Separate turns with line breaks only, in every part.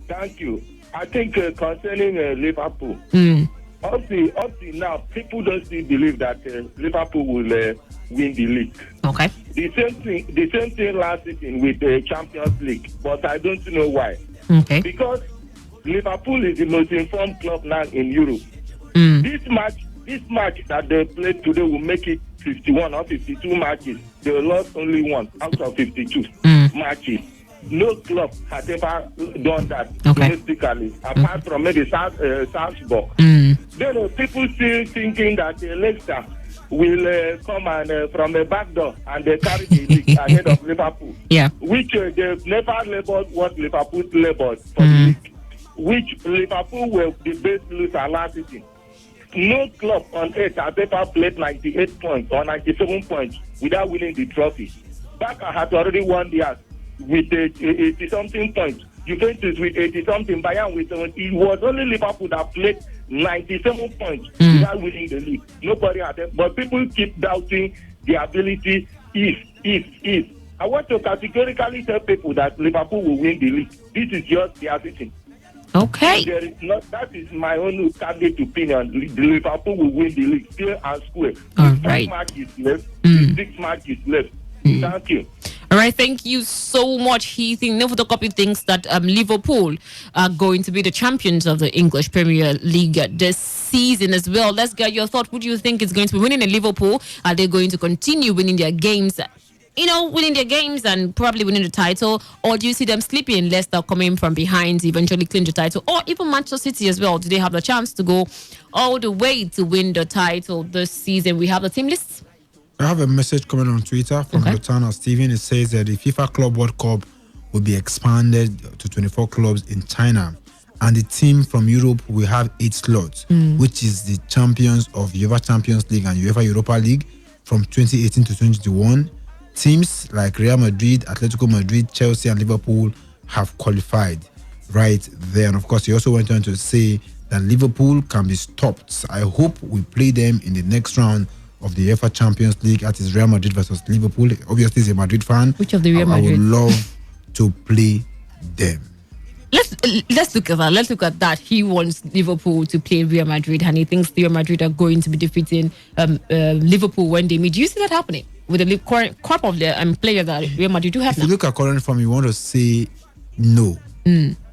Thank you. I think concerning Liverpool, up to now, people don't still believe that Liverpool will win the league.
Okay.
The same thing last season with the Champions League, but I don't know why.
Okay.
Because Liverpool is the most informed club now in Europe. This match that they played today will make it 51 or 52 matches. They lost only one out of 52 matches. No club has ever done that domestically, apart from maybe Salzburg. Then people still thinking that Leicester will come and from the back door and they carry the league ahead of Liverpool.
Yeah.
Which they've never labeled what Liverpool labeled for the league. Which Liverpool were the best loser last season. No club on earth has ever played 98 points or 97 points without winning the trophy. Barca has already won theirs with 80-something points. Juventus with 80-something. Bayern with 70. It was only Liverpool that played 97 points without winning the league. Nobody had it. But people keep doubting the ability if. I want to categorically tell people that Liverpool will win the league. This is just their season.
Okay.
There is not, that is my own candid opinion. Liverpool will win the league fair and square.
All
With
right.
5 matches left. 6 matches left. Thank you.
All right, thank you so much. He thinks no photocopy thinks that Liverpool are going to be the champions of the English Premier League this season as well. Let's get your thought. Who do you think is going to be winning in Liverpool? Are they going to continue winning their games? Winning their games and probably winning the title, or do you see them sleeping? Leicester coming from behind, eventually clinch the title, or even Manchester City as well? Do they have the chance to go all the way to win the title this season? We have the team list.
I have a message coming on Twitter from Lutana Steven. It says that the FIFA Club World Cup will be expanded to 24 clubs in China, and the team from Europe will have 8 slots, which is the champions of UEFA Champions League and UEFA Europa League from 2018 to 2021. Teams like Real Madrid, Atletico Madrid, Chelsea, and Liverpool have qualified right there. And of course, he also went on to say that Liverpool can be stopped. I hope we play them in the next round of the UEFA Champions League. That is Real Madrid versus Liverpool. Obviously, he's a Madrid fan.
Which of the Real Madrid?
I would love to play them.
Let's look at that. Let's look at that. He wants Liverpool to play Real Madrid, and he thinks Real Madrid are going to be defeating Liverpool when they meet. Do you see that happening with the current crop of the players that Real Madrid do have
if
now?
you look at current form, you want to say no.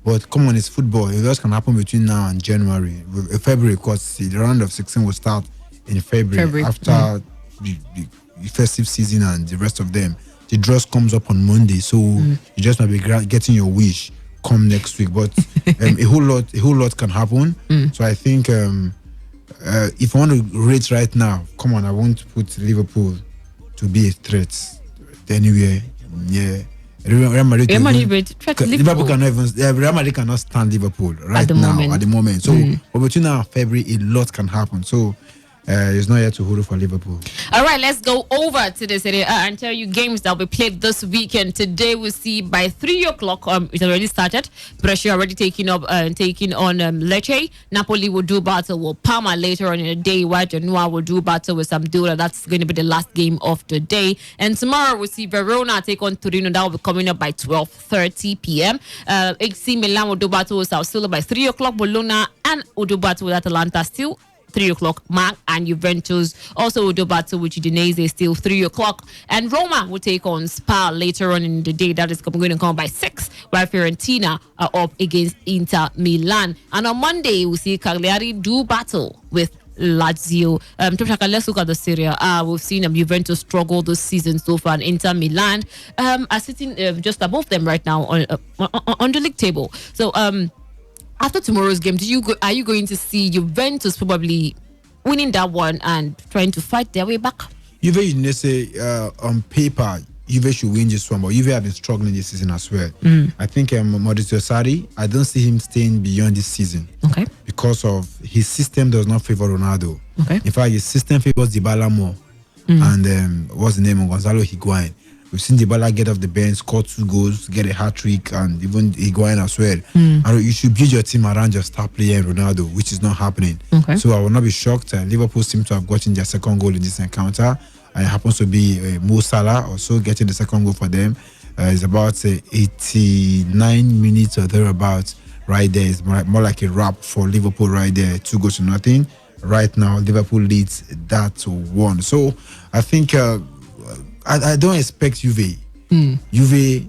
But come on, it's football. It just can happen between now and January. February, because the round of 16 will start in February. After the festive season and the rest of them. The draws comes up on Monday, so you just might be getting your wish come next week. But a whole lot can happen. So I think if I want to rate right now, come on, I won't put Liverpool to be a threat anywhere. Yeah. Real Madrid Liverpool cannot even. Real Madrid cannot stand Liverpool right now at the moment. So, but between now and February, a lot can happen. So, it's not yet to hold for Liverpool.
All right, let's go over to the Serie A and tell you games that will be played this weekend. Today we'll see by 3 o'clock. It's already started. Brescia already taking on Lecce. Napoli will do battle with Parma later on in the day. While Genoa will do battle with Sampdoria. That's going to be the last game of the day. And tomorrow we'll see Verona take on Torino. That will be coming up by 12:30 p.m. AC Milan will do battle with Sassuolo by 3 o'clock. Bologna and will do battle with Atalanta still 3 o'clock mark, and Juventus also will do battle with Udinese still 3 o'clock, and Roma will take on Spal later on in the day. That is going to come by 6, while Fiorentina are up against Inter Milan. And on Monday we'll see Cagliari do battle with Lazio. Let's look at the Serie A. We've seen Juventus struggle this season so far, and Inter Milan are sitting just above them right now on the league table. So after tomorrow's game, are you going to see Juventus probably winning that one and trying to fight their way back?
Juve, on paper, Juve should win this one, but Juve have been struggling this season as well. I think Maurizio Sarri, I don't see him staying beyond this season.
Okay.
Because of his system does not favor Ronaldo.
Okay.
In fact, his system favors Dybala more. And what's the name of Gonzalo Higuain? We've seen Dybala get off the bench, score 2 goals, get a hat-trick, and even Higuain as well. And you should build your team around your star player Ronaldo, which is not happening.
Okay.
So I will not be shocked. Liverpool seem to have gotten their second goal in this encounter. And it happens to be Mo Salah also getting the second goal for them. It's about 89 minutes or thereabouts right there. It's more like a wrap for Liverpool right there. 2-0. Right now, Liverpool leads that to 1. So I think I don't expect Juve. Juve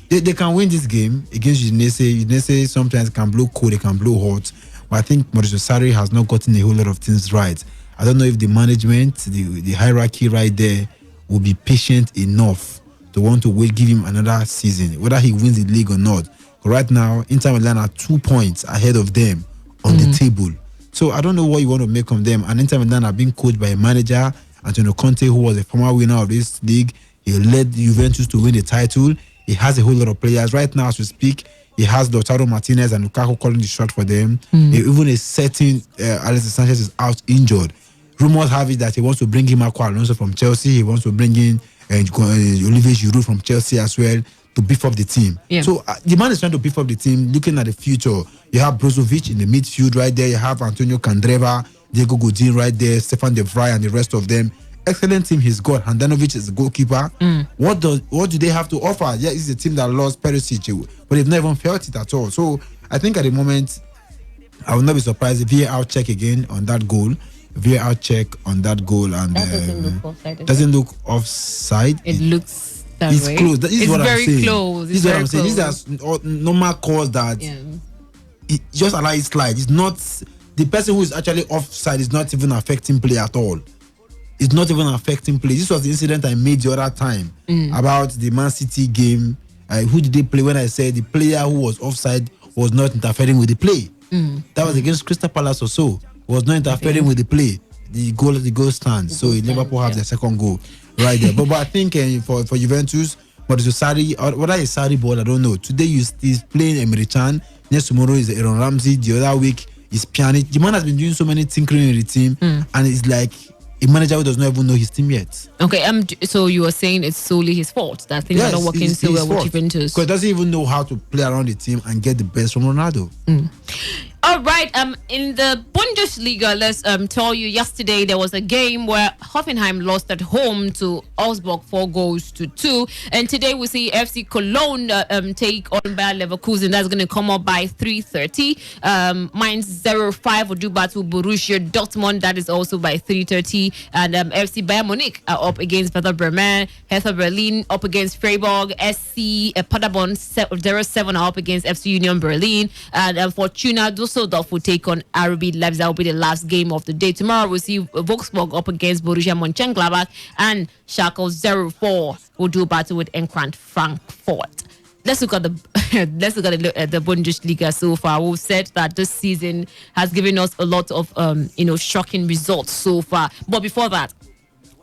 they can win this game against Udinese. Udinese sometimes can blow cold, they can blow hot. But I think Mauricio Sarri has not gotten a whole lot of things right. I don't know if the management, the hierarchy right there, will be patient enough to want to give him another season, whether he wins the league or not. But right now, Inter Milan are 2 points ahead of them on the table. So I don't know what you want to make of them. And Inter Milan are being coached by a manager, Antonio Conte, who was a former winner of this league. He led Juventus to win the title. He has a whole lot of players. Right now, as we speak, he has Lautaro Martinez and Lukaku calling the shot for them. Even a certain Alexis Sanchez is out injured. Rumors have it that he wants to bring in Marco Alonso from Chelsea. He wants to bring in Olivier Giroud from Chelsea as well to beef up the team.
Yeah.
So the man is trying to beef up the team, looking at the future. You have Brozovic in the midfield right there. You have Antonio Candreva, Diego Godin right there, Stefan De Vrij and the rest of them. Excellent team he's got. Handanovic is the goalkeeper. What do they have to offer? Yeah, it's a team that lost Perisic, but they've never felt it at all. So I think at the moment, I will not be surprised if VAR check again on that goal. VAR check on that goal, and
That doesn't look offside.
doesn't look offside.
It looks that
It's
way.
close. This is
It's
what I'm
very
saying.
close.
This is what I'm saying. These are normal calls that it just allow it slide. It's not the person who is actually offside is not even affecting play at all. It's not even affecting play. This was the incident I made the other time about the Man City game. Who did they play? When I said the player who was offside was not interfering with the play. That was against Crystal Palace or so. Was not interfering with the play. The goal stands. So Liverpool have their second goal right there. but I think for Juventus, but it's Sarri, whether it's Sarri ball, I don't know. Today he's playing Emre Can. Next tomorrow is Aaron Ramsey. The other week is Pjanic. The man has been doing so many tinkering in the team, and it's like a manager who does not even know his team yet.
Okay, so you were saying it's solely his fault that things are not working so well with Juventus.
Because he doesn't even know how to play around the team and get the best from Ronaldo.
All right. In the Bundesliga, let's tell you. Yesterday there was a game where Hoffenheim lost at home to Augsburg 4-2, and today we see FC Cologne take on Bayer Leverkusen. That's going to come up by 3:30. Mainz 0-5 will do battle Borussia Dortmund. That is also by 3:30, and FC Bayern Munich are up against Werder Bremen. Hertha Berlin up against Freiburg. SC Paderborn 0-7 are up against FC Union Berlin, and Fortuna Düsseldorf will take on RB Leipzig. That will be the last game of the day. Tomorrow we'll see Wolfsburg up against Borussia Mönchengladbach, and Schalke 04 will do battle with Eintracht Frankfurt. Let's look at the the Bundesliga so far. We've said that this season has given us a lot of shocking results so far. But before that,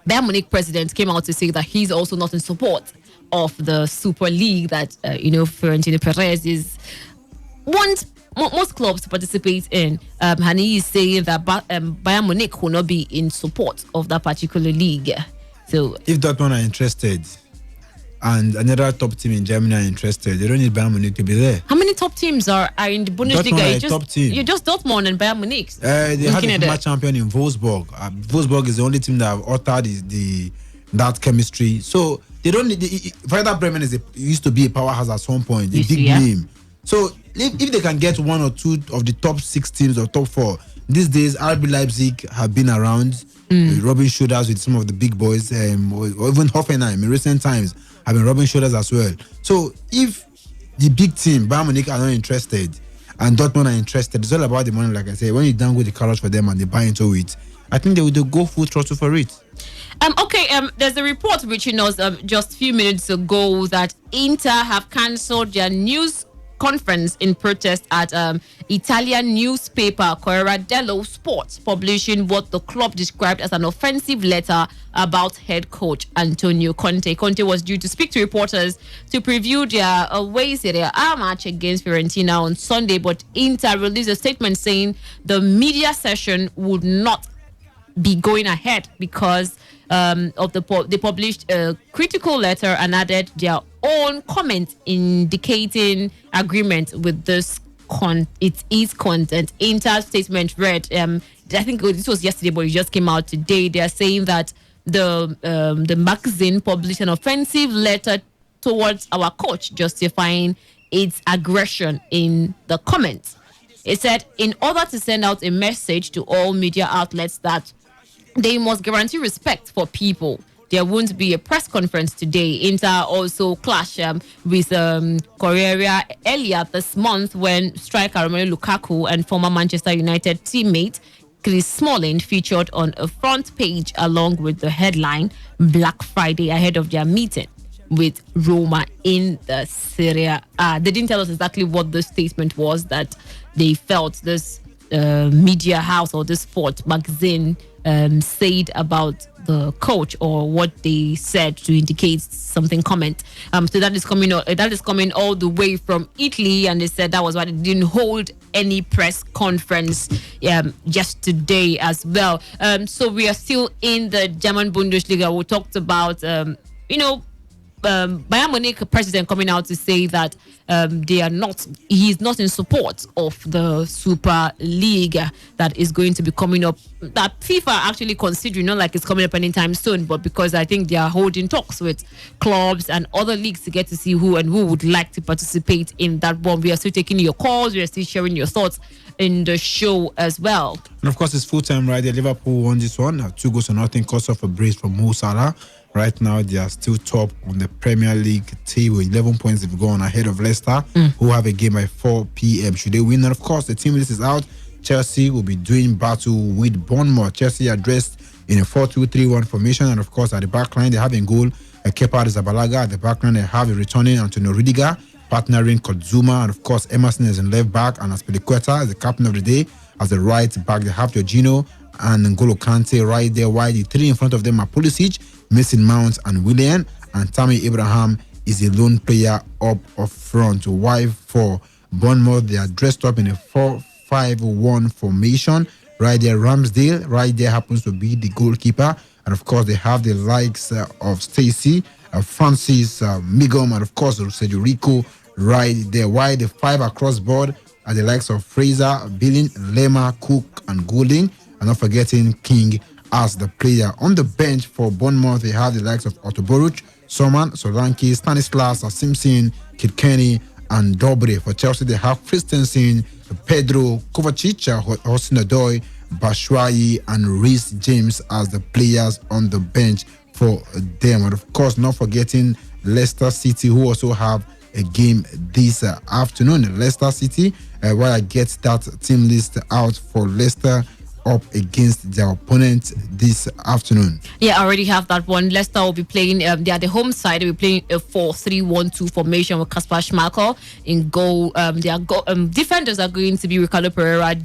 Bayern Munich president came out to say that he's also not in support of the Super League that Florentino Perez wants most clubs to participate in. And he is saying that Bayern Munich will not be in support of that particular league. So
if Dortmund are interested and another top team in Germany are interested, they don't need Bayern Munich to be there.
How many top teams are in the Bundesliga?
Top team.
You're just Dortmund and Bayern Munich.
They had a former champion in Wolfsburg. Wolfsburg is the only team that have altered that chemistry. So they don't need. Werder Bremen used to be a powerhouse at some point, a big name. So if they can get one or two of the top 6 teams or top 4, these days RB Leipzig have been around, rubbing shoulders with some of the big boys, or even Hoffenheim in recent times have been rubbing shoulders as well. So if the big team, Bayern Munich, are not interested and Dortmund are interested, it's all about the money, like I say. When you dangle the carrot for them and they buy into it, I think they will go full throttle for it.
There's a report reaching us just a few minutes ago that Inter have cancelled their news conference in protest at Italian newspaper Corriere dello Sport, publishing what the club described as an offensive letter about head coach Antonio Conte. Conte was due to speak to reporters to preview their away Serie A match against Fiorentina on Sunday, but Inter released a statement saying the media session would not be going ahead because they published a critical letter and added their own comments indicating agreement with this its content. Inter's statement read, I think this was yesterday, but it just came out today. They are saying that the magazine published an offensive letter towards our coach, justifying its aggression in the comments. It said, in order to send out a message to all media outlets that they must guarantee respect for people, there won't be a press conference today. Inter also clashed with Correa earlier this month when striker Romelu Lukaku and former Manchester United teammate Chris Smalling featured on a front page along with the headline Black Friday ahead of their meeting with Roma in the Serie A. They didn't tell us exactly what the statement was that they felt this media house or this sport magazine said about the coach, or what they said to indicate something comment. So that is coming all the way from Italy, and they said that was why they didn't hold any press conference just today as well. So we are still in the German Bundesliga. We talked about Bayern Munich president coming out to say that he's not in support of the Super League that is going to be coming up, that FIFA are actually considering, not like it's coming up anytime soon, but because I think they are holding talks with clubs and other leagues to get to see who would like to participate in that one. We are still taking your calls, we are still sharing your thoughts in the show as well.
And of course, it's full time right there. Liverpool won this one, 2-0, cost off a brace from Mo Salah. Right now, they are still top on the Premier League table. 11 points they've gone ahead of Leicester, who have a game by 4 p.m. Should they win? And of course, the team list is out. Chelsea will be doing battle with Bournemouth. Chelsea are dressed in a 4-2-3-1 formation. And of course, at the back line, they have in goal Kepa Arrizabalaga. At the back line, they have a returning Antonio Rudiger, partnering Kodzuma. And of course, Emerson is in left back. And Aspilicueta is the captain of the day. As the right back, they have Jorginho and N'Golo Kante right there. While the three in front of them are Pulisic, Mason Mount and Willian, and Tammy Abraham is a lone player up front. While for Bournemouth, they are dressed up in a 4-5-1 formation. Right there, Ramsdale right there happens to be the goalkeeper, and of course they have the likes of Stacey, Francis, Migom, and of course Sergio Rico right there. While the five across board are the likes of Fraser, Billing, Lema, Cook, and Goulding, and not forgetting King as the player. On the bench for Bournemouth, they have the likes of Otto Boruc, Soman, Solanke, Stanislas, Simpson, Kid Kenny, and Dobre. For Chelsea, they have Christensen, Pedro, Kovacic, Hossein Odoi, Batshuayi, and Reece James as the players on the bench for them. And of course, not forgetting Leicester City, who also have a game this afternoon. Leicester City, while I get that team list out for Leicester up against their opponent this afternoon.
Yeah, I already have that one. Leicester will be playing, they are the home side. They'll be playing a 4-3-1-2 formation with Kasper Schmeichel in goal. Their defenders are going to be Ricardo Pereira,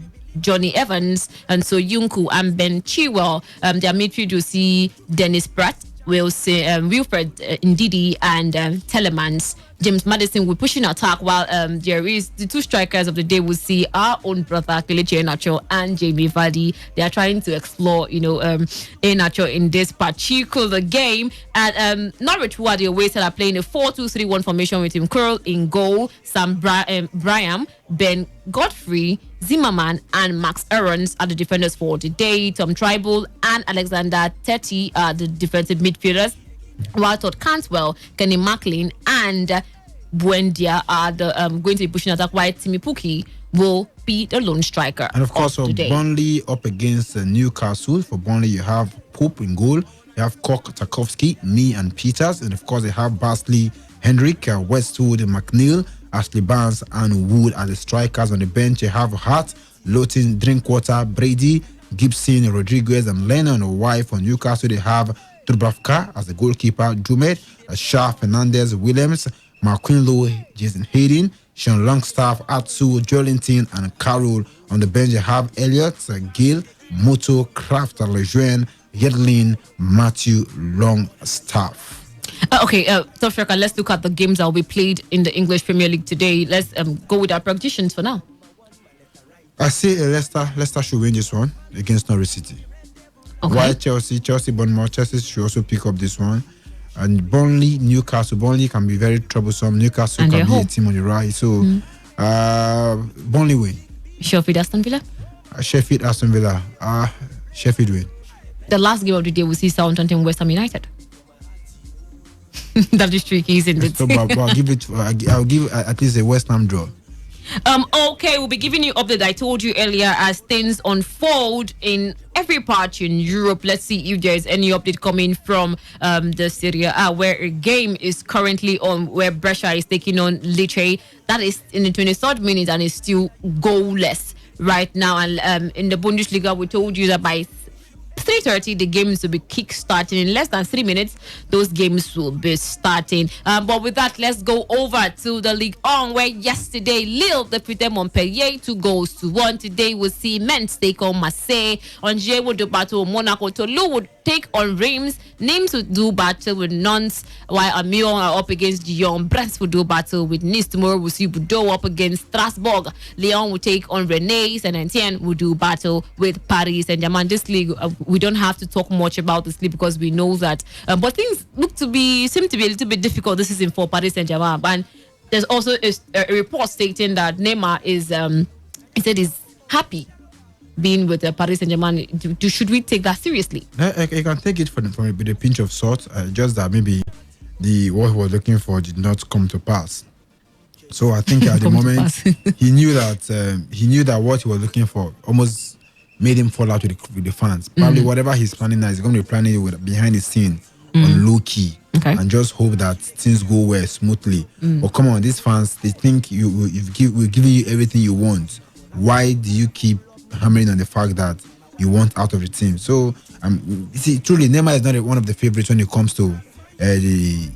Johnny Evans, and so Yunku and Ben Chilwell. Their midfield will see Dennis Pratt, Wilfred Ndidi, and Telemans. James Maddison will push in attack, while there is the two strikers of the day. Will see our own brother Kelechi Iheanacho and Jamie Vardy. They are trying to explore, Iheanacho in this particular game. And Norwich, who are the away side, are playing a 4-2-3-1 formation with Tim Curl in goal, Sam Braham, Ben Godfrey, Zimmerman, and Max Aarons are the defenders for the day. Tom Tribal and Alexander Tetti are the defensive midfielders, while Todd Cantwell, Kenny Macklin, and Buendia are the going to be pushing attack, while Timmy Pukki will be the lone striker.
And of course, for Burnley up against Newcastle. For Burnley, you have Pope in goal. You have Kok, Tarkowski, Mee, and Peters. And of course, they have Barnsley, Hendrick, Westwood, McNeil, Ashley Barnes, and Wood are the strikers. On the bench, you have Hart, Lowton, Drinkwater, Brady, Gibson, Rodriguez, and Lennon. While for Newcastle, they have Dubravka as the goalkeeper, Jumed, Shah, Fernandez, Williams, Marquinlo, Jason Hayden, Sean Longstaff, Atsu, Joelinton, and Carroll. On the bench, you have Elliott, Gill, Moto, Kraft, Lejeune, Yedlin, Matthew, Longstaff.
Okay, Tofreka, let's look at the games that will be played in the English Premier League today. Let's go with our predictions for now.
I say Leicester should win this one against Norwich City.
Okay.
While Chelsea, Bournemouth, Chelsea should also pick up this one. And Burnley, Newcastle. Burnley can be very troublesome. Newcastle can be a team on the right. So, Burnley win.
Sheffield, Aston Villa?
Sheffield, Aston Villa. Sheffield win.
The last game of the day, we see Southampton, West Ham United. That is tricky, isn't it?
So, but I'll give at least a West Ham draw.
Okay, we'll be giving you update. I told you earlier as things unfold in every part in Europe. Let's see if there's any update coming from the Serie A, where a game is currently on, where Brescia is taking on Lecce. That is in the 23rd minute and is still goalless right now. And in the Bundesliga, we told you that by 3:30 the games will be kick-starting. In less than 3 minutes those games will be starting, but with that, let's go over to the League On, where yesterday Lille defeated Montpellier 2-1. Today we'll see Metz take on Marseille. Angers will do battle with Monaco. Toulouse would take on Reims. Nimes will do battle with Nantes, while Amiens are up against Dijon. Brest will do battle with Nice. Tomorrow we'll see Bordeaux up against Strasbourg. Lyon will take on Rennes, and Etienne will do battle with Paris Saint-Germain. This league, we don't have to talk much about this league because we know that, but things seem to be a little bit difficult this season for Paris Saint-Germain. And there's also a report stating that Neymar he said he's happy being with Paris Saint-Germain. Should we take that seriously?
I can take it from a pinch of salt. Just that maybe what he was looking for did not come to pass. So I think at the moment he knew that what he was looking for almost made him fall out with the fans. Probably whatever he's planning now, he's going to be planning it behind the scene on low key, and just hope that things go well smoothly. But come on, these fans, they think we're giving you everything you want. Why do you keep hammering on the fact that you want out of the team? So see, truly Neymar is not one of the favorites when it comes to the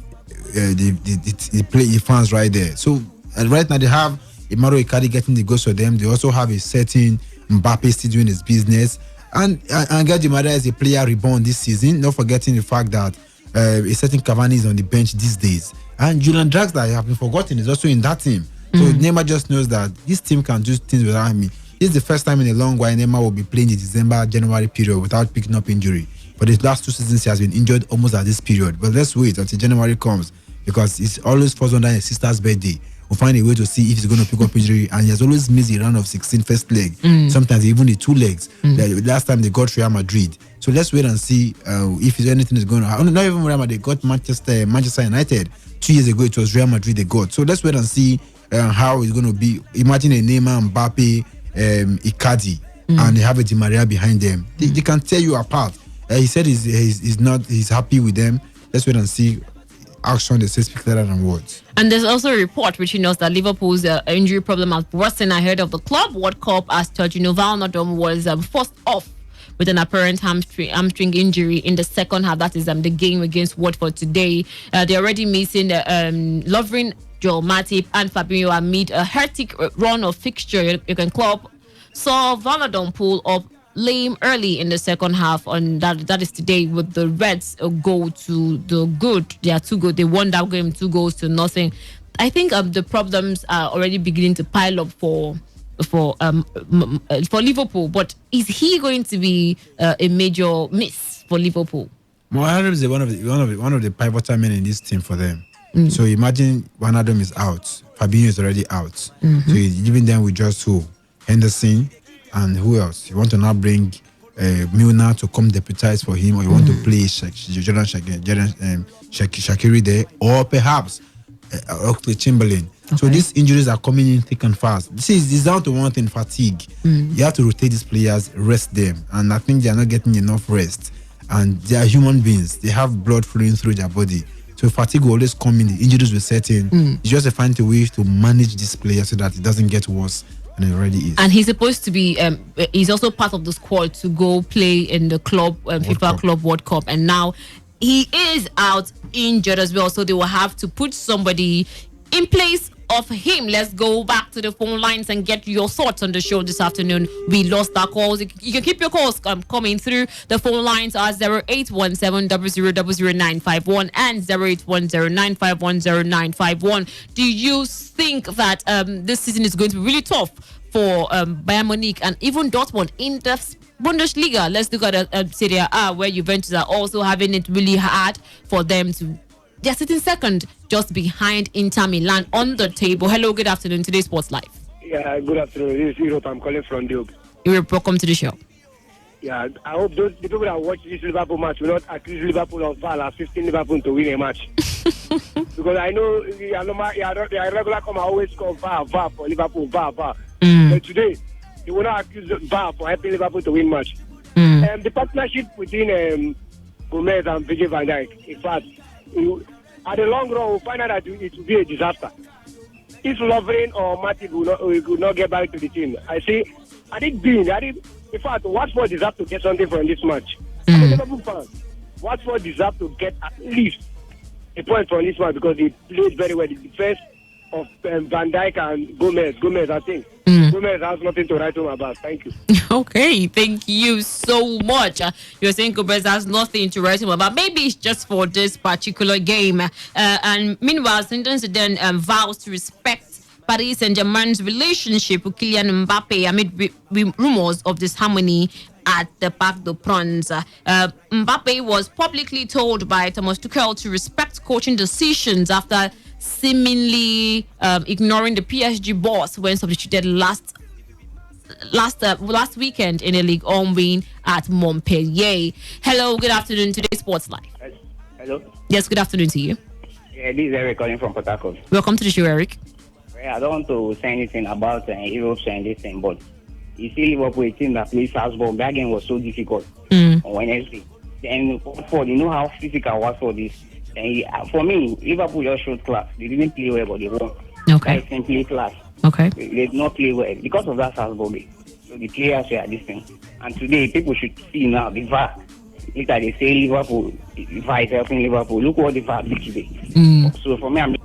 fans right there. So right now they have Mauro Icardi getting the goals for them. They also have a certain Mbappe still doing his business, and Angel Di Maria is a player reborn this season. Not forgetting the fact that a certain Cavani is on the bench these days, and Julian Draxler, have been forgotten, is also in that team. So Neymar just knows that this team can do things without me. This is the first time in a long while Neymar will be playing the December-January period without picking up injury. For the last 2 seasons, he has been injured almost at this period. But let's wait until January comes, because it's always falls under his sister's birthday. We'll find a way to see if he's going to pick up injury, and he has always missed the round of 16 first leg. Sometimes even the 2 legs. The last time they got Real Madrid. So let's wait and see if anything is going to happen. Not even Real Madrid, they got Manchester United 2 years ago. It was Real Madrid they got. So let's wait and see how it's going to be. Imagine a Neymar, Mbappe, Icardi, and they have a Di Maria behind them. They can tear you apart. He said he's happy with them. Let's wait and see. Action, they say, speak louder than words.
And there's also a report which knows that Liverpool's injury problem has worsened ahead of the Club World Cup, as Georginio Wijnaldum was forced off with an apparent hamstring injury in the second half. That is the game against Watford today. They're already missing Lovren, Joel Matip, and Fabinho amid a hectic run of fixture. Jurgen Klopp saw Wijnaldum pull up lame early in the second half, and that is today, with the Reds go to the good. They are too good. They won that game 2-0. I think the problems are already beginning to pile up for Liverpool. But is he going to be a major miss for Liverpool?
Wijnaldum is one of the pivotal men in this team for them. So imagine Wijnaldum is out, Fabinho is already out. So he's giving them with just who? Henderson. And who else? You want to now bring Milner to come deputize for him, or you want to play Jordan Shaqiri there, or perhaps Oxlade Chamberlain. Okay. So these injuries are coming in thick and fast. This is down to one thing: fatigue. You have to rotate these players, rest them, and I think they are not getting enough rest. And they are human beings; they have blood flowing through their body. So fatigue will always come in. The injuries will set in. It's just a find a way to manage this player so that it doesn't get worse. And it already is. And
he's supposed to be, he's also part of the squad to go play in the club FIFA Club World Cup. And now he is out injured as well. So they will have to put somebody in place of him. Let's go back to the phone lines and get your thoughts on the show this afternoon. We lost our calls. You can keep your calls coming through. The phone lines are 0817-000951 and 0810-951-0951. Do you think that this season is going to be really tough for Bayern Munich and even Dortmund in the Bundesliga? Let's look at Serie A, where Juventus are also having it really hard for them to... They're sitting second, just behind Inter Milan on the table. Hello, good afternoon. Today's Sports Live.
Yeah, good afternoon. This is Europe. I'm calling from Duke.
Europe, welcome to the show.
Yeah, I hope the people that watch this Liverpool match will not accuse Liverpool of Val as 15 Liverpool to win a match. Because I know the regular come always score VAR for Liverpool, VAR. But today, they will not accuse VAR for helping Liverpool to win match. The partnership between Gomez and Virgil van Dijk, in fact, at the long run, we'll find out that it will be a disaster. If Lovren or Matip will not get back to the team, I think in fact, Watford deserve to get something from this match. I'm a Liverpool fan. Watford deserve to get at least a point from this match because they played very well. The defense of Van Dijk and Gomez, I think. Gomez has nothing to write home about. Thank you.
Okay, thank you so much. You're saying Gomez has nothing to write home about. Maybe it's just for this particular game. And meanwhile, Zidane vows to respect Paris Saint-Germain's relationship with Kylian Mbappe amid rumors of disharmony at the Parc des Princes. Mbappe was publicly told by Thomas Tuchel to respect coaching decisions after seemingly ignoring the PSG boss when substituted last weekend in a League 1 win at Montpellier. Hello, good afternoon. Today's Sports Live.
Hello.
Yes, good afternoon to you.
Yeah, this is Eric calling from Port Harcourt.
Welcome to the show, Eric.
I don't want to say anything about Europe and this thing, but you see Liverpool, a team that plays Salzburg. That game was so difficult on Wednesday. Then Watford, you know how physical Watford is. And for me, Liverpool just showed class. They didn't play well, but they won.
Okay.
They simply class.
Okay.
They did not play well because of that Salzburg. So the players were this thing. And today, people should see now the VAR. Later they say Liverpool, the VAR is helping Liverpool. Look what the VAR did today. So for me, I'm...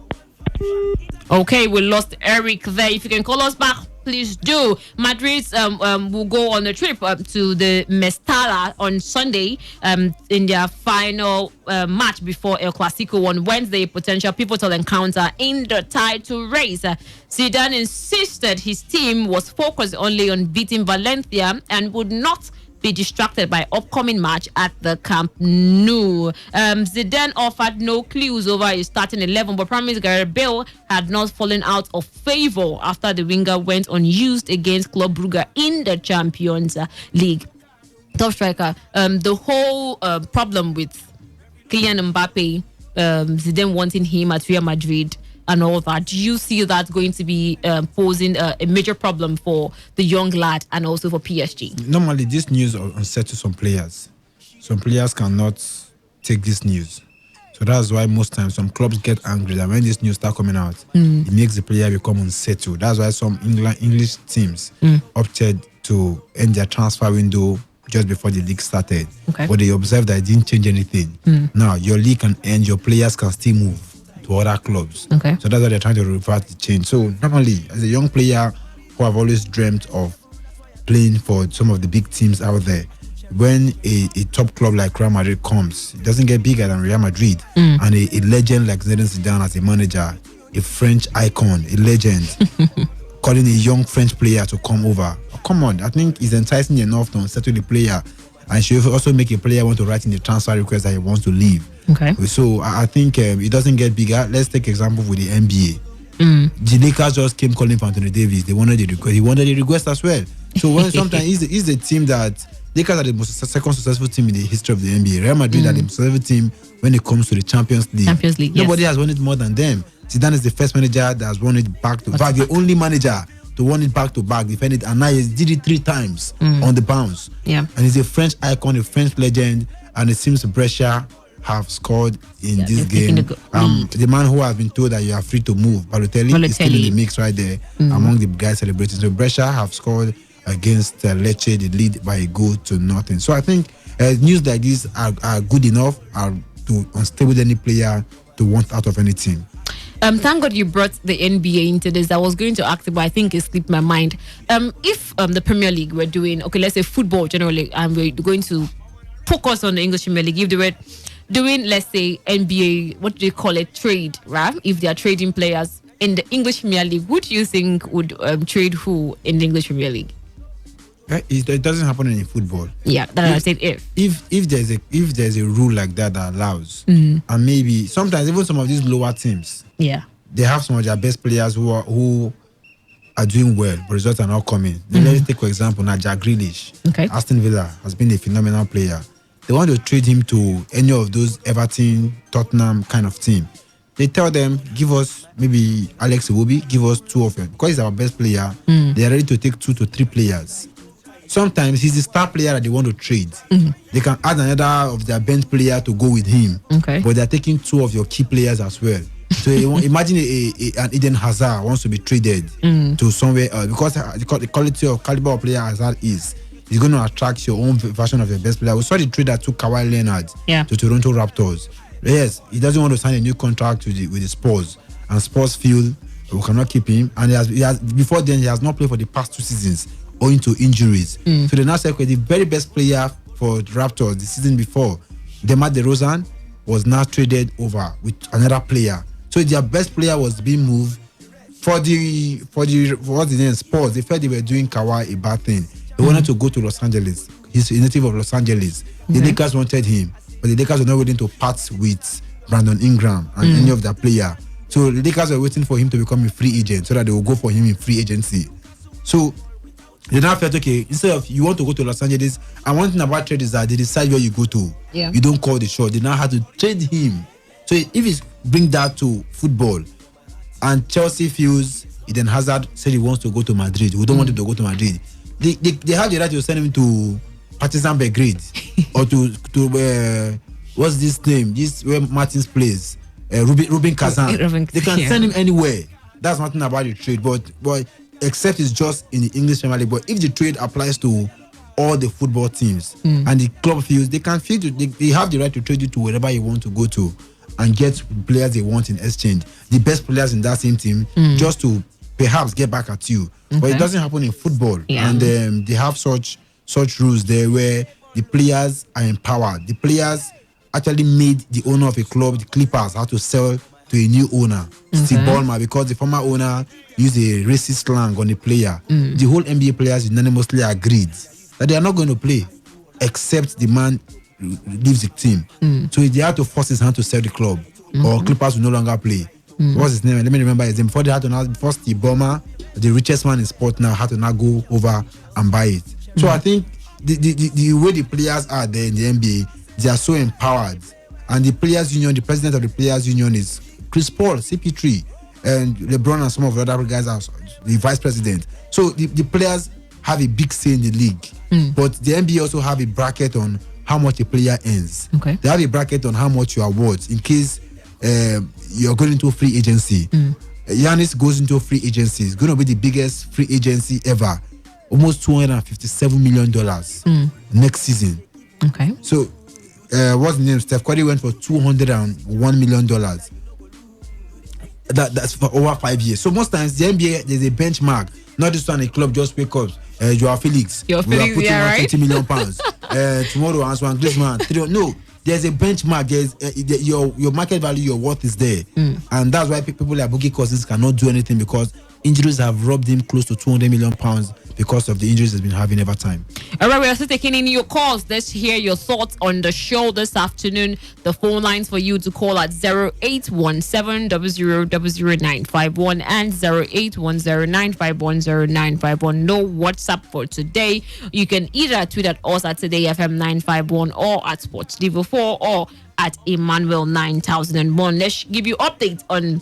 Okay, we lost Eric there. If you can call us back, please do. Madrid will go on a trip to the Mestalla on Sunday in their final match before El Clasico on Wednesday, potential pivotal encounter in the title race. Zidane insisted his team was focused only on beating Valencia and would not be distracted by upcoming match at the Camp Nou. Zidane offered no clues over his starting 11, but promised Gareth Bale had not fallen out of favor after the winger went unused against Club Brugge in the Champions League. Top striker. The whole problem with Kylian Mbappe, Zidane wanting him at Real Madrid and all that. Do you see that going to be posing a major problem for the young lad and also for PSG?
Normally, this news unsettles some players. Some players cannot take this news. So that's why most times some clubs get angry that when this news start coming out, it makes the player become unsettled. That's why some English teams opted to end their transfer window just before the league started.
Okay.
But they observed that it didn't change anything. Now, your league can end, your players can still move to other clubs.
Okay.
So that's why they're trying to revert the change. So normally, as a young player who have always dreamt of playing for some of the big teams out there, when a top club like Real Madrid comes, it doesn't get bigger than Real Madrid. And a legend like Zinedine Zidane as a manager, a French icon, a legend, calling a young French player to come over. Oh, come on, I think it's enticing enough to unsettle the player, and should also make a player want to write in the transfer request that he wants to leave.
Okay.
So I think it doesn't get bigger. Let's take example with the NBA. The Lakers just came calling for Anthony Davis. They wanted the request. He wanted the request as well. So when sometimes he's the team that Lakers are the most second successful team in the history of the NBA. Real Madrid are the most successful team when it comes to the Champions League. Nobody has won it more than them. Zidane is the first manager that has won it back to back. The only manager to won it back to back, defended, and now he did it 3 times on the bounce.
Yeah.
And he's a French icon, a French legend, and it seems Brescia have scored in this game. The man who has been told that you are free to move, Balotelli is still in the mix right there among the guys celebrating. So Brescia have scored against Lecce, the lead by a goal to nothing. So I think news like this are good enough to unstable any player to want out of any team.
Thank God you brought the NBA into this. I was going to ask you, but I think it slipped my mind. If the Premier League were doing, let's say football generally, and we're going to focus on the English Premier League, if they were doing, let's say, NBA, what do they call it, trade, right? If they are trading players in the English Premier League, who do you think would trade who in the English Premier League?
It doesn't happen in football.
Yeah, that I said
if there's a rule like that allows, and maybe sometimes even some of these lower teams, they have some of their best players who are doing well, but results are not coming. Let's take for example now Jack Grealish.
Okay.
Aston Villa has been a phenomenal player. They want to trade him to any of those Everton, Tottenham kind of team. they tell them, give us maybe Alex Iwobi, give us 2 of them. Because he's our best player, they're ready to take 2 to 3 players. Sometimes he's the star player that they want to trade. They can add another of their bench player to go with him.
Okay.
But they're taking 2 of your key players as well. So imagine an Eden Hazard wants to be traded to somewhere else, because the quality of caliber of player Hazard is going to attract your own version of your best player. We saw the trade that took Kawhi Leonard to Toronto Raptors. Yes, he doesn't want to sign a new contract with the Spurs, and Spurs feel we cannot keep him. And he has before then he has not played for the past 2 seasons owing to injuries. So they now said the very best player for the Raptors the season before, DeMar DeRozan, was now traded over with another player. So their best player was being moved for what's the name, Spurs. They felt they were doing Kawhi a bad thing. He wanted to go to Los Angeles. He's a native of Los Angeles. The Lakers wanted him, but the Lakers were not willing to part with Brandon Ingram and any of their player. So the Lakers were waiting for him to become a free agent so that they will go for him in free agency. So they now felt, okay, instead of you want to go to Los Angeles, and one thing about trade is that they decide where you go to.
Yeah.
You don't call the shot. They now have to trade him. So if it's bring that to football, and Chelsea feels Eden Hazard said he wants to go to Madrid, we don't want him to go to Madrid. They have the right to send him to Partizan Belgrade or to what's this name? This where Martins plays, Rubin Kazan. They can send him anywhere. That's nothing about the trade, but except it's just in the English Premier League. But if the trade applies to all the football teams and the club feels, they can feel they have the right to trade you to wherever you want to go to and get players they want in exchange. The best players in that same team, just to perhaps get back at you. Okay. But it doesn't happen in football. Yeah. And they have such rules there where the players are empowered. The players actually made the owner of a club, the Clippers, how to sell to a new owner, Steve Ballmer, because the former owner used a racist slang on the player. The whole NBA players unanimously agreed that they are not going to play except the man leaves the team. So they had to force his hand to sell the club, or Clippers will no longer play. What's his name? Let me remember his name. Before they had to now, before Steve Ballmer, the richest man in sport now, had to now go over and buy it. So I think the way the players are there in the NBA, they are so empowered. And the players union, the president of the players union is Chris Paul, CP3, and LeBron and some of the other guys are the vice president. So the players have a big say in the league. But the NBA also have a bracket on how much a player earns. Okay. They have a bracket on how much you are worth in case you're going into a free agency. Giannis goes into a free agency. It's going to be the biggest free agency ever. Almost $257 million next season.
Okay.
So, what's the name? Steph Curry went for $201 million. That's for over 5 years. So most times the NBA, there's a benchmark. Not just when a club just wake up. Joao Felix. We are putting on £20 million. Tomorrow, Antoine Griezmann. No, there's a benchmark. There's your market value, your worth is there, and that's why people like Boogie Cousins cannot do anything, because injuries have robbed him close to £200 million because of the injuries he's been having over time.
All right, we're also taking in your calls. Let's hear your thoughts on the show this afternoon. The phone lines for you to call at 0817 000951 and 0810951091. No WhatsApp for today. You can either tweet at us at TodayFM951 or at SportsDivo4 or at Emmanuel9001. Let's give you updates on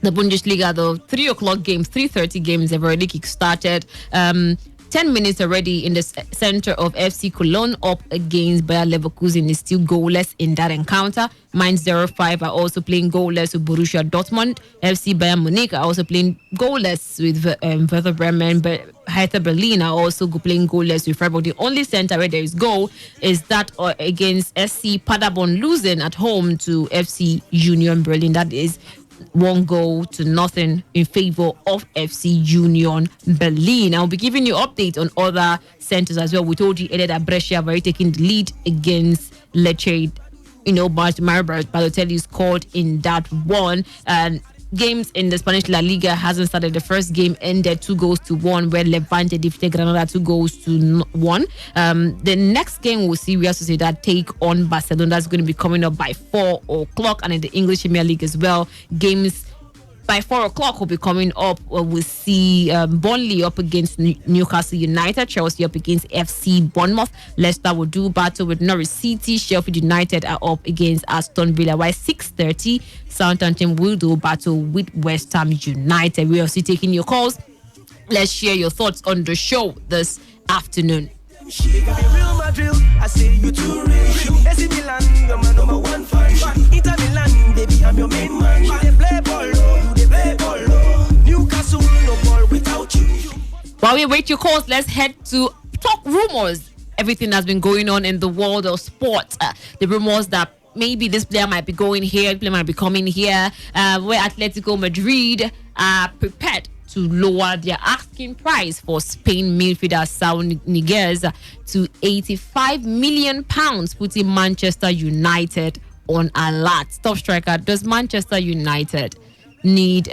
the Bundesliga, the 3 o'clock games, 3:30 games have already kick-started. 10 minutes already in the center of FC Cologne up against Bayer Leverkusen is still goalless in that encounter. Mainz 05 are also playing goalless with Borussia Dortmund. FC Bayern Munich are also playing goalless with Werder Bremen, but Hertha Berlin are also playing goalless with Freiburg. The only center where there is goal is that against SC Paderborn, losing at home to FC Union Berlin. That is 1-0 in favor of FC Union Berlin. I'll be giving you updates on other centers as well. We told you earlier that Brescia have already taken the lead against Lecce. Mario Balotelli scored in that one. And games in the Spanish La Liga hasn't started. The first game ended 2-1, where Levante defeated Granada 2-1. The next game we'll see Real Sociedad take on Barcelona. That's going to be coming up by 4 o'clock. And in the English Premier League as well, games by 4 o'clock, we'll be coming up. We'll see Burnley up against Newcastle United, Chelsea up against FC Bournemouth, Leicester will do battle with Norwich City, Sheffield United are up against Aston Villa. While 6:30, Southampton will do battle with West Ham United. We are also taking your calls. Let's share your thoughts on the show this afternoon.
Real Madrid, I say you too real. AC Milan, you're my number one fan. Inter Milan, baby, I'm your main man. You they play ball low, you they play ball low. Newcastle, no ball without you.
While we wait your calls, let's head to talk rumors. Everything that's been going on in the world of sports. The rumors that maybe this player might be going here, this player might be coming here, where Atletico Madrid are prepared to lower their asking price for Spain midfielder Saul Niguez to £85 million, putting Manchester United on alert. Top striker, does Manchester United need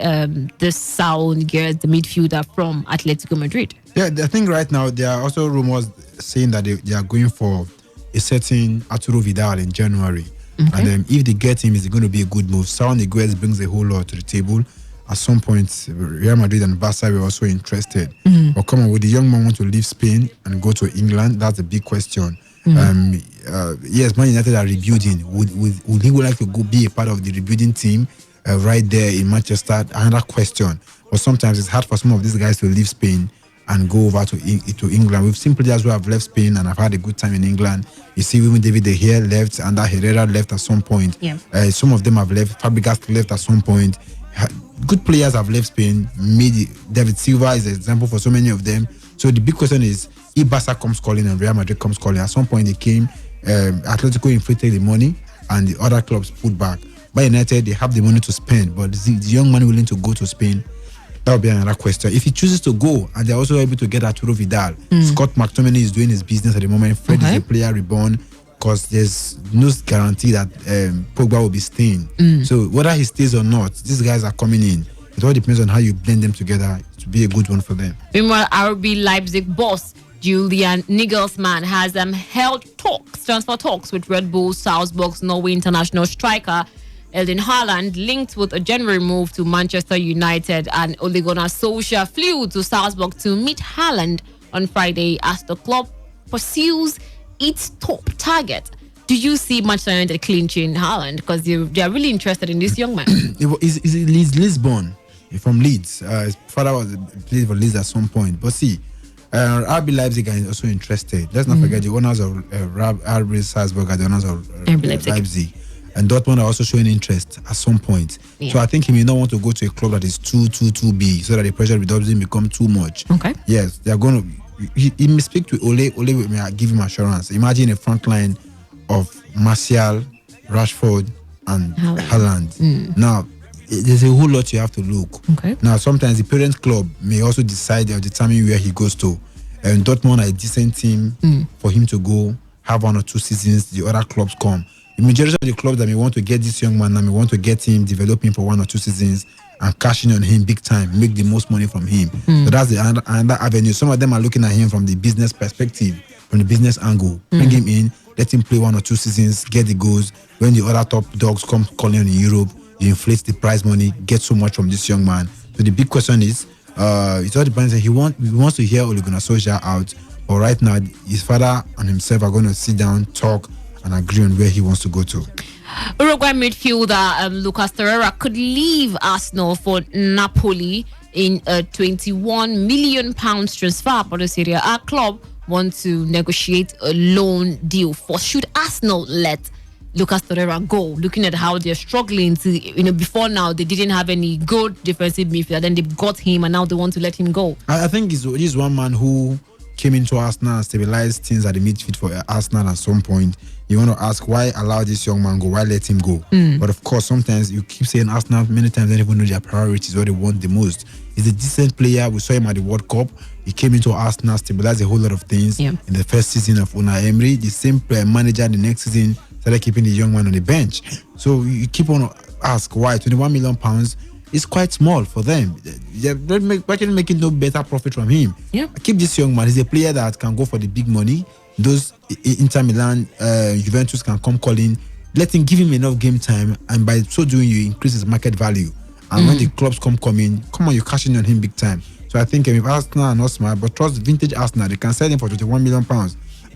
this Saul Niguez, the midfielder from Atletico Madrid?
Yeah, I think right now there are also rumors saying that they are going for a certain Arturo Vidal in January. Okay. And if they get him, it's going to be a good move. Saul Niguez brings a whole lot to the table. At some point, Real Madrid and Barca were also interested. But come on, would the young man want to leave Spain and go to England? That's a big question. Yes, Man United are rebuilding. Would he like to go be a part of the rebuilding team right there in Manchester? Another question. But sometimes it's hard for some of these guys to leave Spain and go over to England. We've seen players who have left Spain and have had a good time in England. You see, even David De Gea left, and Herrera left at some point. Yeah. Some of them have left. Fabregas left at some point. Good players have left Spain. David Silva is an example for so many of them. So the big question is, if Barca comes calling and Real Madrid comes calling, at some point they came, Atletico inflated the money and the other clubs put back. By United, they have the money to spend, but the young man willing to go to Spain, that would be another question. If he chooses to go and they're also able to get Arturo Vidal, Scott McTominay is doing his business at the moment. Fred is a player reborn, because there's no guarantee that Pogba will be staying. So whether he stays or not, these guys are coming in. It all depends on how you blend them together to be a good one for them.
Meanwhile, RB Leipzig boss Julian Nagelsmann has held transfer talks with Red Bull Salzburg's Norway international striker Erling Haaland, linked with a January move to Manchester United, and Ole Gunnar Solskjaer flew to Salzburg to meet Haaland on Friday as the club pursues its top target. Do you see Manchester United clinching Haaland? Because they are really interested in this young man.
He's Lisbon, from Leeds. His father was played for Leeds at some point. But see, RB Leipzig is also interested. Let's not forget the owners of RB Salzburg are the owners of Leipzig. And Dortmund are also showing interest at some point. Yeah. So I think he may not want to go to a club that is too big, so that the pressure doesn't become too much. Okay. Yes, they are going to. He may speak to Ole. Ole may give him assurance. Imagine a front line of Martial, Rashford, and Haaland. Now, there's a whole lot you have to look. Okay. Now, sometimes the parent club may also decide or determine where he goes to. And Dortmund are a decent team for him to go, have 1 or 2 seasons. The other clubs come. The majority of the clubs that may want to get this young man and may want to get him, develop him for 1 or 2 seasons and cash in on him big time, make the most money from him. So that's another avenue. Some of them are looking at him from the business perspective, from the business angle. Bring him in, let him play 1 or 2 seasons, get the goals. When the other top dogs come calling in Europe, you inflate the prize money, get so much from this young man. So the big question is, it all depends. He wants to hear Ole Gunnar Solskjaer out, but right now his father and himself are going to sit down, talk, and agree on where he wants to go to.
Uruguay midfielder Lucas Torreira could leave Arsenal for Napoli in a £21 million transfer, but the Serie A club wants to negotiate a loan deal. Should Arsenal let Lucas Torreira go? Looking at how they're struggling to, before now they didn't have any good defensive midfielder, then they got him and now they want to let him go.
I think he's one man who came into Arsenal and stabilized things at the midfield for Arsenal at some point. You want to ask, why allow this young man go? Why let him go? But of course, sometimes you keep saying Arsenal, many times they don't even know their priorities, what they want the most. He's a decent player. We saw him at the World Cup. He came into Arsenal, stabilized a whole lot of things. In the first season of Unai Emery, the same manager the next season started keeping the young man on the bench. So you keep on ask why. £21 million is quite small for them. They're actually making no better profit from him. Keep this young man. He's a player that can go for the big money. Those Inter Milan, Juventus can come calling. Let him, give him enough game time, and by so doing, you increase his market value. And when the clubs come on, you cash in on him big time. So I think if Arsenal are not smart, but trust vintage Arsenal, they can sell him for £21 million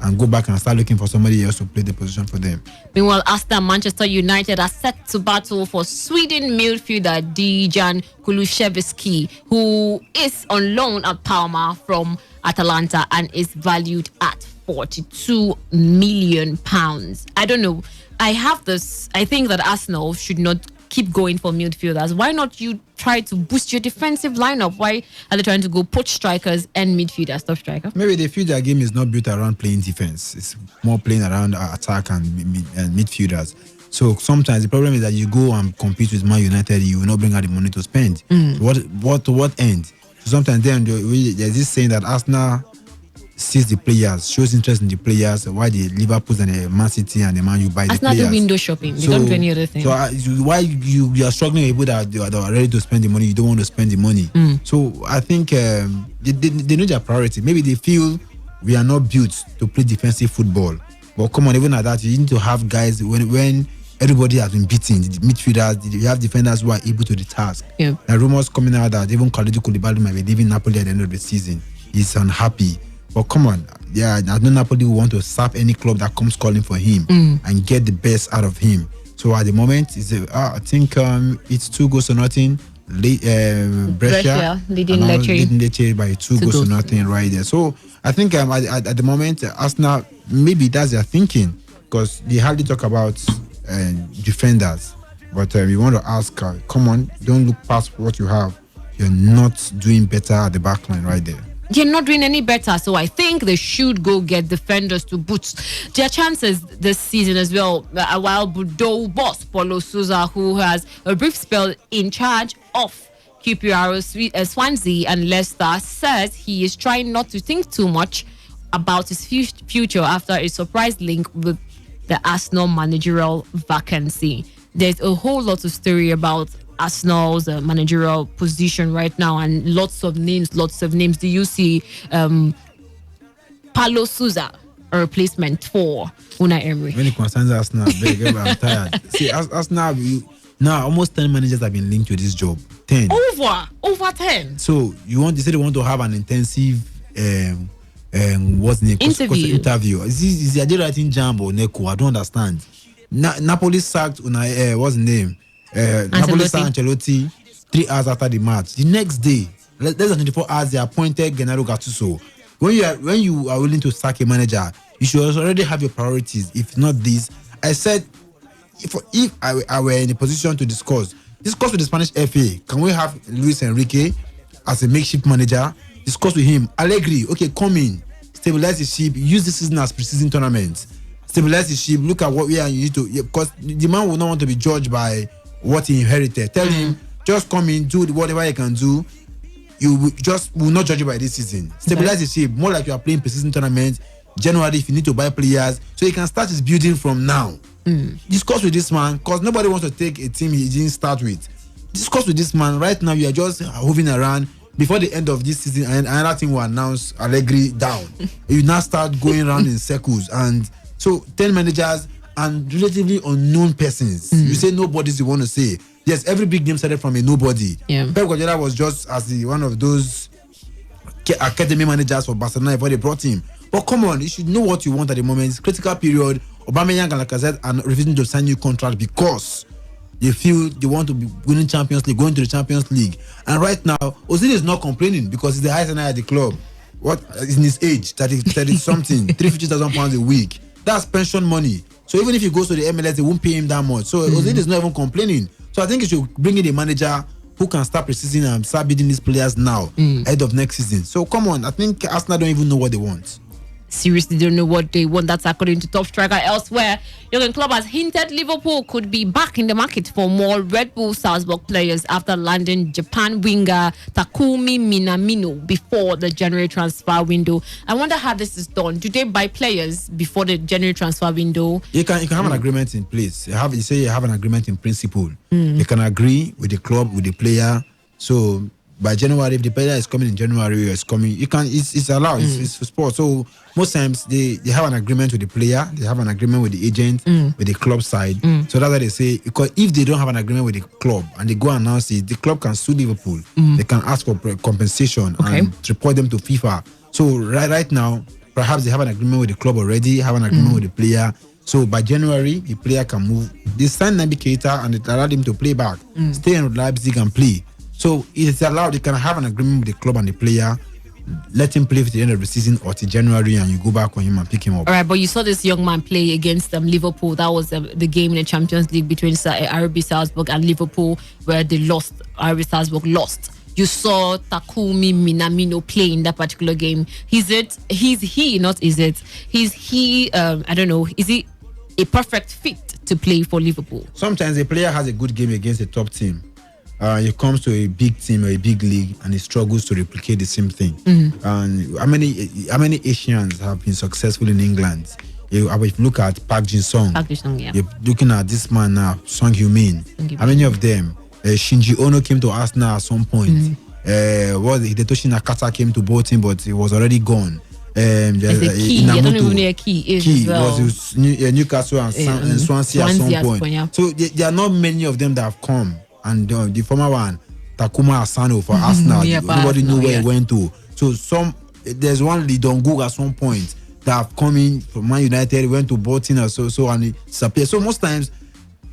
and go back and start looking for somebody else to play the position for them.
Meanwhile, Arsenal and Manchester United are set to battle for Sweden midfielder Dejan Kulusevski, who is on loan at Parma from Atalanta and is valued at £42 million. I don't know. I think that Arsenal should not keep going for midfielders. Why not you try to boost your defensive lineup? Why are they trying to go poach strikers and midfielders, top striker?
Maybe they feel their game is not built around playing defense. It's more playing around attack and midfielders. So sometimes the problem is that you go and compete with Man United, you will not bring out the money to spend. To what end? So sometimes there's this saying that Arsenal sees the players, shows interest in the players, why the Liverpool and the Man City and the Man U buy the players.
Arsenal do window shopping. They don't do any other thing.
So why you are struggling with people that are ready to spend the money, you don't want to spend the money. So I think they know their priority. Maybe they feel we are not built to play defensive football. But come on, even at that, you need to have guys when everybody has been beaten, the midfielders, you have defenders who are able to the task.
Yeah.
There are rumors coming out that even Kalidou Koulibaly might be leaving Napoli at the end of the season. He's unhappy. But come on, I know Napoli will want to sap any club that comes calling for him and get the best out of him. So at the moment, I think it's 2-0. Brescia
leading Lecce
by 2-0 right there. So I think at the moment, Arsenal, maybe that's their thinking, because they hardly talk about defenders. But we want to ask, come on, don't look past what you have. You're not doing better at the back line right there.
They're not doing any better, so I think they should go get defenders to boost their chances this season as well. While Bordeaux boss Paulo Sousa, who has a brief spell in charge of QPR, Swansea and Leicester, says he is trying not to think too much about his future after a surprise link with the Arsenal managerial vacancy. There's a whole lot of story about Arsenal's managerial position right now, and lots of names. Do you see Paulo Sousa a replacement for Unai Emery?
When it concerns Arsenal, I'm tired. See, Arsenal, now almost 10 managers have been linked to this job. 10.
Over 10.
So they say they want to have an intensive interview. Is they writing Jam or Neko? I don't understand. Napoli sacked Unai, what's his name? Napoli signed Ancelotti 3 hours after the match. The next day, less than 24 hours, they appointed Gennaro Gattuso. When you are willing to sack a manager, you should already have your priorities. If not this, I said, if I were in a position to discuss with the Spanish FA, can we have Luis Enrique as a makeshift manager? Discuss with him. Allegri, okay, come in, stabilize the ship, use this season as pre-season tournament. Stabilize the ship, look at what we are you need to, because the man will not want to be judged by what he inherited. Tell him, just come in, do whatever you can do. You just will not judge you by this season. Stabilize the ship, more like you are playing pre-season tournament. January, if you need to buy players, so he can start his building from now. Discuss with this man, because nobody wants to take a team he didn't start with. Discuss with this man. Right now, you are just hovering around. Before the end of this season, and another thing will announce Allegri down. You now start going around in circles, and so 10 managers and relatively unknown persons. You say nobody's you want to say. Yes, every big game started from a nobody. Pep Guardiola was just as one of those academy managers for Barcelona before they brought him. But come on, you should know what you want at the moment. It's critical period. Aubameyang and Lacazette are refusing to sign new contract because they feel they want to be winning Champions League, going to the Champions League. And right now, Ozil is not complaining because he's the highest earner at the club. What is in his age, 30 something, £350,000 a week. That's pension money. So even if he goes to the MLS, they won't pay him that much. So Ozil is not even complaining. So I think you should bring in a manager who can start pre-season and start bidding these players now, ahead of next season. So come on, I think Arsenal don't even know what they want.
Seriously don't know what they want. That's according to Top Striker. Elsewhere, Jurgen Klopp has hinted Liverpool could be back in the market for more Red Bull Salzburg players after landing Japan winger Takumi Minamino before the January transfer window. I wonder how this is done. Do they buy players before the January transfer window?
You can have an agreement in place. You say you have an agreement in principle. You can agree with the club, with the player. So by January, if the player is coming in January or is coming, you can. It's allowed. It's for sport. So most times they have an agreement with the player, they have an agreement with the agent, with the club side. So that's why they say, because if they don't have an agreement with the club and they go and announce it, the club can sue Liverpool. They can ask for compensation and report them to FIFA. So right now, perhaps they have an agreement with the club already, have an agreement with the player. So by January, the player can move. They sign Naby Keita and they allow him to play back, stay in Leipzig and play. So it's allowed. They can have an agreement with the club and the player, let him play for the end of the season or till January, and you go back on him and pick him up.
All right, but you saw this young man play against Liverpool. That was the game in the Champions League between RB Salzburg and Liverpool, where they lost. RB Salzburg lost. You saw Takumi Minamino play in that particular game. Is he I don't know, is he a perfect fit to play for Liverpool?
Sometimes a player has a good game against a top team. He comes to a big team or a big league and he struggles to replicate the same thing. And how many Asians have been successful in England? If you look at Park Jin-sung, you're looking at this man now, Song Heung-min. How many of them? Shinji Ono came to Arsenal at some point. Hidetoshi Nakata came to Bolton, but he was already gone.
There's a key. I don't even know a key is.
Key was Newcastle and Swansea at some point. So there are not many of them that have come. And the former one, Takuma Asano for Arsenal, nobody knew where he went to. So there's one Lee Dong-gook at some point that have come in from Man United, went to Bolton or so and it disappeared. So most times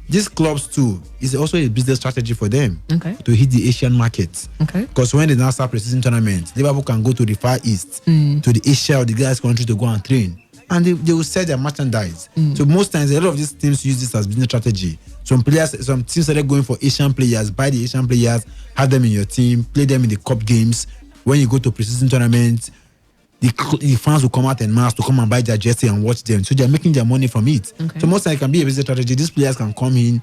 these clubs too is also a business strategy for them to hit the Asian markets. Because when they now start pre-season tournament, Liverpool can go to the Far East, to the Asia or the guys' country to go and train. And they will sell their merchandise. So most times, a lot of these teams use this as business strategy. Some teams started going for Asian players, buy the Asian players, have them in your team, play them in the cup games. When you go to pre-season tournaments, the fans will come out en masse to come and buy their jersey and watch them. So they're making their money from it. So most times it can be a business strategy. These players can come in,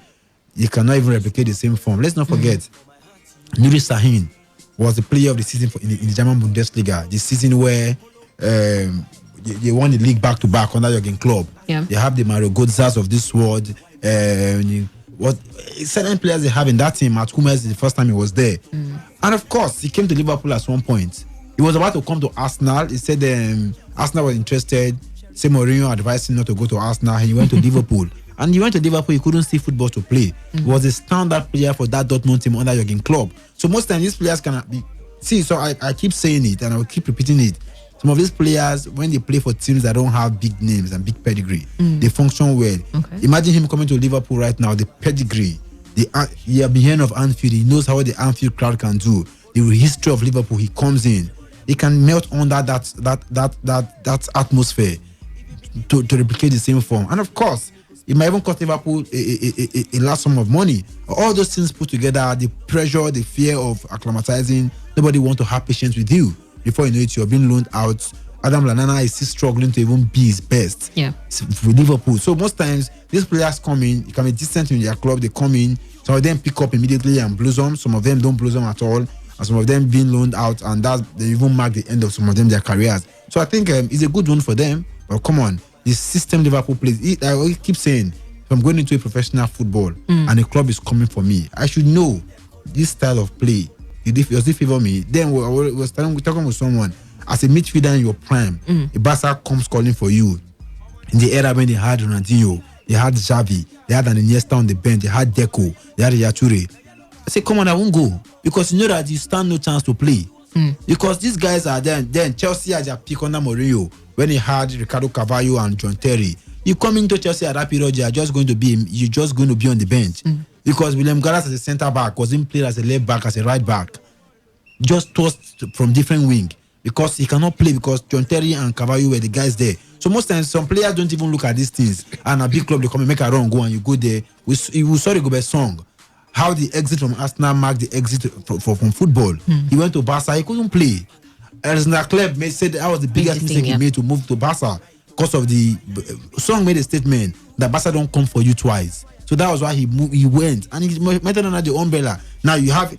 they cannot even replicate the same form. Let's not forget, Nuri Sahin was the player of the season in the German Bundesliga. The season where they won the league back-to-back under Jurgen Klopp. They have the Mario Götzes of this world. What certain players they have in that team. Matt Hummels, the first time he was there. And of course, he came to Liverpool at one point. He was about to come to Arsenal. He said Arsenal was interested. Say Mourinho advised him not to go to Arsenal. And he went to Liverpool. And he went to Liverpool, he couldn't see football to play. He was a standard player for that Dortmund team under Jurgen Klopp. So most times these players cannot be... See, so I keep saying it and I will keep repeating it. Some of these players, when they play for teams that don't have big names and big pedigree, they function well. Imagine him coming to Liverpool right now, the pedigree. He have been hearing of Anfield. He knows how the Anfield crowd can do. The history of Liverpool, he comes in. He can melt under that atmosphere to replicate the same form. And of course, it might even cost Liverpool a large sum of money. All those things put together, the pressure, the fear of acclimatizing, nobody wants to have patience with you. Before you know it, you're being loaned out. Adam Lallana is still struggling to even be his best for Liverpool. So most times, these players come in, it can be decent in their club, they come in, some of them pick up immediately and blossom, some of them don't blossom at all, and some of them being loaned out, and they even mark the end of some of them their careers. So I think it's a good one for them, but come on, the system Liverpool plays, I keep saying, if I'm going into a professional football and a club is coming for me, I should know this style of play. Does it favor me? Then we're talking with someone as a midfielder in your prime. A Barca comes calling for you. In the era when they had Ronaldinho, they had Xavi, they had an Iniesta on the bench, they had Deco, they had Yature. I say, come on, I won't go because you know that you stand no chance to play. Because these guys are there. Then Chelsea had their pick under Mourinho when he had Ricardo Carvalho and John Terry. You come into Chelsea at that period, you're just going to be on the bench. Because William Gallas as a centre back wasn't played as a left back, as a right back. Just tossed from different wing. Because he cannot play because John Terry and Carvalho were the guys there. So most times, some players don't even look at these things. And a big club, they come and make a run, go and you go there. We saw the Gobert song. How the exit from Arsenal marked the exit from football. He went to Barca, he couldn't play. Arsenal club said that was the biggest mistake he made to move to Barca. Because of the song made a statement that Barca don't come for you twice. So that was why he went. And he met under the umbrella. Now you have an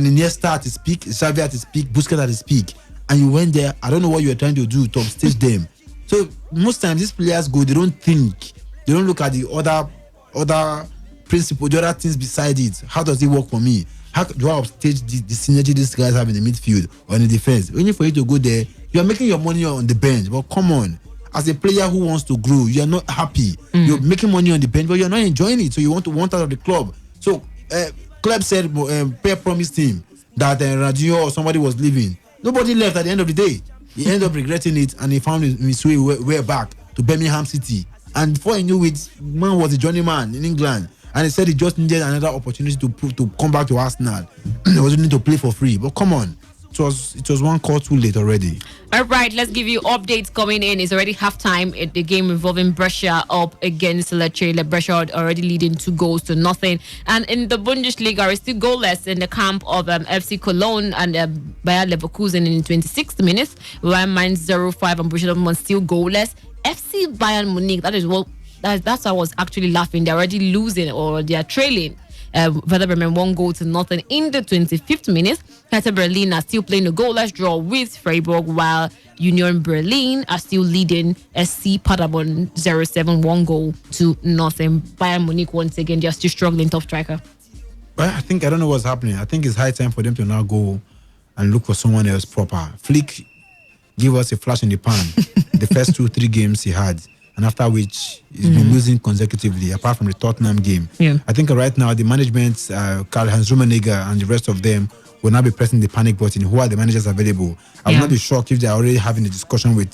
Iniesta at his peak, Xavi at his peak, Busquets at his peak. And you went there, I don't know what you were trying to do to upstage them. So most times these players go, they don't think. They don't look at the other principle, the other things beside it. How does it work for me? how do I upstage the synergy these guys have in the midfield or in the defense? Only for you to go there, you are making your money on the bench. But come on, as a player who wants to grow, you are not happy. You're making money on the bench, but you're not enjoying it. So you want out of the club. So club said, Pep promised him that Radio or somebody was leaving. Nobody left at the end of the day. He ended up regretting it, and he found his way back to Birmingham City. And before he knew it, man was a journeyman in England. And he said he just needed another opportunity to come back to Arsenal. He was willing to play for free. But come on, it was one call too late already.
All right, let's give you updates coming in. It's already halftime at the game involving Brescia up against Lecce. Brescia already leading 2-0. And in the Bundesliga, it's still goalless in the camp of FC Cologne and Bayer Leverkusen in the 26th minute. Bayern Mainz 0-5 and Borussia Dortmund still goalless. FC Bayern Munich, that's why I was actually laughing. They're already losing or they are trailing. Werder Bremen 1-0 in the 25th minute. Hertha Berlin are still playing a goalless draw with Freiburg, while Union Berlin are still leading SC Paderborn 0-7, 1-0. Bayern Munich once again, they're still struggling, top striker.
Well, I don't know what's happening. I think it's high time for them to now go and look for someone else proper. Flick give us a flash in the pan the first 2-3 games he had, and after which he's been losing consecutively, apart from the Tottenham game.
Yeah.
I think right now the management, Karl-Heinz Rummenigge and the rest of them, will now be pressing the panic button. Who are the managers available? I will not be shocked if they are already having a discussion with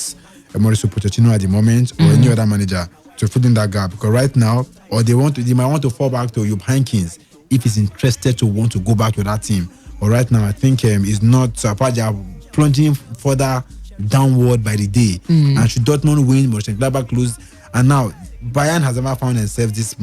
Mauricio Pochettino at the moment, or any other manager to fill in that gap. Because right now, or they might want to fall back to Jupp Heynckes if he's interested to want to go back to that team. But right now, I think it's not. Apart, they are plunging further downward by the day. And should Dortmund win, Mönchengladbach lose, and now Bayern has never found themselves this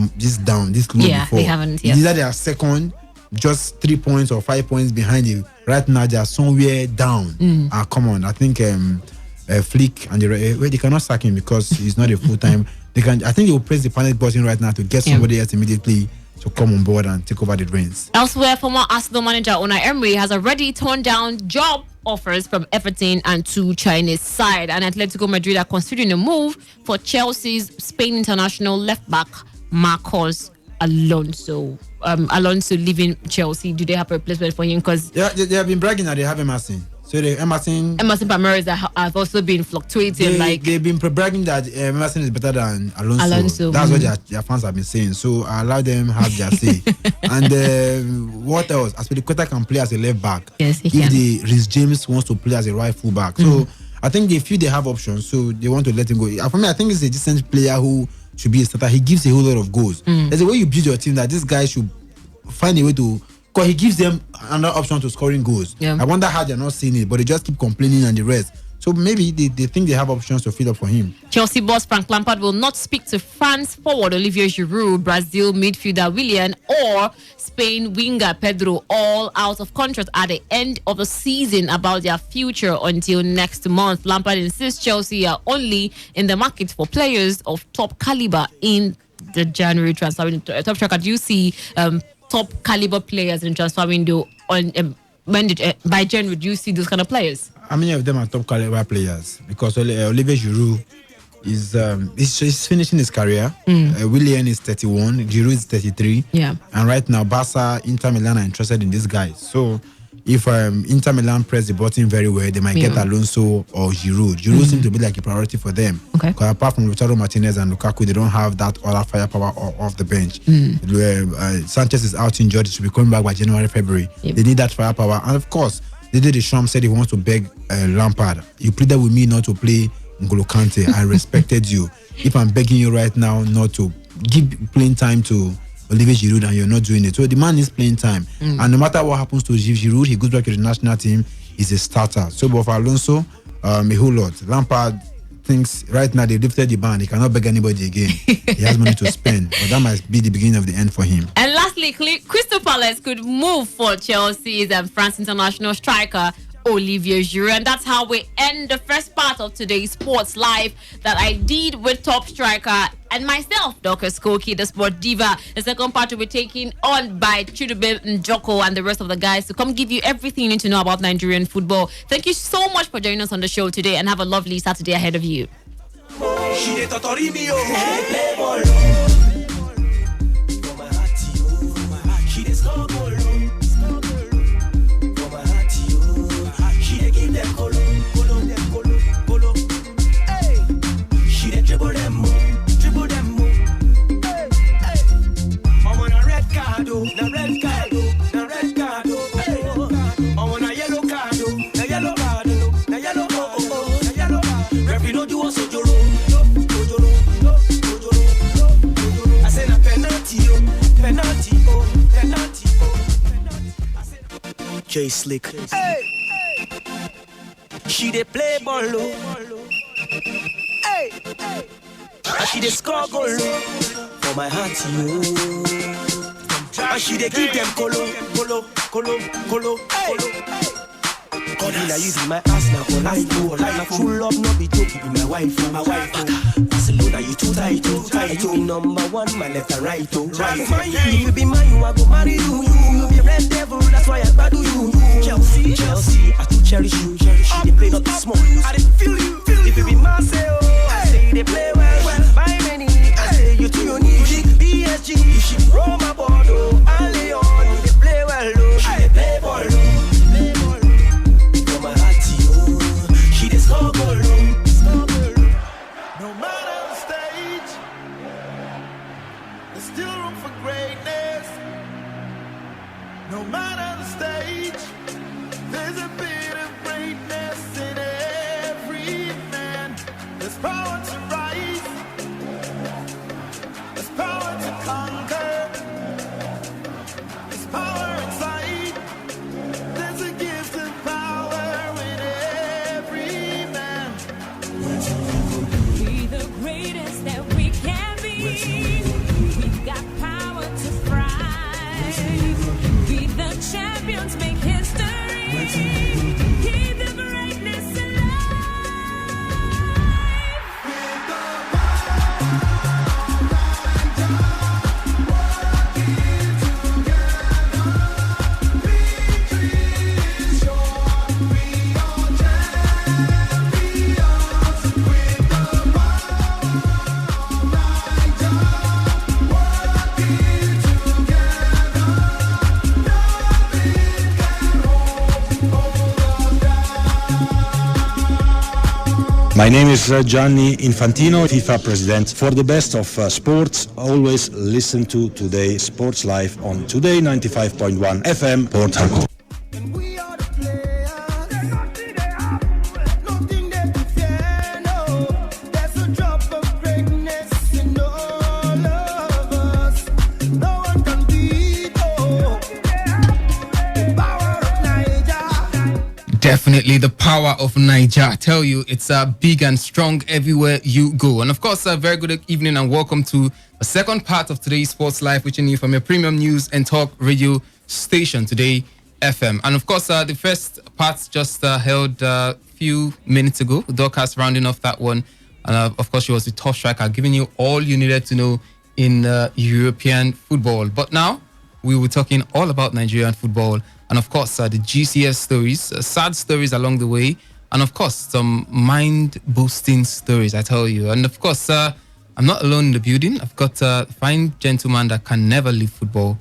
low before.
They haven't. Yeah.
Either they are second, just 3 points or 5 points behind you. Right now they are somewhere down. Come on, I think Flick and they cannot sack him because he's not a full time. I think they will press the panic button right now to get somebody else immediately to come on board and take over the reins.
Elsewhere, former Arsenal manager Unai Emery has already turned down job offers from Everton and 2 Chinese side. And Atletico Madrid are considering a move for Chelsea's Spain international left back Marcos Alonso. Alonso leaving Chelsea. Do they have a replacement for him? Because
they have been bragging that they have Emerson. So Emerson
Palmeiras have also been fluctuating.
They've been bragging that Emerson is better than Alonso. That's what their fans have been saying. So I allow them have their say. And what else? Aspilicueta can play as a left back.
Yes, he can.
If Reece James wants to play as a right full back. So I think they feel they have options. So they want to let him go. For me, I think he's a decent player who should be a starter. He gives a whole lot of goals. There's a way you build your team that this guy should find a way to. Because he gives them another option to scoring goals. Yeah. I wonder how they're not seeing it, but they just keep complaining and the rest. So maybe they think they have options to fill up for him.
Chelsea boss Frank Lampard will not speak to France forward Olivier Giroud, Brazil midfielder Willian, or Spain winger Pedro, all out of contract at the end of the season, about their future until next month. Lampard insists Chelsea are only in the market for players of top caliber in the January transfer window. Top tracker, do you see top caliber players in transfer window by January? Do you see those kind of players?
How many of them are top caliber players? Because Olivier Giroud is finishing his career. Willian is 31, Giroud is 33.
Yeah.
And right now, Barca, Inter Milan are interested in this guy. So if Inter Milan press the button very well, they might get Alonso or Giroud. Giroud seems to be like a priority for them.
Okay.
Because apart from Lautaro Martinez and Lukaku, they don't have that other firepower off the bench. Sanchez is out injured. He should be coming back by January, February. Yep. They need that firepower. And of course, Didier Deschamps said he wants to beg Lampard. You pleaded with me not to play N'Golo Kante. I respected you. If I'm begging you right now not to give playing time to Olivier Giroud and you're not doing it. So the man is playing time. And no matter what happens to Giroud, he goes back to the national team, he's a starter. So but for Alonso, a whole lot. Lampard thinks right now they lifted the ban. He cannot beg anybody again. He has money to spend. But that might be the beginning of the end for him.
And lastly, Crystal Palace could move for Chelsea's and France international striker Olivier Giroud. And that's how we end the first part of today's Sports Live that I did with top striker and myself, Dr. Skoki, the sport diva. The second part will be taken on by Chidube Njoko and the rest of the guys to come give you everything you need to know about Nigerian football. Thank you so much for joining us on the show today and have a lovely Saturday ahead of you.
DJ Slick. Hey. She dey play ball low. Hey. And she dey score goal low. For my heart, you. And she dey give them colo. Hey. God, now you be my ass now for life, oh. Like true love, no be joke, you be my wife, oh. Barcelona, you too tight, oh. You be number one, my left and right, oh. If you be mine, I go marry you. You be red devil, that's why I badu you. Chelsea, I too cherish you. They play not small, I didn't feel you. If you be Marcel, I say they play well. By many, I say you too unique. PSG, Roma, Bordeaux, and Leon, they play well, oh. They play ball, oh.
No matter the stage, there's still room for greatness. No matter the stage, there's a bit of greatness in every man. There's power to rise, there's power to conquer, there's power inside, there's a gift of power in every man.
Be the greatest that we can be. We've got power to thrive. Be the champions, make history. Keep the greatness
My name is Gianni Infantino, FIFA president. For the best of sports, always listen to Today Sports Live on Today95.1 FM, Port Harcourt.
Definitely the power of Niger. I tell you, it's big and strong everywhere you go. And of course, a very good evening and welcome to the second part of today's Sports Live, reaching you from your premium news and talk radio station, Today FM. And of course, the first part just held a few minutes ago. Dorcas rounding off that one. And of course, she was the top striker, giving you all you needed to know in European football. But now, we were talking all about Nigerian football. And of course, the GCS stories, sad stories along the way. And of course, some mind-boosting stories, I tell you. And of course, I'm not alone in the building. I've got a fine gentleman that can never leave football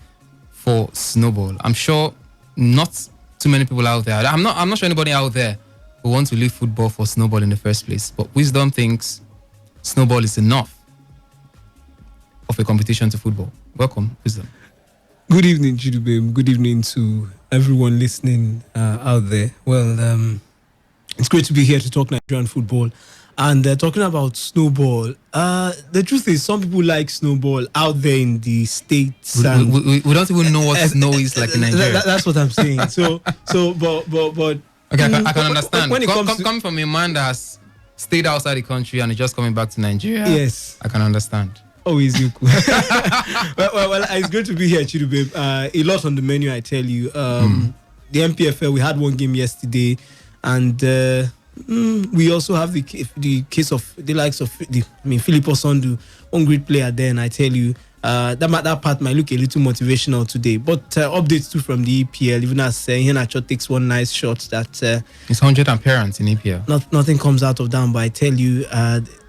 for snowball. I'm sure not too many people out there. I'm not sure anybody out there who wants to leave football for snowball in the first place. But Wisdom thinks snowball is enough of a competition to football. Welcome, Wisdom.
Good evening, Chidubem. Good evening to everyone listening out there. Well, it's great to be here to talk Nigerian football. And talking about snowball, the truth is some people like snowball out there in the States.
We don't even know what snow is like in Nigeria.
That's what I'm saying. But
okay, I can understand. When it comes coming from a man that has stayed outside the country and is just coming back to Nigeria,
yes,
I can understand.
Always you. well, it's great to be here, Chidubem. A lot on the menu, I tell you. The MPFL, we had one game yesterday, and we also have the case of the likes of Philip Osondu, one great player there, and I tell you, that part might look a little motivational today. But updates too from the EPL, even as Iheanacho takes one nice shot that
it's 100 appearance in EPL.
Nothing comes out of that, but I tell you,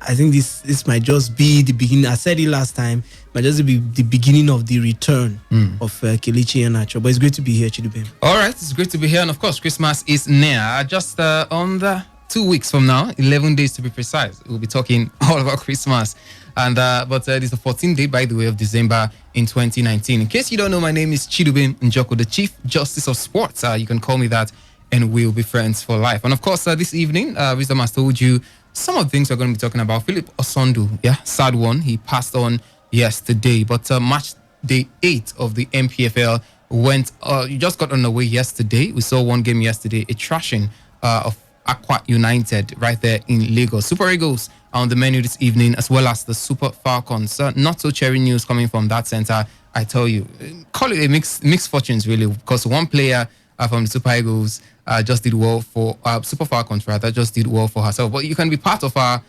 I think this might just be the beginning. I said it last time, might just be the beginning of the return of Kelechi Iheanacho. But it's great to be here, Chidubem.
All right, it's great to be here, and of course, Christmas is near. Just on the 2 weeks from now, 11 days to be precise, we'll be talking all about Christmas. And but it is the 14th day, by the way, of December in 2019. In case you don't know, my name is Chidubem Njoko, the Chief Justice of Sports. You can call me that, and we'll be friends for life. And of course, this evening, Wisdom has told you some of the things we're going to be talking about. Philip Osondu, sad one. He passed on yesterday, but match day 8 of the MPFL you just got underway yesterday. We saw one game yesterday, a trashing of Aqua United right there in Lagos. Super Eagles are on the menu this evening, as well as the Super Falcons. Not so cherry news coming from that center, I tell you. Call it a mixed fortunes, really, because one player from the Super Eagles just did well for Super Falcons, rather, just did well for herself. But you can be part of our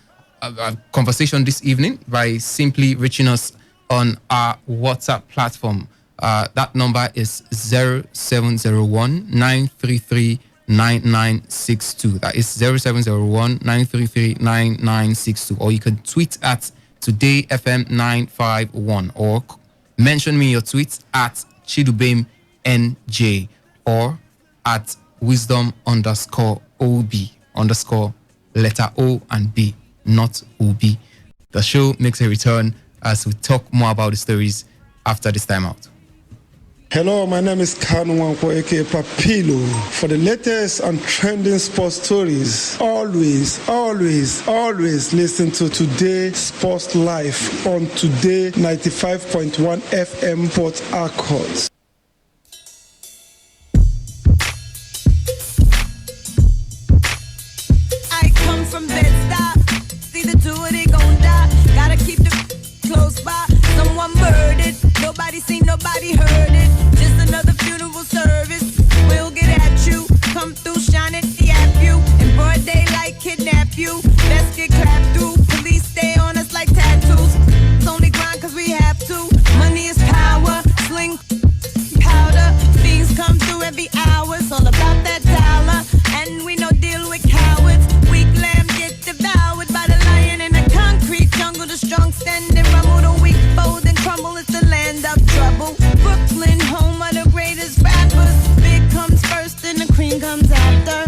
conversation this evening by simply reaching us on our WhatsApp platform. That number is 0701 933 9962. That is 0701 933 9962. Or you can tweet at TodayFM951 or mention me your tweets at ChidubeMNJ or at wisdom_OB_ O and B, not OB. The show makes a return as we talk more about the stories after this time out.
Hello, my name is Kanu Wanko, aka Papilo. For the latest and trending sports stories, always listen to Today Sports Live on Today95.1 FM Port Harcourt.
I come from Bed-Stuy. See the two of they gon' die. Gotta keep the close by. Someone murdered. Nobody seen, nobody heard it. Just another funeral service. We'll get at you. Come through, shine it, yap you. In broad daylight, kidnap you. Let's get clapped through. Police stay on us like tattoos. It's only grind cause we have to. Money is power. Sling powder. Things come through every hour. It's all about that dollar. And we no deal with cowards. Weak lamb get devoured by the lion in the concrete jungle. The strong stand and rumble. The weak fold and crumble. It's the land of trouble. Brooklyn, home of the greatest rappers. Big comes first and the cream comes after.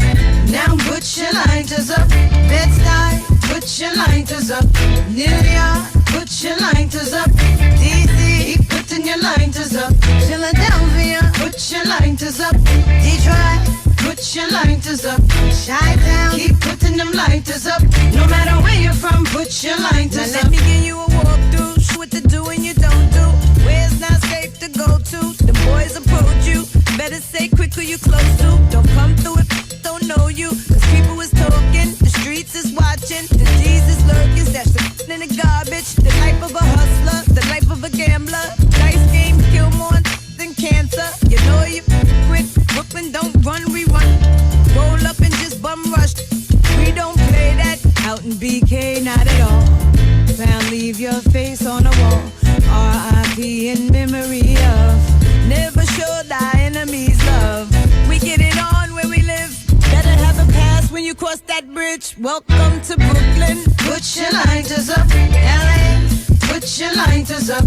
Now put your lighters up. Bed-Stuy, put your lighters up. New York, put your lighters up. DC, keep putting your lighters up. Philadelphia, put your lighters up. Detroit, put your lighters up. Chi-Town, keep putting them lighters up. No matter where you're from, put your lighters up. Now let me give you a walkthrough. Show what to do and you don't do. Where's not safe to go to? The boys approach you. Better say quick who you close to. Don't come through if don't know you. Cause people is talking, the streets is watching. Disease is lurking, that's the in the garbage. The life of a hustler, the life of a gambler. Dice games kill more than cancer. You know you quit. Brooklyn don't run, we run. Roll up and just bum rush. We don't play that out in BK, not at all. Found leave your face on the wall. R.I.P. in memory of. Never show thy enemies love. We get it on where we live. Better have a pass when you cross that bridge. Welcome to Brooklyn. Put your lighters up. L.A. Put your lighters up.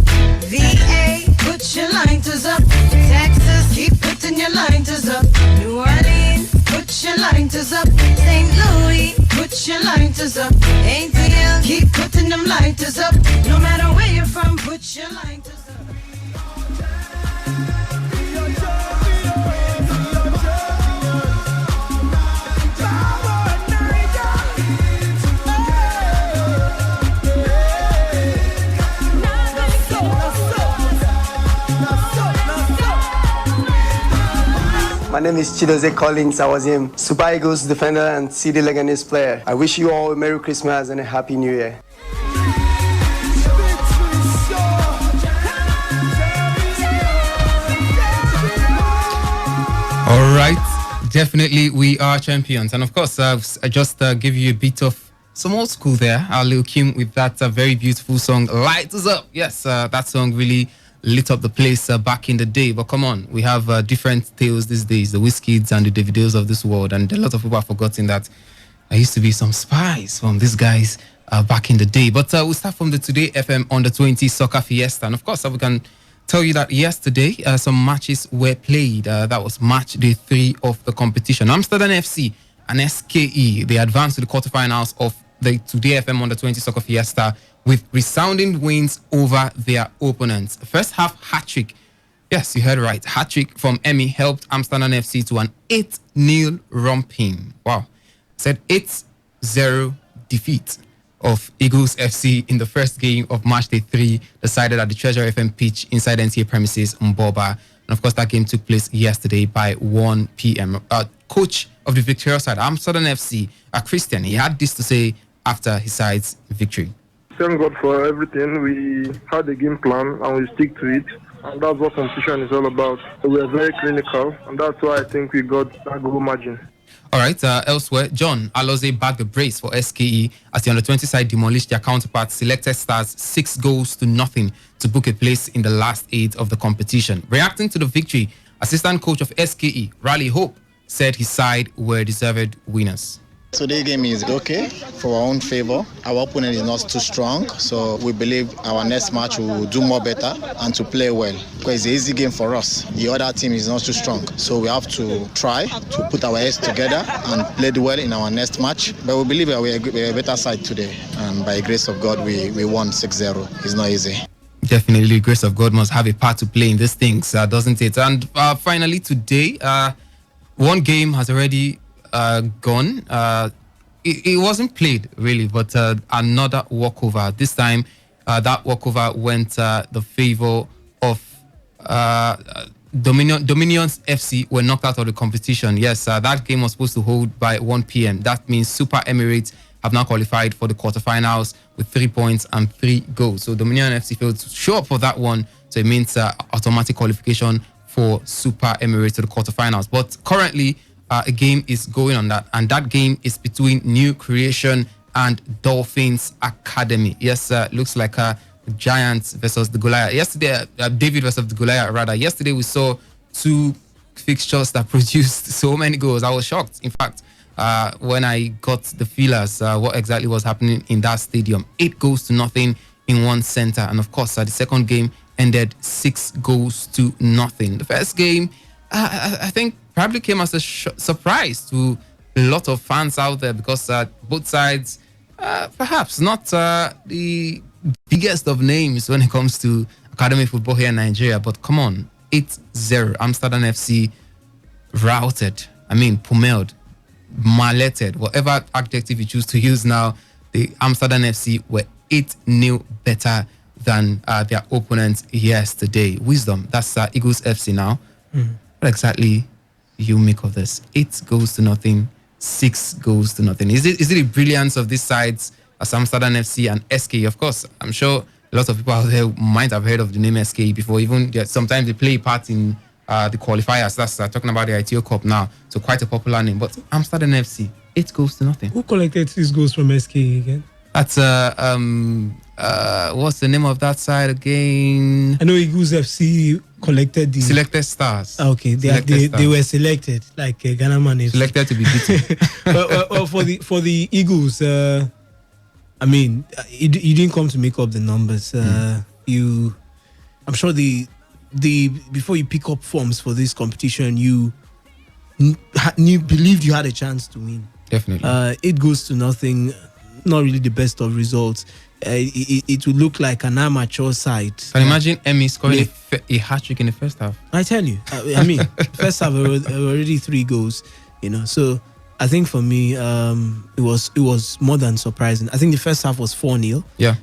V.A. Put your lighters up. Texas. Keep putting your lighters up. New Orleans. Put your lighters up. St. Louis. Put your lighters up. ATL. Keep putting them lighters up. No matter where you're from, put your lighters up.
My name is Chidoze Collins. I was a Super Eagles defender and CD Leganes player. I wish you all a Merry Christmas and a Happy New Year.
All right, definitely we are champions. And of course, I just give you a bit of some old school there. Lil Kim with that very beautiful song, Light Us Up. Yes, that song really lit up the place back in the day. But come on, we have different tales these days, the Wizkids and the Davidos of this world. And a lot of people have forgotten that there used to be some spies from these guys back in the day. But we'll start from the Today FM Under 20 Soccer Fiesta. And of course, we can tell you that yesterday some matches were played. That was match day 3 of the competition. Amsterdam FC and SKE, they advanced to the quarterfinals of the Today FM Under 20 Soccer Fiesta with resounding wins over their opponents. First half hat-trick. Yes, you heard right. Hat-trick from Emmy helped Amsterdam FC to an 8-0 romping. Wow. Said 8-0 defeat of Eagles FC in the first game of match day 3, decided at the Treasure FM pitch inside NTA premises in Boba. And And of course, that game took place yesterday by 1 p.m. Coach of the victorious side, Amsterdam FC, Christian, he had this to say after his side's victory.
Thank God for everything. We had a game plan and we stick to it. And that's what competition is all about. So we are very clinical, and that's why I think we got that goal margin.
All right, elsewhere, John Alozie bagged the brace for SKE as the under-20 side demolished their counterparts, Selected Stars 6-0 to book a place in the last 8 of the competition. Reacting to the victory, assistant coach of SKE, Raleigh Hope, said his side were deserved winners.
Today's game is okay for our own favor. Our opponent is not too strong, so we believe our next match will do more better and to play well. Because it's an easy game for us. The other team is not too strong, so we have to try to put our heads together and play well in our next match. But we believe we're a better side today, and by the grace of God, we won 6-0. It's not easy.
Definitely, the grace of God must have a part to play in these things, doesn't it? And finally, today, one game has already gone. It wasn't played really, but another walkover. This time, that walkover went the favor of Dominions FC. Were knocked out of the competition. Yes, that game was supposed to hold by 1 p.m. That means Super Emirates have now qualified for the quarterfinals with 3 points and 3 goals. So Dominion FC failed to show up for that one. So it means automatic qualification for Super Emirates to the quarterfinals. But currently, a game is going on that, and that game is between New Creation and Dolphins Academy. Yes, looks like Giants versus the Goliath. Yesterday, David versus the Goliath, rather. Yesterday, we saw 2 fixtures that produced so many goals. I was shocked. In fact, when I got the feelers, what exactly was happening in that stadium. 8-0 in one center. And of course, the second game ended 6-0. The first game, I think, probably came as a surprise to a lot of fans out there because both sides, perhaps not the biggest of names when it comes to academy football here in Nigeria. But come on, 8-0. Amsterdam FC routed, pummeled, malleted, whatever adjective you choose to use now. The Amsterdam FC were 8-0 better than their opponents yesterday. Wisdom, that's Eagles FC now. What exactly you make of this? 8-0, 6-0. Is it the brilliance of these sides as Amsterdam FC and SK? Of course, I'm sure a lot of people out there might have heard of the name SK before. Even sometimes they play a part in the qualifiers. That's talking about the ITO Cup now. So quite a popular name. But Amsterdam FC, 8-0.
Who collected 6 goals from SK again?
That's what's the name of that side again?
I know Eagles FC collected the
Selected Stars.
Okay, they were selected like Ghana Man FC.
Selected to be beaten.
well, for the Eagles, you didn't come to make up the numbers. I'm sure the before you pick up forms for this competition, you believed you had a chance to win.
Definitely.
8-0. Not really the best of results. It would look like an amateur side.
Can imagine Emmy scoring a hat-trick in the first half.
I tell you, first half already 3 goals. So I think for me, it was more than surprising. I think the first half was 4-0.
Yeah.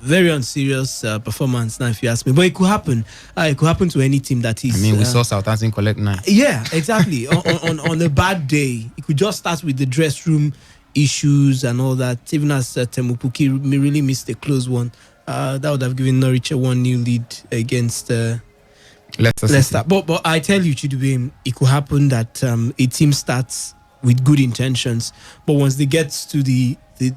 Very unserious performance now, if you ask me. But it could happen. It could happen to any team that is.
We saw Southampton collect 9.
Yeah, exactly. on a bad day, it could just start with the dress room issues and all that. Even as Temupuki really missed a close one, that would have given Norwich a 1-0 lead against Leicester. But I tell you, Chidubem, it could happen that a team starts with good intentions, but once they get to the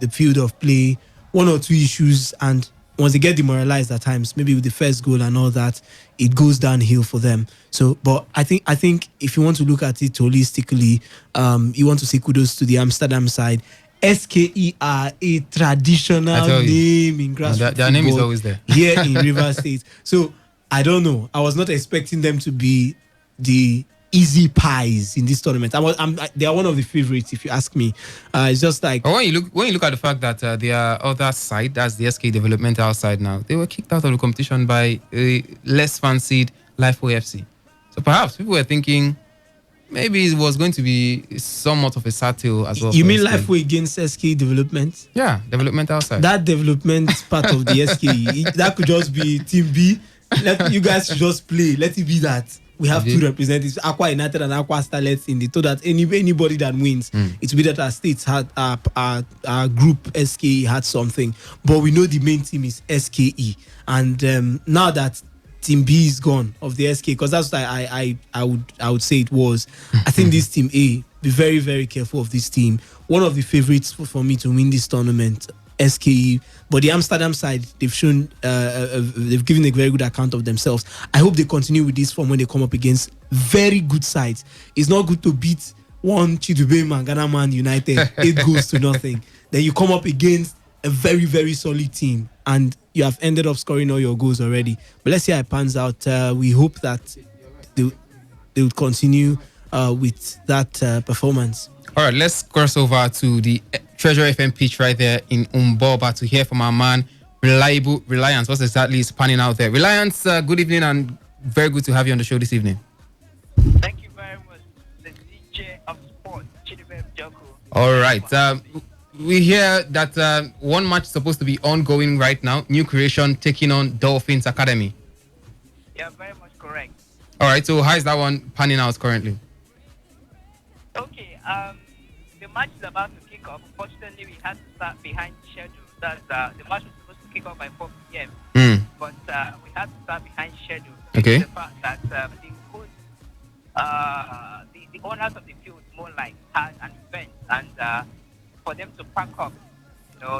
field of play, 1 or 2 issues, and once they get demoralized at times, maybe with the first goal and all that, it goes downhill for them. So, but I think if you want to look at it holistically, you want to say kudos to the Amsterdam side. SKE are a traditional name in grassroots
their name is always there
here in Rivers State. So I don't know. I was not expecting them to be the easy pies in this tournament. They are one of the favorites, if you ask me. It's just like
when you look at the fact that their other side, that's the SK developmental side now, they were kicked out of the competition by a less fancied Lifeway FC. So perhaps people were thinking maybe it was going to be somewhat of a satire as well.
You mean Lifeway against SK development?
Yeah, developmental side.
That development part of the SK, that could just be Team B. let you guys just play. Let it be that we have two representatives, Aqua United and Aqua Starlets in the, so that anybody that wins, it's be that our states had our group SKE had something, but we know the main team is SKE, and now that Team B is gone of the SK, because that's what I would say it was. I think this Team A, be very, very careful of this team. One of the favorites for me to win this tournament, SKE, but the Amsterdam side, they've shown they've given a very good account of themselves. I hope they continue with this form when they come up against very good sides. It's not good to beat one Chidube Man, Ghana Man United 8 goals to nothing. Then you come up against a very, very solid team, and you have ended up scoring all your goals already. But let's see how it pans out. We hope that they would continue with that performance.
All right, let's cross over to the Treasure FM pitch right there in Umboba to hear from our man, Reliable Reliance. What's exactly is panning out there? Reliance, good evening and very good to have you on the show this evening.
Thank you very much, the DJ of sport, Chidibem Joko.
All right. We hear that one match is supposed to be ongoing right now. New Creation taking on Dolphins Academy.
Yeah, very much correct.
All right. So how is that one panning out currently?
Okay. The match is about to kick off. Unfortunately, we had to start behind schedule. That the match was supposed to kick off by 4 p.m. But we had to start behind schedule.
Okay.
The fact that the owners of the field more like had an event, and for them to pack up,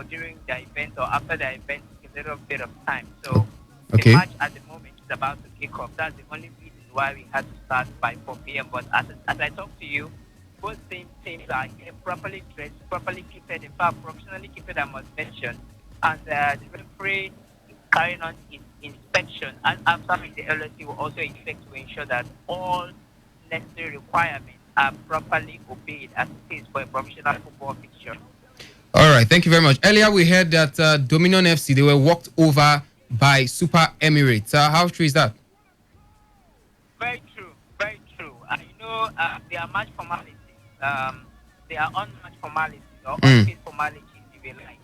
during the event or after the event, a little bit of time. So the match at the moment is about to kick off. That's the only reason why we had to start by 4 p.m. But as I talk to you, both teams are properly dressed, properly kept, in fact, professionally kept, I must mention. And the referee is carrying on its inspection. And after the LSC will also expect to ensure that all necessary requirements are properly obeyed as it is for a professional football fixture.
All right, thank you very much. Earlier we heard that Dominion FC, they were walked over by Super Emirates. How true is that?
Very true, very true. They are match formalities. They are unmatched formalities or unpaid formalities, if you like.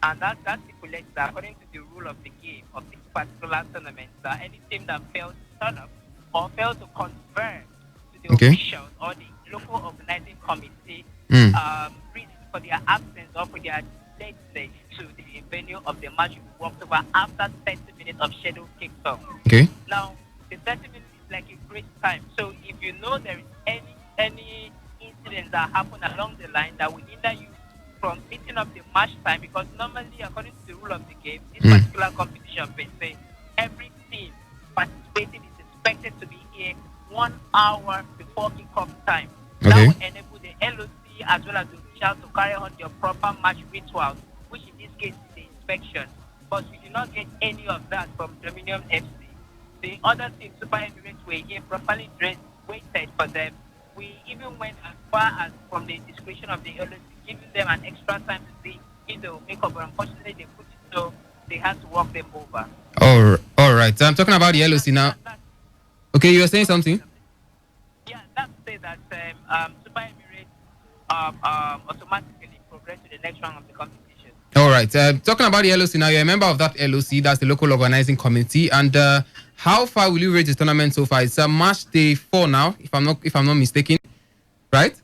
And that stipulates that according to the rule of the game of this particular tournament, that any team that fails to turn up or fails to convert to the officials or the local organizing committee reason for their absence or for their lateness to the venue of the match will be walked over after 30 minutes of schedule kicks off.
Okay.
Now, the 30 minutes is like a great time. So if you know there is any incidents that happen along the line that will hinder you from meeting up the match time, because normally, according to the rule of the game, this particular competition, every team participating is expected to be here 1 hour before kickoff time. That will enable the LOC as well as the officials to carry on their proper match rituals, which in this case is the inspection. But we do not get any of that from Dominion FC. The other teams, Super Emirates, were here properly dressed, waited for them. We even went as far as from the discretion of the LOC, giving them an extra time to see if they will make up, but unfortunately they put it so they had to walk them over.
All right. I'm talking about the LOC now. Okay, you were saying something?
Yeah, that's to say that Super Emirates automatically progress to the next round of the competition.
All right. Talking about the LOC now, you're a member of that LOC, that's the local organizing committee, and how far will you rate the tournament so far? It's match day 4 now, if I'm not mistaken, right?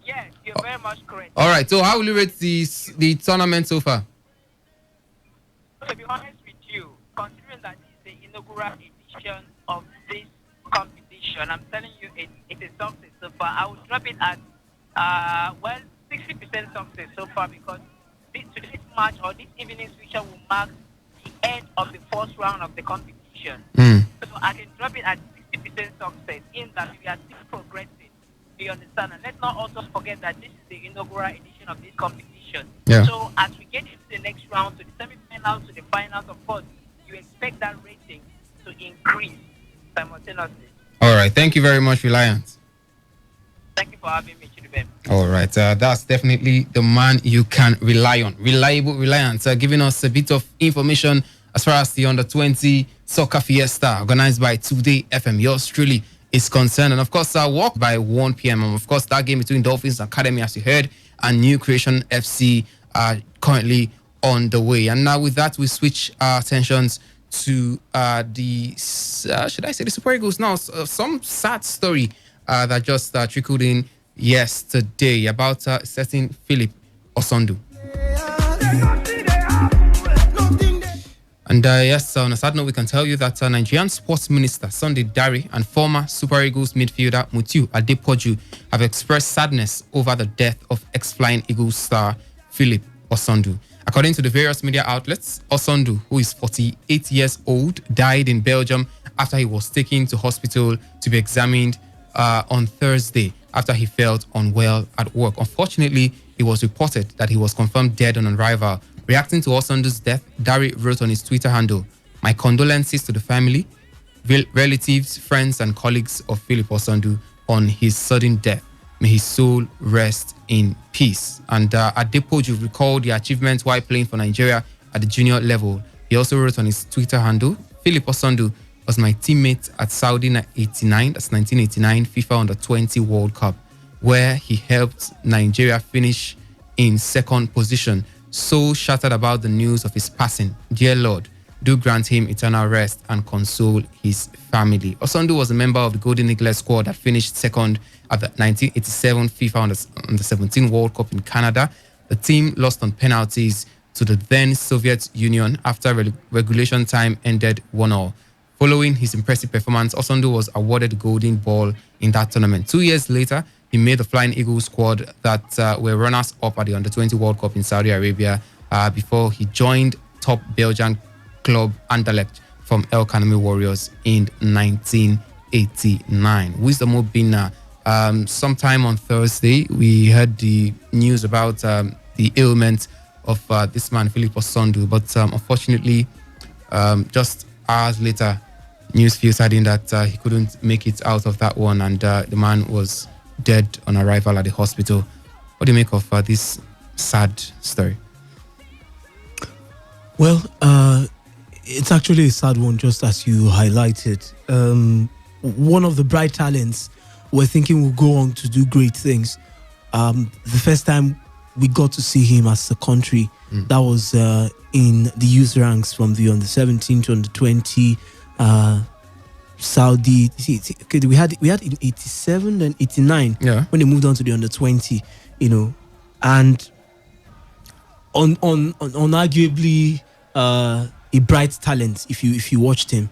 Yes, you're very much correct.
All right. So how will you rate the tournament so far?
To be honest with you, considering that it's the inaugural edition of this competition, I'm telling you it's a success so far. I would drop it at 60% success so far, because today's match or this evening's feature will mark the end of the first round of the competition. So I can drop it at 60% success in that we are still progressing. Do you understand? And let's not also forget that this is the inaugural edition of this competition.
Yeah.
So as we get into the next round, to the semi-finals, to the finals, of course, you expect that rating to increase simultaneously.
All right. Thank you very much, Reliance.
Thank you for having me, Chidubem.
All right. That's definitely the man you can rely on. Reliable Reliance, giving us a bit of information as far as the under-20 soccer fiesta organized by Today FM. Yours truly is concerned. And of course, walk by 1 p.m. And of course, that game between Dolphins Academy, as you heard, and New Creation FC are currently on the way. And now with that, we switch our attentions to should I say the Super Eagles now? Some sad story that just trickled in yesterday about certain Philip Osondu. And yes, on a sad note, we can tell you that Nigerian Sports Minister Sunday Dare and former Super Eagles midfielder Mutiu Adepoju have expressed sadness over the death of ex-Flying Eagles star Philip Osondu. According to the various media outlets, Osondu, who is 48 years old, died in Belgium after he was taken to hospital to be examined on Thursday after he felt unwell at work. Unfortunately, it was reported that he was confirmed dead on arrival. Reacting to Osondu's death, Dare wrote on his Twitter handle, "My condolences to the family, relatives, friends, and colleagues of Philip Osondu on his sudden death. May his soul rest in peace." And Adepoju recalled the achievements while playing for Nigeria at the junior level. He also wrote on his Twitter handle, "Philip Osondu was my teammate at Saudi 89, that's 1989 FIFA Under-20 World Cup, where he helped Nigeria finish in second position. So shattered about the news of his passing. Dear Lord, do grant him eternal rest and console his family." Osondu was a member of the Golden Eagles squad that finished second at the 1987 FIFA Under-17 World Cup in Canada. The team lost on penalties to the then Soviet Union after regulation time ended 1-1. Following his impressive performance, Osondu was awarded the Golden Ball in that tournament. 2 years later, he made the Flying Eagles squad that were runners-up at the Under-20 World Cup in Saudi Arabia before he joined top Belgian club Anderlecht from El Kanemi Warriors in 1989. Wisdom Obina. Sometime on Thursday, we heard the news about the ailment of this man, Philip Osondu, but unfortunately, just hours later, news filtered in that he couldn't make it out of that one, and the man was dead on arrival at the hospital. What do you make of this sad story?
Well, it's actually a sad one, just as you highlighted. One of the bright talents we're thinking will go on to do great things. The first time we got to see him as a country, that was in the youth ranks from the under-17 to under-20 Saudi. Okay, we had in 87 and 89 when they moved on to the under-20, and unarguably a bright talent. If you watched him,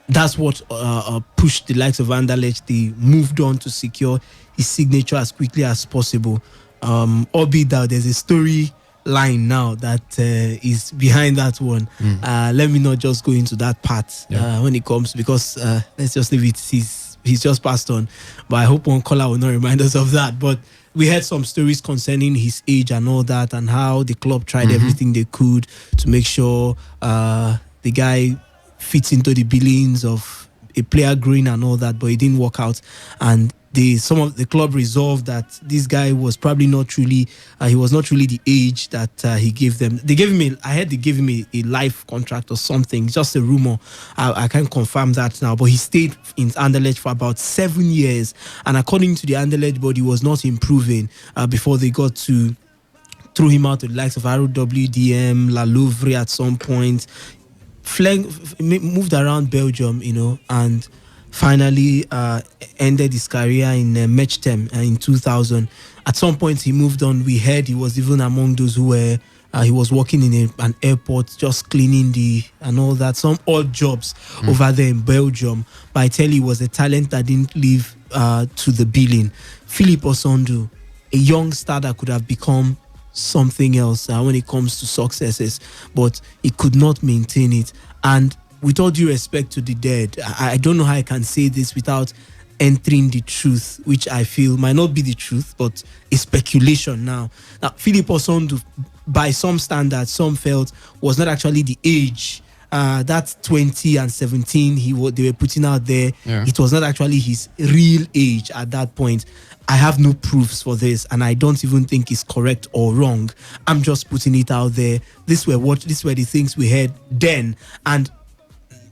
that's what pushed the likes of Anderlecht. They moved on to secure his signature as quickly as possible. Albeit that there's a story line now that is behind that one. Let me not just go into that part when it comes, because let's just leave it. He's just passed on, but I hope one caller will not remind us of that. But we had some stories concerning his age and all that, and how the club tried everything they could to make sure the guy fits into the billings of a player growing and all that, but it didn't work out. And some of the club resolved that this guy was probably not truly he was not really the age that he gave them. They gave him I heard they gave him a life contract or something, just a rumor. I can't confirm that now, but he stayed in Anderlecht for about 7 years, and according to the Anderlecht board, he was not improving before they got to throw him out to the likes of RWDM, La Louvre at some point. Moved around Belgium, and finally ended his career in Mechtem in 2000. At some point, he moved on. We heard he was even among those who were, he was working in an airport, just cleaning and all that, some odd jobs over there in Belgium. But I tell you, he was a talent that didn't live to the billing. Philip Osondu, a young star that could have become something else when it comes to successes, but he could not maintain it. And with all due respect to the dead, I don't know how I can say this without entering the truth, which I feel might not be the truth, but a speculation now. Now, Philip Osondu, by some standards, some felt was not actually the age. That 20 and 17 they were putting out there, it was not actually his real age at that point. I have no proofs for this, and I don't even think it's correct or wrong. I'm just putting it out there. These were the things we heard then, and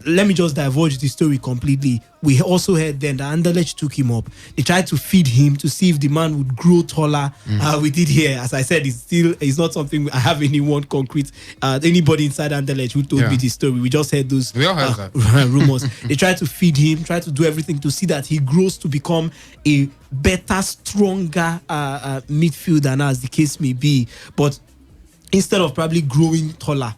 let me just divulge the story completely. We also heard then that Anderlecht took him up. They tried to feed him to see if the man would grow taller. We did hear, as I said, it's not something I have anyone concrete, anybody inside Anderlecht who told me the story. We just heard those rumors. They tried to feed him, tried to do everything to see that he grows to become a better, stronger midfielder, as the case may be. But instead of probably growing taller,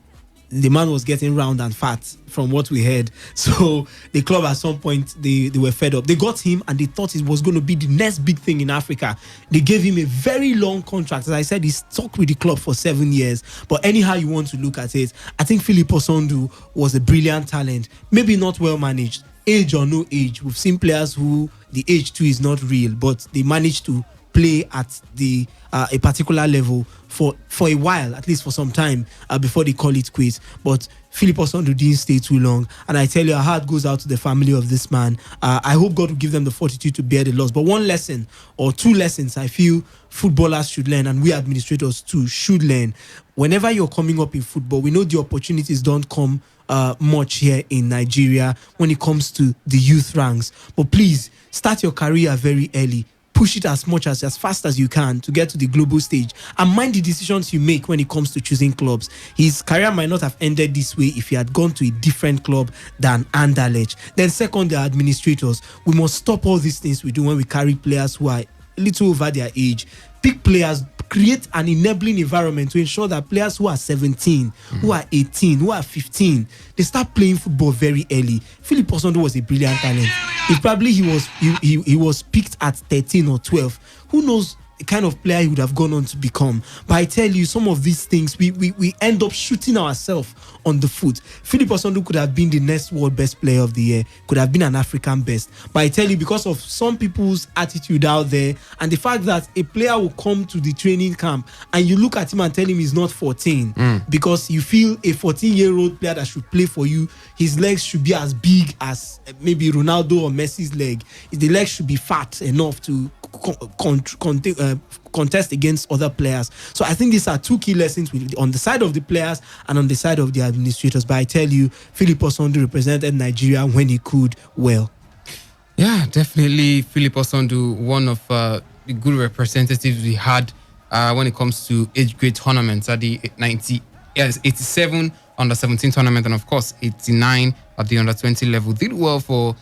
the man was getting round and fat from what we heard. So the club at some point, they were fed up. They got him and they thought it was going to be the next big thing in Africa. They gave him a very long contract. As I said, he stuck with the club for 7 years. But anyhow you want to look at it, I think Philip Osondu was a brilliant talent. Maybe not well managed. Age or no age. We've seen players who the age too is not real, but they managed to play at the a particular level for a while, at least for some time, before they call it quits. But Philip Osondu didn't stay too long, and I tell you, our heart goes out to the family of this man. I hope God will give them the fortitude to bear the loss. But one lesson or two lessons I feel footballers should learn, and we administrators too should learn. Whenever you're coming up in football, we know the opportunities don't come much here in Nigeria when it comes to the youth ranks. But please, start your career very early. Push it as fast as you can to get to the global stage, and mind the decisions you make when it comes to choosing clubs. His career might not have ended this way if he had gone to a different club than Anderlecht. Then second, the administrators. We must stop all these things we do when we carry players who are a little over their age. Pick players, create an enabling environment to ensure that players who are 17, who are 18, who are 15, they start playing football very early. Philip Osondu was a brilliant talent. If probably he was picked at 13 or 12, who knows the kind of player he would have gone on to become. But I tell you, some of these things, we end up shooting ourselves on the foot. Philip Osondu could have been the next world best player of the year, could have been an African best. But I tell you, because of some people's attitude out there, and the fact that a player will come to the training camp and you look at him and tell him he's not 14, because you feel a 14-year-old player that should play for you, his legs should be as big as maybe Ronaldo or Messi's leg. The legs should be fat enough to contest against other players. So I think these are two key lessons on the side of the players and on the side of the administrators. But I tell you, Philip Osondu represented Nigeria when he could well.
Yeah, definitely Philip Osondu, one of the good representatives we had when it comes to age grade tournaments at the 87 under 17 tournament, and of course 89 at the under 20 level. Did well for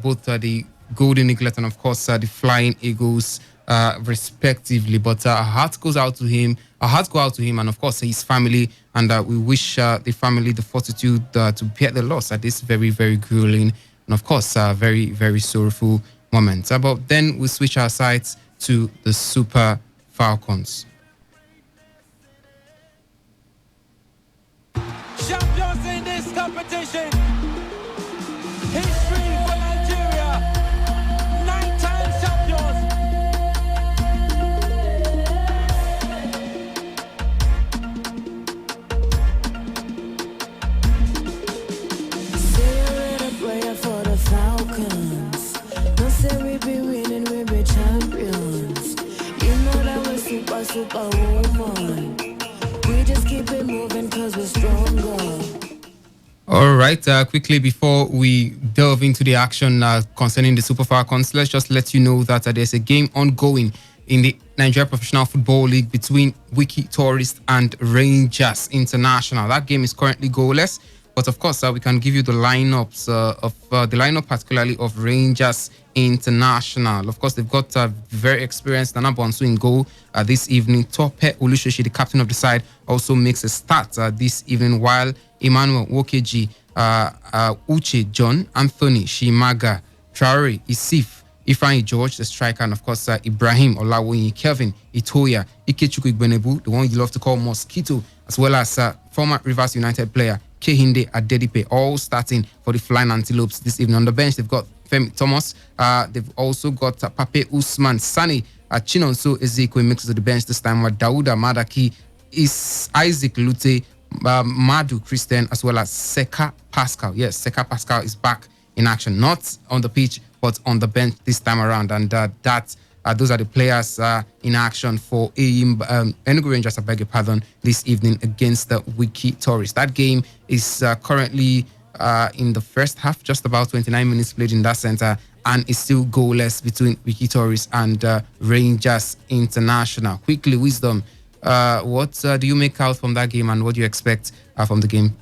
both the Golden Eaglet and of course the Flying Eagles respectively. But our heart goes out to him. Our hearts go out to him and of course his family, and we wish the family the fortitude to bear the loss at this very, very grueling and of course very, very sorrowful moment. But then we switch our sights to the Super Falcons.
Champions in this competition. History for Nigeria. 9 times champions.
Say we're the player for the Falcons. Don't say we be winning, we be champions. You know that we're superwoman. We just keep it moving cause we're stronger.
All right, quickly before we delve into the action concerning the Super Falcons, let's just let you know that there's a game ongoing in the Nigeria Professional Football League between Wiki Tourist and Rangers International. That game is currently goalless, but of course we can give you the lineups of the lineup particularly of Rangers International. Of course, they've got very experienced Nana Bonsu in goal this evening. Tope Oluseyi, the captain of the side, also makes a start this evening, while Emmanuel Wokeji, Uche John, Anthony Shimaga, Traore, Isif, Ifeanyi George, the striker, and of course Ibrahim Olawoyin, Kelvin Itoya, Ikechukwu Igbenebu, the one you love to call Mosquito, as well as former Rivers United player Kehinde Adedipe, all starting for the Flying Antelopes this evening. On the bench, they've got Femi Thomas. They've also got Pape Usman Sani, Chinonso Ezekwe makes it to the bench this time, with Dauda Madaki, is Isaac Lute, Madu Christian, as well as Seka Pascal. Yes, Seka Pascal is back in action, not on the pitch, but on the bench this time around. And those are the players in action for Enugu Rangers, I beg your pardon, this evening against the Wiki Tourist. That game is currently in the first half, just about 29 minutes played in that center, and it's still goalless between Wiki Tourist and Rangers International. Quickly, Wisdom, what do you make out from that game, and what do you expect from the game?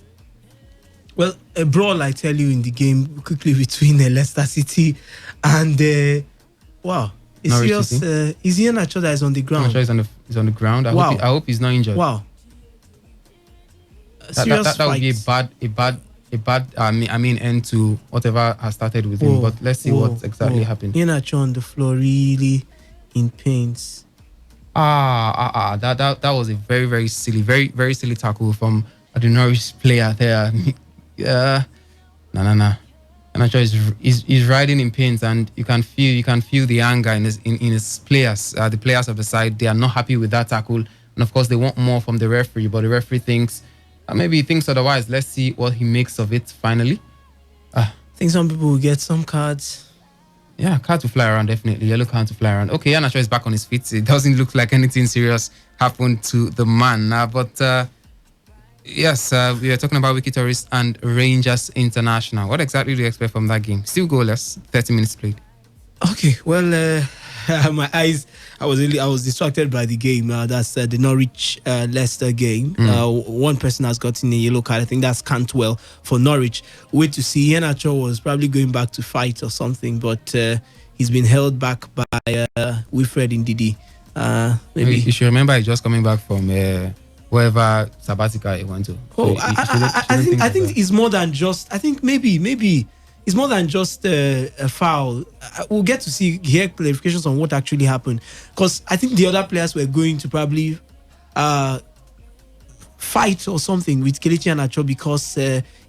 Well, a brawl, I tell you, in the game quickly between Leicester City and wow, it's serious. Is Ian Acho that is on the ground?
Is on the ground. I hope he's not injured.
Wow,
that would be a bad end to whatever has started with him. But let's see what exactly happened.
Ian Acho on the floor, really in pains.
That was a very, very silly, very, very silly tackle from the Norwich player there. Nah. And actually, he's riding in pains, and you can feel the anger in his players. The players of the side, they are not happy with that tackle, and of course they want more from the referee. But the referee thinks maybe he thinks otherwise. Let's see what he makes of it finally.
I think some people will get some cards.
Yeah, card to fly around, definitely. Yellow card to fly around. Okay, Iheanacho is back on his feet. It doesn't look like anything serious happened to the man. Yes, we are talking about Wiki Tourist and Rangers International. What exactly do you expect from that game? Still goalless, 30 minutes played.
Okay, well, my eyes, I was distracted by the game. That's the Norwich Leicester game. One person has gotten a yellow card. I think that's Cantwell for Norwich. Wait to see. Iheanacho was probably going back to fight or something, but he's been held back by Wilfred Ndidi. Maybe
you should remember he's just coming back from wherever sabbatical he went to.
I think it's more than just. I think maybe it's more than just a foul. We'll get to hear clarifications on what actually happened, because I think the other players were going to probably fight or something with Kelechi Iheanacho, because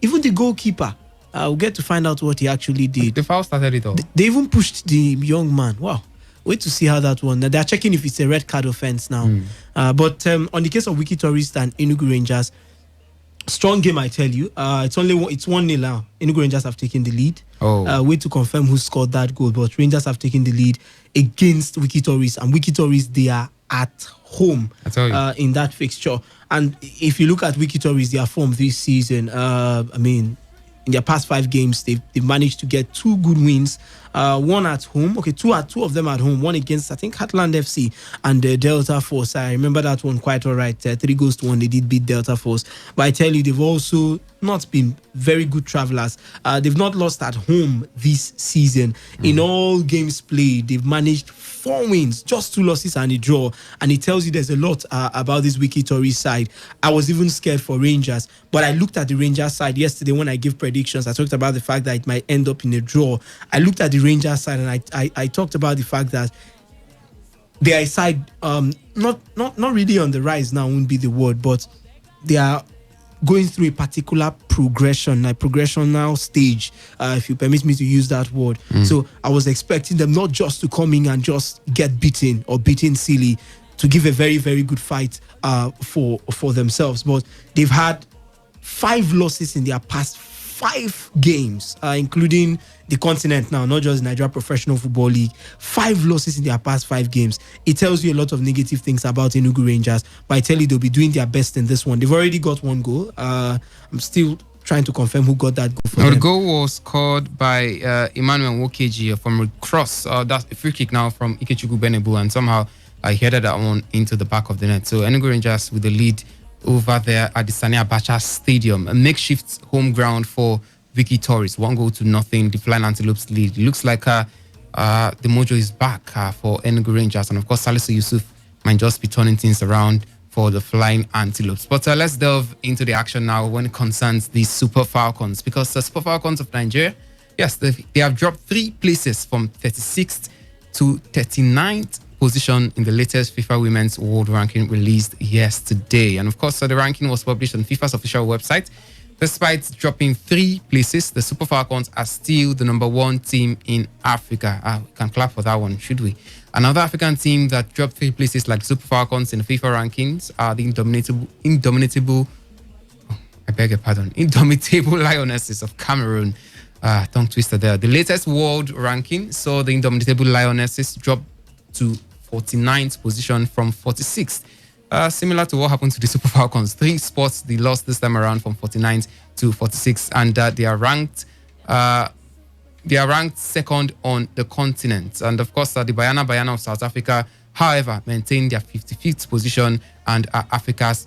even the goalkeeper, we'll get to find out what he actually did.
The foul started it all.
They even pushed the young man. Wow. Wait to see how that one. They're checking if it's a red card offense now. But on the case of Wiki Tourist and Enugu Rangers, strong game, I tell you. It's 1-0 now. Enugu Rangers have taken the lead. Wait to confirm who scored that goal. But Rangers have taken the lead against Wiki Tourist, and Wiki Tourist, they are at home in that fixture. And if you look at Wiki Tourist, their form this season, in their past 5 games, they've managed to get 2 good wins. One at home, two of them at home. One against, I think, Heartland FC and Delta Force. I remember that one quite all right. 3-1, they did beat Delta Force. But I tell you, they've also not been very good travelers. They've not lost at home this season. In all games played, they've managed 4 wins, just 2 losses and a draw. And it tells you there's a lot about this Wiki Tourist side. I was even scared for Rangers, but I looked at the Rangers side yesterday when I gave predictions. I talked about the fact that it might end up in a draw. I looked at the Rangers side, and I talked about the fact that they are a side not really on the rise now, won't be the word, but they are going through a particular progression now stage, if you permit me to use that word. So I was expecting them not just to come in and just get beaten or beaten silly, to give a very, very good fight for themselves. But they've had 5 losses in their past 5 games, including the continent now, not just Nigeria Professional Football League. 5 losses in their past 5 games. It tells you a lot of negative things about Enugu Rangers, but I tell you, they'll be doing their best in this one. They've already got 1 goal. I'm still trying to confirm who got that goal for them.
The goal was scored by Emmanuel Wokeji from a cross. That's a free kick now from Ikechukwu Benebu, and somehow I headed that one into the back of the net. So Enugu Rangers with the lead over there at the Sani Abacha Stadium, a makeshift home ground for Wiki Tourist. 1-0. The Flying Antelopes lead. It looks like the mojo is back for Enugu Rangers, and of course Salisu Yusuf might just be turning things around for the Flying Antelopes. But let's delve into the action now when it concerns the Super Falcons, because the Super Falcons of Nigeria, yes, they have dropped 3 places from 36th to 39th position in the latest FIFA Women's World Ranking released yesterday. And of course, the ranking was published on FIFA's official website. Despite dropping 3 places, the Super Falcons are still the number 1 team in Africa. We can clap for that one, should we? Another African team that dropped 3 places like the Super Falcons in the FIFA rankings are the indomitable Lionesses of Cameroon. Tongue twister there. The latest world ranking saw the indomitable Lionesses drop to 49th position from 46th. similar to what happened to the Super Falcons. 3 spots they lost this time around from 49th to 46th, and they are ranked. They are ranked second on the continent, and of course, the Bayana of South Africa, however, maintain their 55th position and are Africa's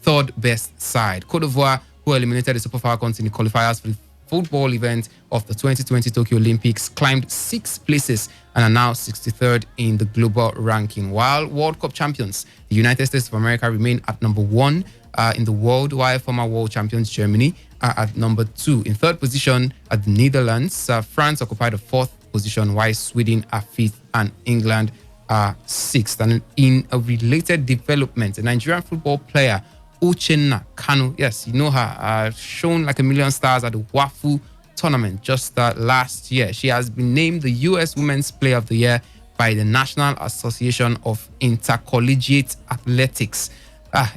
third best side. Cote d'Ivoire, who eliminated the Super Falcons in the qualifiers for the football event of the 2020 Tokyo Olympics, climbed 6 places and are now 63rd in the global ranking. While World Cup champions, the United States of America remain at number 1 in the world, while former world champions Germany are at number 2. In third position at the Netherlands, France occupied the 4th position, while Sweden are 5th and England are 6th. And in a related development, a Nigerian football player, Uchenna Kanu, yes, you know her, shown like a million stars at the WAFU tournament just last year. She has been named the U.S. Women's Player of the Year by the National Association of Intercollegiate Athletics.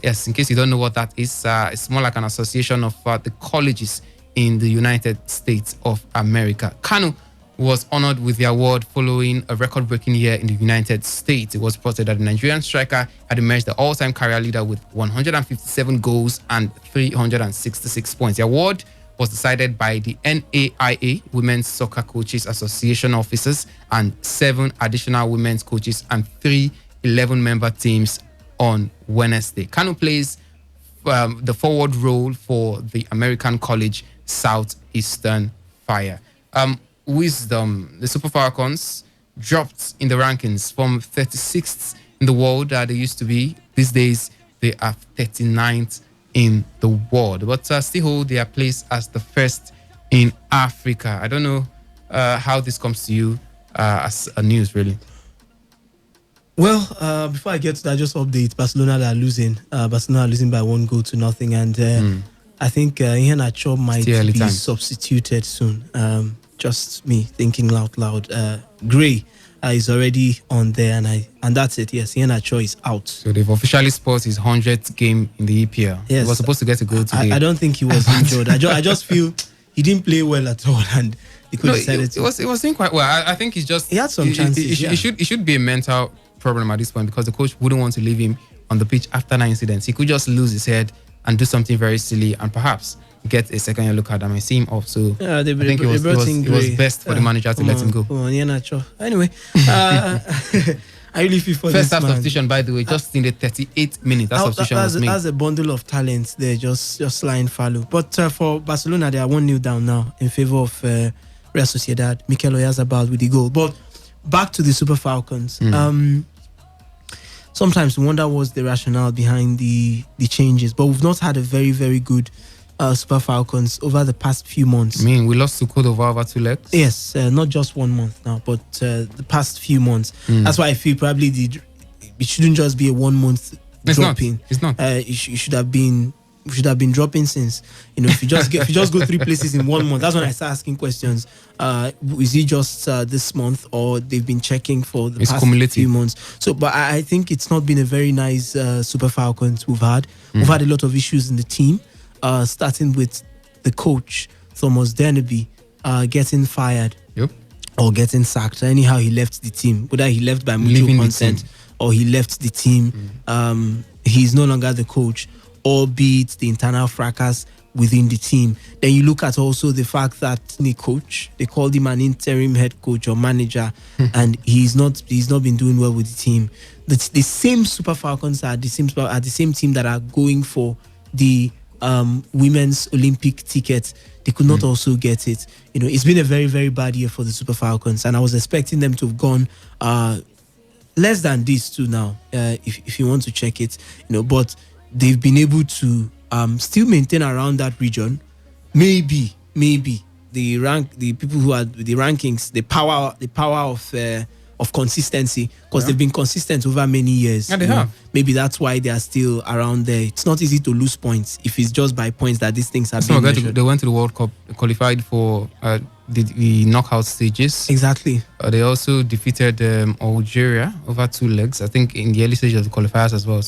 Yes, in case you don't know what that is, it's more like an association of the colleges in the United States of America. Kanu was honored with the award following a record-breaking year in the United States. It was reported that the Nigerian striker had emerged the all-time career leader with 157 goals and 366 points. The award was decided by the NAIA, Women's Soccer Coaches Association officers, and 7 additional women's coaches and 3 11-member teams on Wednesday. Kanu plays the forward role for the American College Southeastern Fire. Wisdom, the Super Falcons dropped in the rankings from 36th in the world that they used to be. These days, they are 39th in the world, but still hold their place as the first in Africa. I don't know how this comes to you as a news, really.
Well, before I get to that, just update. Barcelona are losing. Barcelona are losing by 1-0, and I think Iheanacho might be substituted soon. Just me thinking out loud. Gray is already on there, and that's it. Yes, Iheanacho is out.
So they've officially scored his 100th game in the EPL.
Yes,
he was supposed to get a goal today.
I don't think he was injured. I just feel he didn't play well at all, and he could decided to.
It was doing quite well. I think he's just.
He had some chances.
It should be a mental problem at this point, because the coach wouldn't want to leave him on the pitch after that incident. He could just lose his head and do something very silly and perhaps get a second year look at him. I see him off. So I think it was best for the manager to let him go.
Anyway, I really feel for
first
this man.
substitution, by the way, just in the 38th minute. That substitution was made.
That's a bundle of talents there, just lying fallow. But for Barcelona, they are 1-0 down now in favor of Real Sociedad. Mikel Oyarzabal with the goal. But back to the Super Falcons. Sometimes we wonder what's the rationale behind the changes, but we've not had a very, very good Super Falcons over the past few months.
I mean, we lost to Cote d'Ivoire over 2 legs.
Yes, not just 1 month now, but the past few months. That's why I feel probably it shouldn't just be a 1 month dropping.
It's not.
It should have been. We should have been dropping since. If you just go 3 places in 1 month, that's when I start asking questions. Is it just this month, or they've been checking for the past few months? So, but I think it's not been a very nice Super Falcons we've had. We've had a lot of issues in the team, starting with the coach Thomas Dennerby getting fired or getting sacked. Anyhow, he left the team. Whether he left by mutual consent or he left the team, he's no longer the coach. Albeit the internal fracas within the team. Then you look at also the fact that the coach, they called him an interim head coach or manager, and he's not been doing well with the team. The same Super Falcons are the same team that are going for the women's Olympic ticket. They could not also get it. It's been a very, very bad year for the Super Falcons, and I was expecting them to have gone less than this too now, if you want to check it. But they've been able to still maintain around that region. Maybe the people who are the rankings, the power of consistency, because they've been consistent over many years.
Yeah, they have.
Maybe that's why they are still around there. It's not easy to lose points if it's just by points that these things have been measured.
They went to the World Cup, qualified for the knockout stages.
Exactly.
They also defeated Algeria over 2 legs, I think, in the early stages of the qualifiers as well.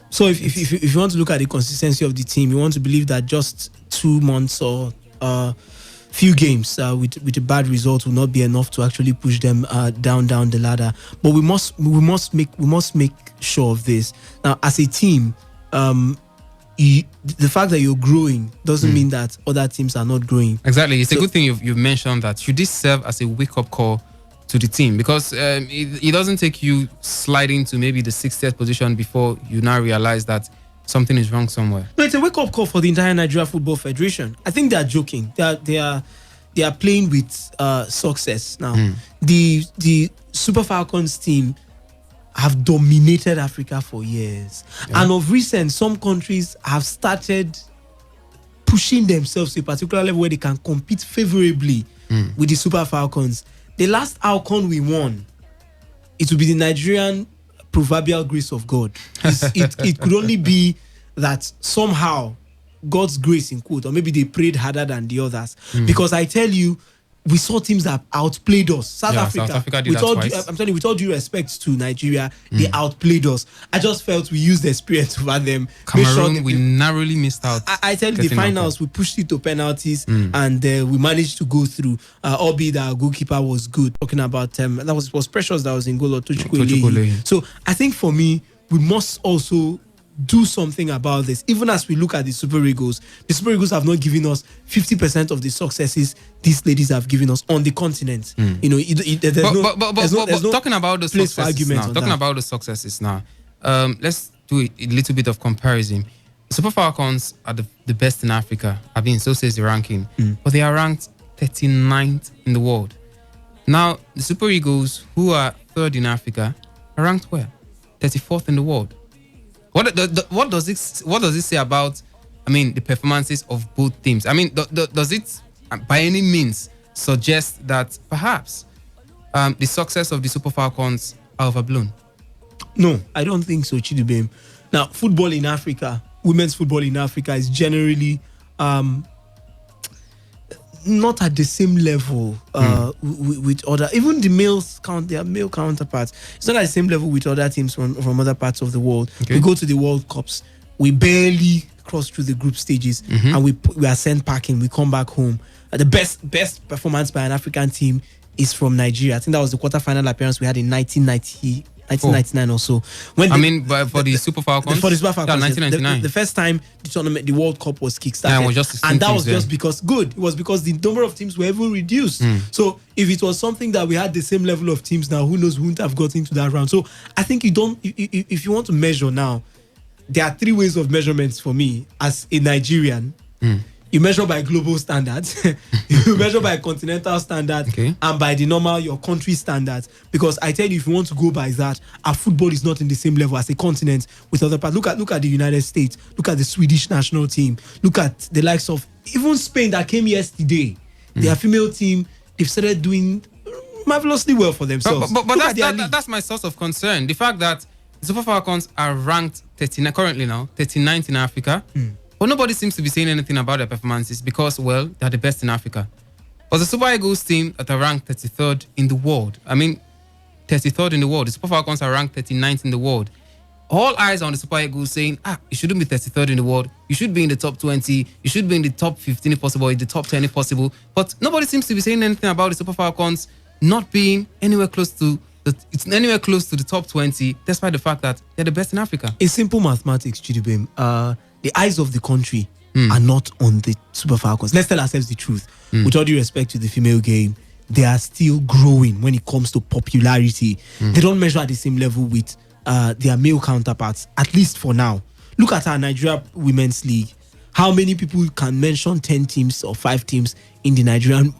So if you want to look at the consistency of the team, you want to believe that just 2 months or few games with a bad result will not be enough to actually push them down the ladder. But we must make sure of this. Now, as a team, the fact that you're growing doesn't mean that other teams are not growing.
Exactly. It's a good thing you've mentioned that. Should this serve as a wake-up call to the team? Because it doesn't take you sliding to maybe the 60th position before you now realize that something is wrong somewhere.
No, it's a wake-up call for the entire Nigeria Football Federation. I think they are joking. They are playing with success now. The Super Falcons team have dominated Africa for years. Yeah. And of recent, some countries have started pushing themselves to a particular level where they can compete favorably with the Super Falcons. The last Alcon we won, it will be the Nigerian proverbial grace of God. It could only be that somehow God's grace in quote, or maybe they prayed harder than the others. Because I tell you, we saw teams that outplayed us. South Africa did that twice. I'm telling you, with all due respect to Nigeria, they outplayed us. I just felt we used the experience over them.
Cameroon, we narrowly missed out.
I tell you, the finals, we pushed it to penalties and we managed to go through. Albeit our goalkeeper was good. Talking about that was Precious that was in goal, or Tochukwu. So I think for me, we must also do something about this. Even as we look at the Super Eagles have not given us 50% of the successes these ladies have given us on the continent. You know, there's no
talking about the successes now. Talking about the successes now. Let's do a little bit of comparison. Super Falcons are the best in Africa. I mean, so says the ranking, but they are ranked 39th in the world. Now, the Super Eagles, who are third in Africa, are ranked where? 34th in the world. What does it say about, I mean, the performances of both teams? I mean, does it by any means suggest that perhaps the success of the Super Falcons are overblown?
No, I don't think so, Chidubem. Now, football in Africa, women's football in Africa is generally not at the same level with other, even the males their male counterparts. It's not at the same level with other teams from other parts of the world. Okay. We go to the World Cups, we barely cross through the group stages, and we are sent packing. We come back home. The best performance by an African team is from Nigeria. I think that was the quarterfinal appearance we had in 1999 or so.
For the Super Falcons?
For the Super Falcons,
1999.
The first time the tournament, the World Cup was kickstarted.
And
that was just because It was because the number of teams were even reduced. So if it was something that we had the same level of teams now, who knows who wouldn't have got into that round. So I think if you want to measure now, there are three ways of measurements for me as a Nigerian. You measure by global standards, you measure by continental standards, and by the normal your country standards. Because I tell you, if you want to go by that, our football is not in the same level as a continent with other parts. Look at the United States. Look at the Swedish national team. Look at the likes of even Spain that came yesterday. Their female team, they've started doing marvelously well for themselves.
But that's my source of concern. The fact that the Super Falcons are ranked 39 currently now, 39th in Africa. But nobody seems to be saying anything about their performances because, well, they're the best in Africa. But the Super Eagles team that are ranked 33rd in the world, 33rd in the world. The Super Falcons are ranked 39th in the world. All eyes on the Super Eagles saying, you shouldn't be 33rd in the world. You should be in the top 20. You should be in the top 15 if possible, in the top 10 if possible. But nobody seems to be saying anything about the Super Falcons not being anywhere close to the top 20, despite the fact that they're the best in Africa.
It's simple mathematics, Chidubem. The eyes of the country are not on the Super Falcons. Let's tell ourselves the truth. With all due respect to the female game, they are still growing when it comes to popularity. They don't measure at the same level with their male counterparts, at least for now. Look at our Nigeria Women's League. How many people can mention 10 teams or 5 teams in the Nigerian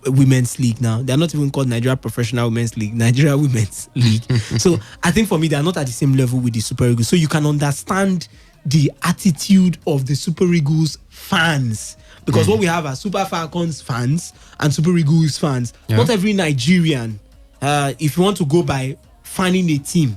Women's League now? They're not even called Nigeria Professional Women's League, Nigeria Women's League. So I think for me, they're not at the same level with the Super Eagles. So you can understand the attitude of the Super Eagles fans, because what we have are Super Falcons fans and Super Eagles fans. Not every Nigerian, if you want to go by fanning a team,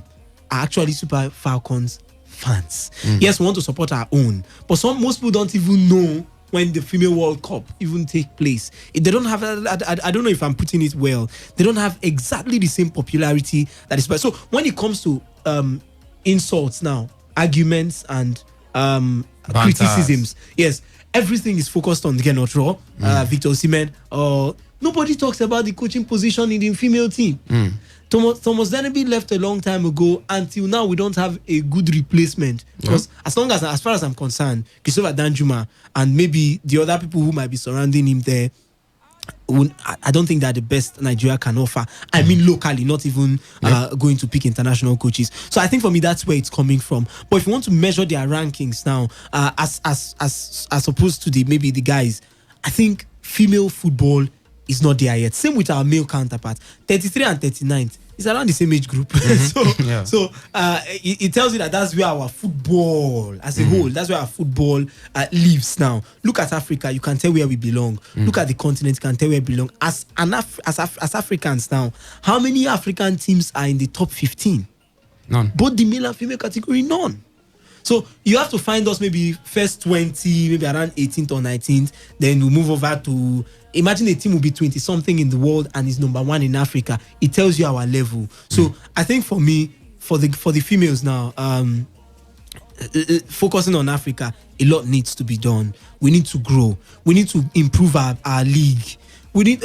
are actually Super Falcons fans. Yes, we want to support our own, but most people don't even know when the female World Cup even take place. They don't have, I don't know if I'm putting it well, they don't have exactly the same popularity that is. So when it comes to insults now, arguments and criticisms. Yes, everything is focused on Gernot Rohr, Victor Osimhen. Nobody talks about the coaching position in the female team. Thomas Dennerby left a long time ago. Until now, we don't have a good replacement. Because as far as I'm concerned, Christopher Danjuma and maybe the other people who might be surrounding him there, I don't think they're the best Nigeria can offer. I mean locally, not even going to pick international coaches. So I think for me that's where it's coming from. But if you want to measure their rankings now, as opposed to the guys, I think female football is not there yet. Same with our male counterparts. 33 and 39. It's around the same age group. So it tells you that that's where our football as a whole, that's where our football lives now. Look at Africa, you can tell where we belong. Look at the continent, you can tell where we belong. As Africans now, how many African teams are in the top 15?
None.
Both the male and female category, none. So you have to find us maybe first 20, maybe around 18th or 19th. Then we move over to, imagine a team will be 20 something in the world and is number 1 in Africa. It tells you our level. So I think for me, for the females now, focusing on Africa, a lot needs to be done. We need to grow. We need to improve our league. We need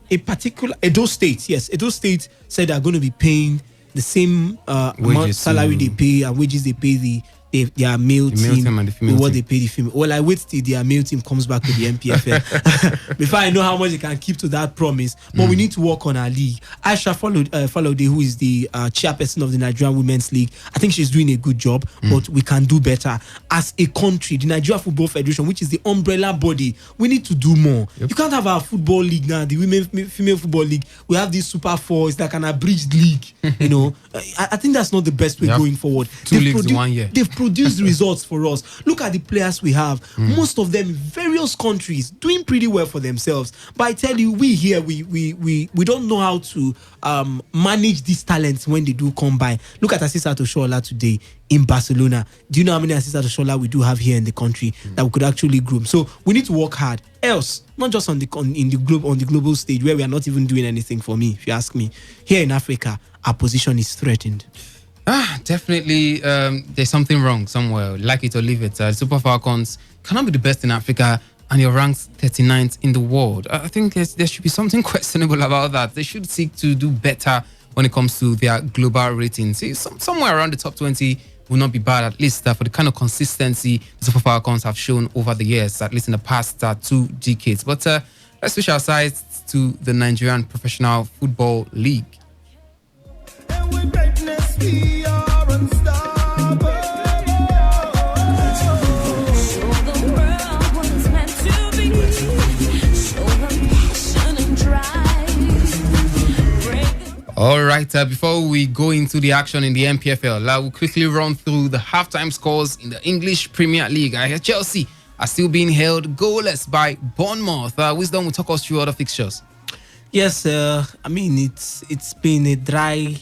a particular Edo State. Yes, Edo State said they're going to be paying the same amount salary they pay and wages they pay their male team
and the female
what
team.
they pay the female. Well, I wait till their male team comes back to the MPFL before I know how much they can keep to that promise. But we need to work on our league. Aisha Falode, who is the chairperson of the Nigerian Women's League, I think she's doing a good job, but we can do better. As a country, the Nigeria Football Federation, which is the umbrella body, we need to do more. You can't have our football league now, the female football league. We have this Super 4, it's like an abridged league. I think that's not the best way going forward.
2 leagues in 1 year.
They've produced results for us. Look at the players we have. Most of them in various countries doing pretty well for themselves. But I tell you, we here, we don't know how to manage these talents when they do come by. Look at Asisa Toshola today in Barcelona. Do you know how many Asisa Toshola we do have here in the country that we could actually groom? So we need to work hard. Else, not just on the global stage where we are not even doing anything, for me, if you ask me. Here in Africa, our position is threatened.
Definitely, there's something wrong somewhere. Like it or leave it. Super Falcons cannot be the best in Africa, and you're ranked 39th in the world. I think there should be something questionable about that. They should seek to do better when it comes to their global ratings. See, somewhere around the top 20 will not be bad, at least for the kind of consistency the Super Falcons have shown over the years, at least in the past 2 decades. But let's switch our sides to the Nigerian Professional Football League.
We are unstoppable.
Show the world what it's meant to be. Show them passion and drive.
All right, before we go into the action in the MPFL, I will quickly run through the halftime scores in the English Premier League. I hear Chelsea are still being held goalless by Bournemouth. Wisdom will talk us through other fixtures.
Yes, I mean, it's been a dry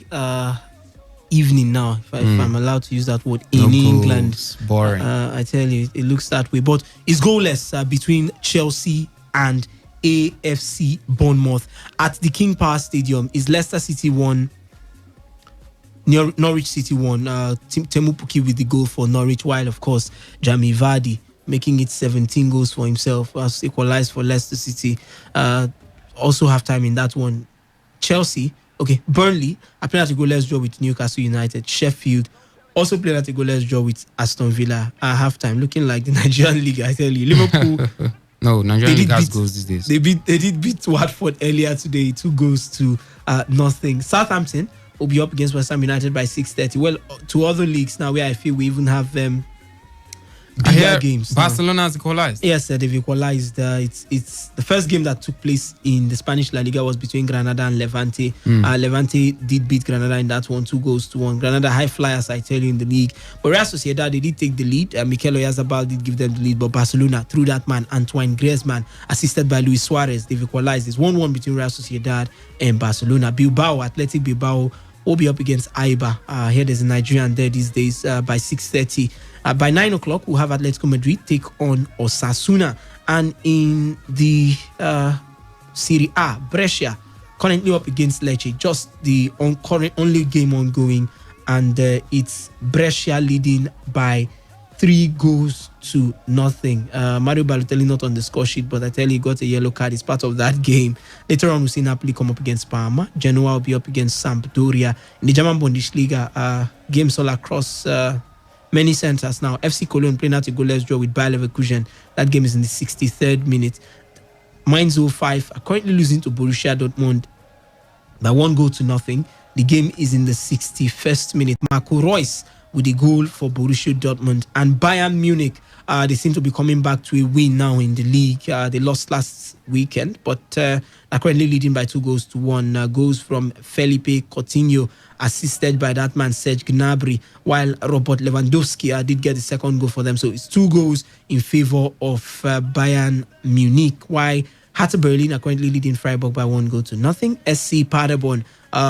evening now, if I'm allowed to use that word, in England.
Boring.
I tell you, it looks that way. But it's goalless between Chelsea and AFC Bournemouth at the King Power Stadium. Is Leicester City 1, Norwich City 1. Temu Pukki with the goal for Norwich, while of course Jamie Vardy making it 17 goals for himself, as equalized for Leicester City. Also have time in that one. Burnley are playing at a goalless draw with Newcastle United. Sheffield also playing at a goalless draw with Aston Villa at halftime. Looking like the Nigerian league, I tell you. Liverpool.
No, Nigerian league has goals these days.
They did beat Watford earlier today, 2 goals to nothing. Southampton will be up against West Ham United by 6:30. Well, to other leagues now where I feel we even have bigger games.
Barcelona has equalized.
Yes, they've equalized. It's the first game that took place in the Spanish La Liga was between Granada and Levante. Levante did beat Granada in that one, 2-1. Granada high flyers, I tell you, in the league. But Real Sociedad, they did take the lead. Mikel Oyarzabal did give them the lead. But Barcelona, through that man, Antoine Griezmann, assisted by Luis Suarez, they've equalized. It's 1-1 between Real Sociedad and Barcelona. Athletic Bilbao will be up against Aiba. Here there's a Nigerian there these days by 6:30. By 9 o'clock, we'll have Atletico Madrid take on Osasuna. And in the Serie A, Brescia currently up against Lecce, just the current only game ongoing and it's Brescia leading by 3-0. Mario Balotelli not on the score sheet, but I tell you, he got a yellow card. It's part of that game. Later on, we'll see Napoli come up against Parma. Genoa will be up against Sampdoria. In the German Bundesliga, games all across many centers now. FC Cologne playing out a goalless draw with Bayer Leverkusen. That game is in the 63rd minute. Mainz 05 are currently losing to Borussia Dortmund by 1-0. The game is in the 61st minute. Marco Reus with the goal for Borussia Dortmund. And Bayern Munich, they seem to be coming back to a win now in the league. They lost last weekend, but are currently leading by 2-1. Goals from Felipe Coutinho, assisted by that man Serge Gnabry, while Robert Lewandowski did get the second goal for them. So it's 2 goals in favor of Bayern Munich, while Hertha Berlin are currently leading Freiburg by 1-0. SC Paderborn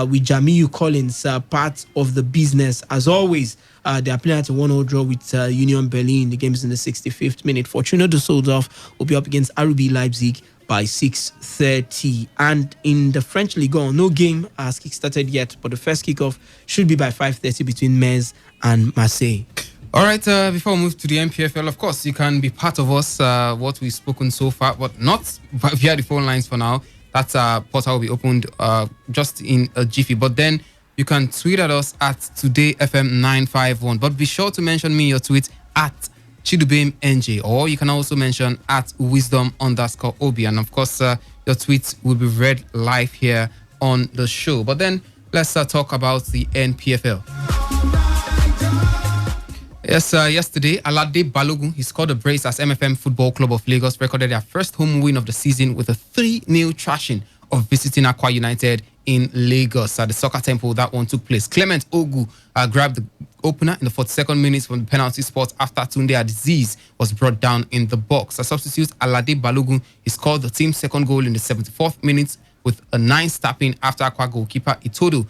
with Jamiu Collins part of the business as always. They are playing at a 1-0 draw with Union Berlin. The game is in the 65th minute. Fortuna Düsseldorf will be up against RB Leipzig by 6:30. And in the French Ligue 1, no game has kick-started yet, but the first kickoff should be by 5:30 between Metz and Marseille.
All right, before we move to the MPFL, of course, you can be part of us, what we've spoken so far, but not via the phone lines for now. That portal will be opened just in a jiffy. But then you can tweet at us at TodayFM951. But be sure to mention me in your tweet at ChidubeMNJ, or you can also mention at Wisdom_Obi. And of course, your tweets will be read live here on the show. But then let's talk about the NPFL. Yes, yesterday, Alade Balogun, he scored a brace as MFM Football Club of Lagos recorded their first home win of the season with a 3-0 thrashing of visiting Akwa United in Lagos at the Soccer Temple. That one took place. Clement Ogu grabbed the opener in the 42nd minute from the penalty spot after Tunde Aziz was brought down in the box. A substitute, Alade Balogun, he scored the team's second goal in the 74th minute with a 9 tapping after Akwa goalkeeper Itodo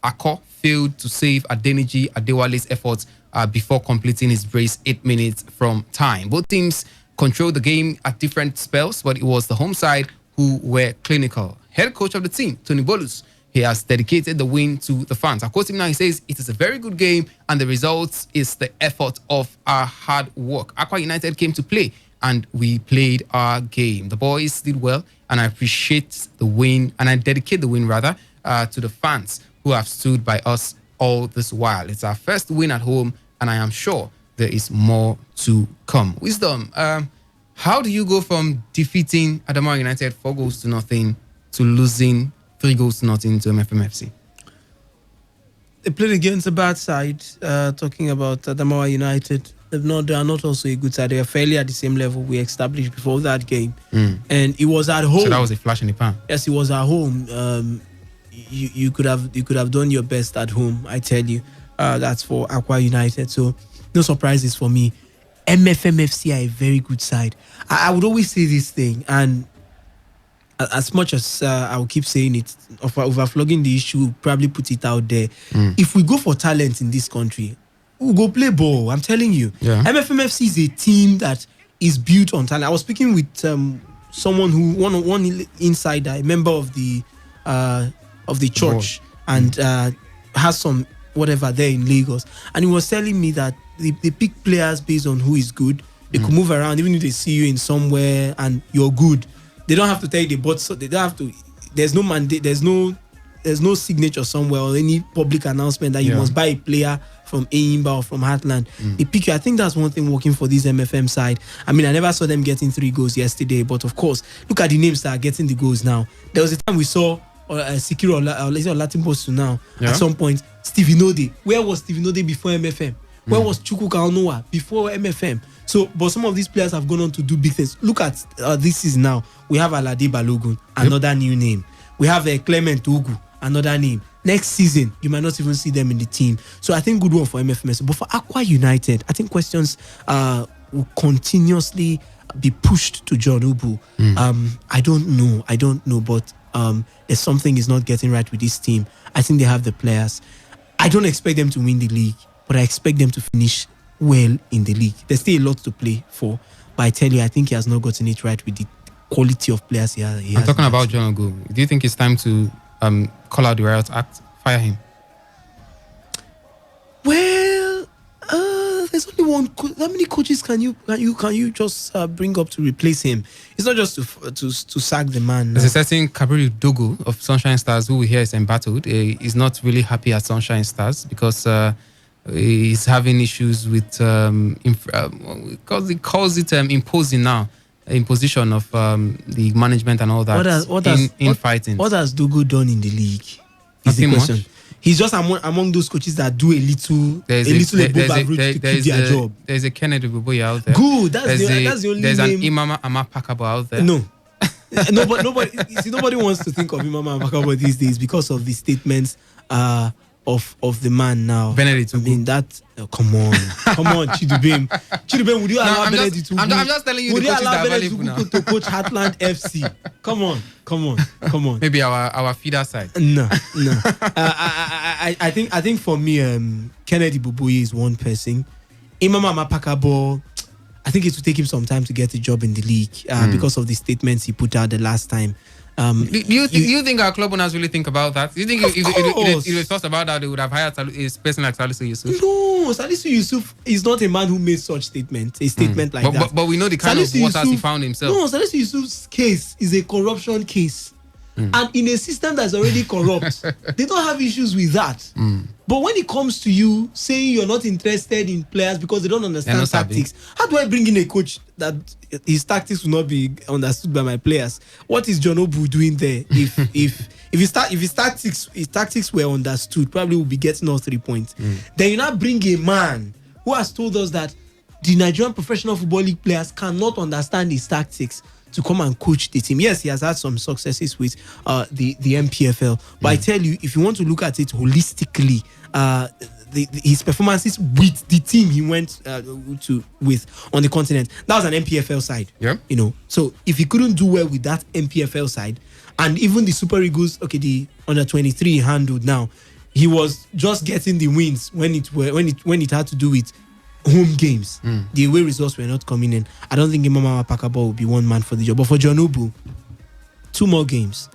Akko failed to save Adeniji Adewale's efforts before completing his brace 8 minutes from time. Both teams controlled the game at different spells, but it was the home side who were clinical. Head coach of the team, Tony Bolus, he has dedicated the win to the fans. I quote him now, he says, "It is a very good game and the result is the effort of our hard work. Akwa United came to play and we played our game. The boys did well and I appreciate the win and I dedicate the win rather to the fans who have stood by us all this while. It's our first win at home and I am sure there is more to come." Wisdom, how do you go from defeating Adamawa United 4-0 to losing 3-0 to MFMFC?
They played against a bad side. Talking about Adamawa United, they are not also a good side. They are fairly at the same level we established before that game. And it was at home.
So that was a flash in the pan.
Yes, it was at home. You could have done your best at home, I tell you. That's for Akwa United. So no surprises for me. MFMFC are a very good side. I would always say this thing, and as much as I will keep saying it, overflogging the issue, probably put it out there. If we go for talent in this country, we'll go play ball. I'm telling you. Yeah. MFMFC is a team that is built on talent. I was speaking with someone who one insider, a member of the church, and has some whatever there in Lagos, and he was telling me that they pick players based on who is good. They could move around even if they see you in somewhere and you're good. They don't have to tell you they bought, so they don't have to. There's no mandate. There's no signature somewhere or any public announcement that you must buy a player from Eimba or from Heartland. They pick you. I think that's one thing working for this MFM side. I mean, I never saw them getting 3 goals yesterday, but of course, look at the names that are getting the goals now. There was a time we saw Sikiro or Latin Post now. At some point, Stevie Node. Where was Stevie Node before MFM? Where was Chukwuka Onowa before MFM? So, but some of these players have gone on to do big things. Look at this season now. We have Alade Balogun, another new name. We have Clement Ogu, another name. Next season, you might not even see them in the team. So I think good one for MFMS. But for Akwa United, I think questions will continuously be pushed to John Ubu. I don't know, but there's something is not getting right with this team. I think they have the players. I don't expect them to win the league, but I expect them to finish well in the league. There's still a lot to play for, but I tell you, I think he has not gotten it right with the quality of players he has.
I'm talking about John Ugu. Do you think it's time to call out the Riot Act, fire him?
There's only one. How many coaches can you just bring up to replace him? It's not just to sack the man.
There's a certain Kabiru Dogo of Sunshine Stars who we hear is embattled. He's not really happy at Sunshine Stars because he's having issues with because he calls it imposing now, imposition of the management and all that fighting.
What has Dogo done in the league? Is
Nothing
the question.
much.
He's just among those coaches that do a little above average to keep their job.
There's a Kennedy Buboya out there.
Good. That's the only
There's
name.
an Imama Amakpakabo out there.
No. Nobody wants to think of Imama Amakpakabo these days because of the statements of the man now.
Benedict.
I mean that. Come on, Chidubem, would you allow Benedict to?
I'm just telling you.
Would
the
you
coaches
allow
that are
Benedict
available now.
to coach Heartland FC? Come on.
Maybe our feeder side.
No. I think for me, Kennedy Buboye is one person. Imama Amakpakabo, I think it will take him some time to get a job in the league because of the statements he put out the last time.
Do you think our club owners really think about that? Do you think if they thought about that, they would have hired a person like Salisu Yusuf?
No, Salisu Yusuf is not a man who made such statement. A statement like that.
But we know the kind
Salisu
of waters
Yusuf,
he found himself.
No, Salisu Yusuf's case is a corruption case. And in a system that's already corrupt, they don't have issues with that. But when it comes to you saying you're not interested in players because they don't understand tactics, how do I bring in a coach that his tactics will not be understood by my players? What is John Obu doing there? If his tactics were understood, probably we'll be getting all 3 points. Then you now bring a man who has told us that the Nigerian Professional Football League players cannot understand his tactics to come and coach the team. Yes, he has had some successes with the MPFL, but I tell you, if you want to look at it holistically, his performances with the team he went with on the continent, that was an MPFL side.
Yeah,
so if he couldn't do well with that MPFL side, and even the Super Eagles, the under 23 handled now, he was just getting the wins when it had to do with home games. The away results were not coming in. I don't think Imama Amakpakabo will be one man for the job. But for John Obu, 2 more games.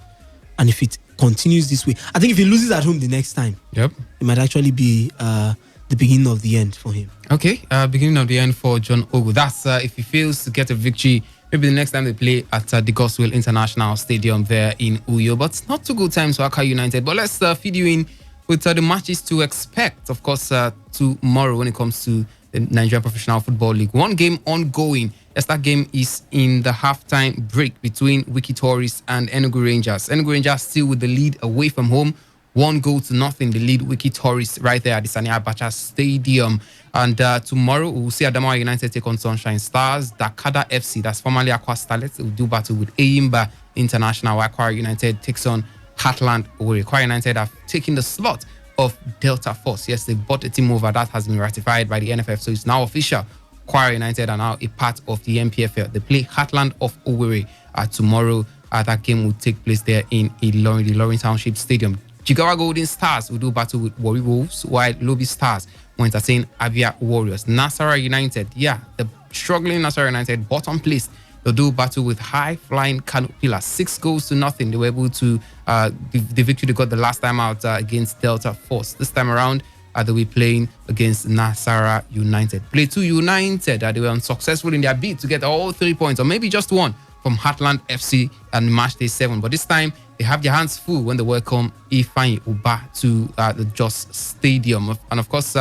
And if it continues this way, I think if he loses at home the next time, it might actually be the beginning of the end for him.
Okay, beginning of the end for John Obu. That's if he fails to get a victory, maybe the next time they play at the Goswell International Stadium there in Uyo. But not too good times for Accra United. But let's feed you in with the matches to expect, of course, tomorrow when it comes to the Nigerian Professional Football League. One game ongoing. Yes, that game is in the halftime break between Wiki Tourists and Enugu Rangers. Enugu Rangers still with the lead away from home. 1-0-0. The lead Wiki Tourists right there at the Sani Abacha Stadium. And tomorrow we'll see Adamawa United take on Sunshine Stars. Dakada FC, that's formerly Aqua Starlets, will do battle with Eyimba International. Aqua United takes on Heartland Owerri. Aqua United have taken the slot of Delta Force. Yes, they bought a team over that has been ratified by the NFF, so it's now official. Aqua United are now a part of the MPFL. They play Heartland of Owerri tomorrow. That game will take place there in Ilorin, the Ilorin Township Stadium. Jigawa Golden Stars will do battle with Warri Wolves, while Lobby Stars will entertain Abia Warriors. Nasarawa United, the struggling Nasarawa United, bottom place. They'll do battle with High Flying Kano Pillars. 6-0. They were able to the victory they got the last time out against Delta Force. This time around, they'll be playing against Nasarawa United. Plateau United, they were unsuccessful in their bid to get all 3 points, or maybe just one, from Heartland FC and Match Day 7. But this time, they have their hands full when they welcome Ifeanyi Uba to the Jos Stadium. And of course,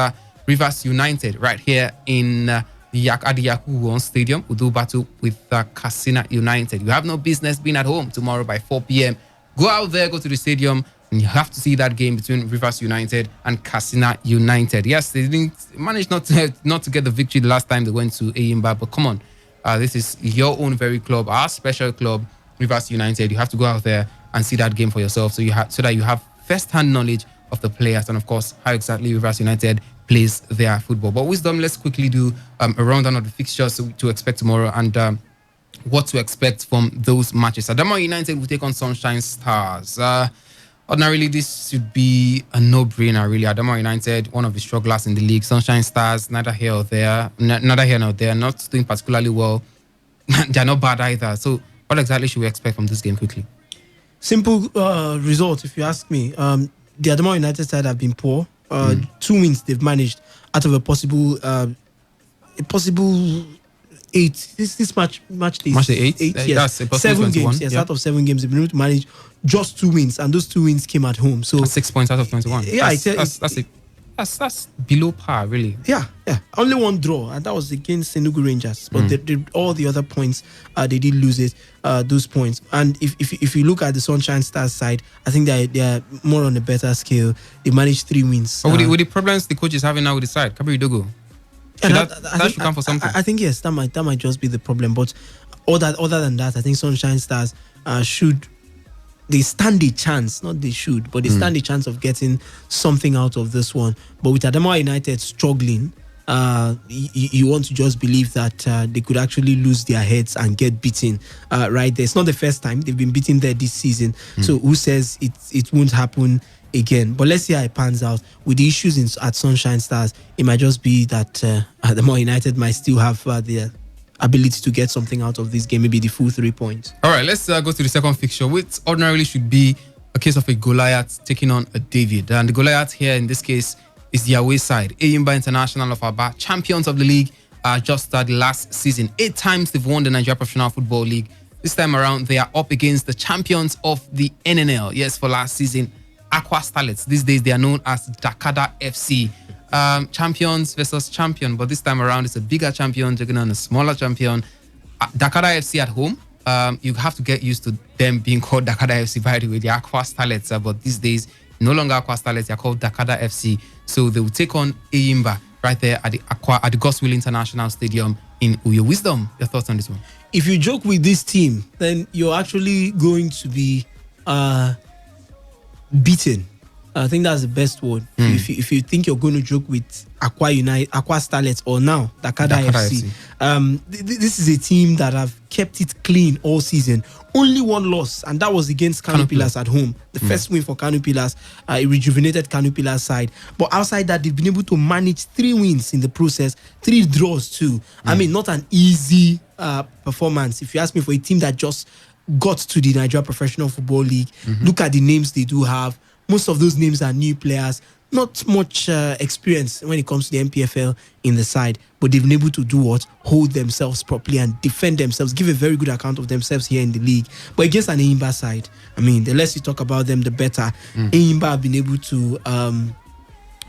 Rivers United right here in at the Yakubu Stadium will do battle with Katsina United. You have no business being at home tomorrow by 4 p.m. Go out there, go to the stadium, and you have to see that game between Rivers United and Katsina United. Yes, they didn't manage not to get the victory the last time they went to Eyimba, but come on. This is your own very club, our special club, Rivers United. You have to go out there and see that game for yourself, so that you have first-hand knowledge of the players and, of course, how exactly Rivers United plays their football. But Wisdom, let's quickly do a rundown of the fixtures to expect tomorrow and what to expect from those matches. Adamawa United will take on Sunshine Stars. Ordinarily, this should be a no-brainer, really. Adamawa United, one of the strugglers in the league. Sunshine Stars, neither here nor there, not doing particularly well. They're not bad either. So what exactly should we expect from this game quickly?
Simple result, if you ask me. The Adamawa United side have been poor. 2 wins they've managed out of a possible a possible 8. This match day
Match day 8?
Yes.
That's a possible
7
21,
games. Yes,
yeah.
out of 7 games, they've been able to manage just 2 wins, and those 2 wins came at home. So
That's 6 points out of 21.
Yeah,
that's below par, really.
Yeah. Only 1 draw, and that was against Enugu Rangers. But all the other points, they did lose it. Those points, and if you look at the Sunshine Stars side, I think they are more on a better scale. They managed 3 wins.
But with the problems the coach is having now with the side, Kabir Dogo, that should come for something.
I think yes, that might just be the problem. But other than that, I think Sunshine Stars they stand a chance, not they should, but they stand a chance of getting something out of this one. But with Adamawa United struggling, you want to just believe that they could actually lose their heads and get beaten right there. It's not the first time they've been beaten there this season. So who says it won't happen again? But let's see how it pans out. With the issues at Sunshine Stars, it might just be that Adamawa United might still have the ability to get something out of this game, maybe the full 3 points.
All right, let's go to the second fixture, which ordinarily should be a case of a Goliath taking on a David. And the Goliath here in this case is the away side. Eyimba International of Aba, champions of the league just the last season. 8 times they've won the Nigeria Professional Football League. This time around, they are up against the champions of the NNL. Yes, for last season, Aqua Starlets. These days, they are known as Dakada FC. Champions versus champion, but this time around it's a bigger champion taking on a smaller champion. Dakada FC at home, you have to get used to them being called Dakada FC, by the way. The Aqua Starlets, but these days no longer Aqua Starlets, they're called Dakada FC. So they will take on Eyimba right there at the Godswill International Stadium in Uyo. Wisdom, your thoughts on this one?
If you joke with this team, then you're actually going to be beaten. I think that's the best word. If you think you're going to joke with Aqua Starlets or now Dakada FC. This is a team that have kept it clean all season. Only 1 loss, and that was against Kano Pillars at home. The first win for Kano Pillars, a rejuvenated Kano Pillars side. But outside that, they've been able to manage 3 wins in the process, 3 draws too. I mean, not an easy performance. If you ask me, for a team that just got to the Nigeria Professional Football League, look at the names they do have. Most of those names are new players, not much experience when it comes to the MPFL in the side, but they've been able to do what? Hold themselves properly and defend themselves, give a very good account of themselves here in the league. But against an Eyimba side, I mean, the less you talk about them, the better. Eyimba have been able to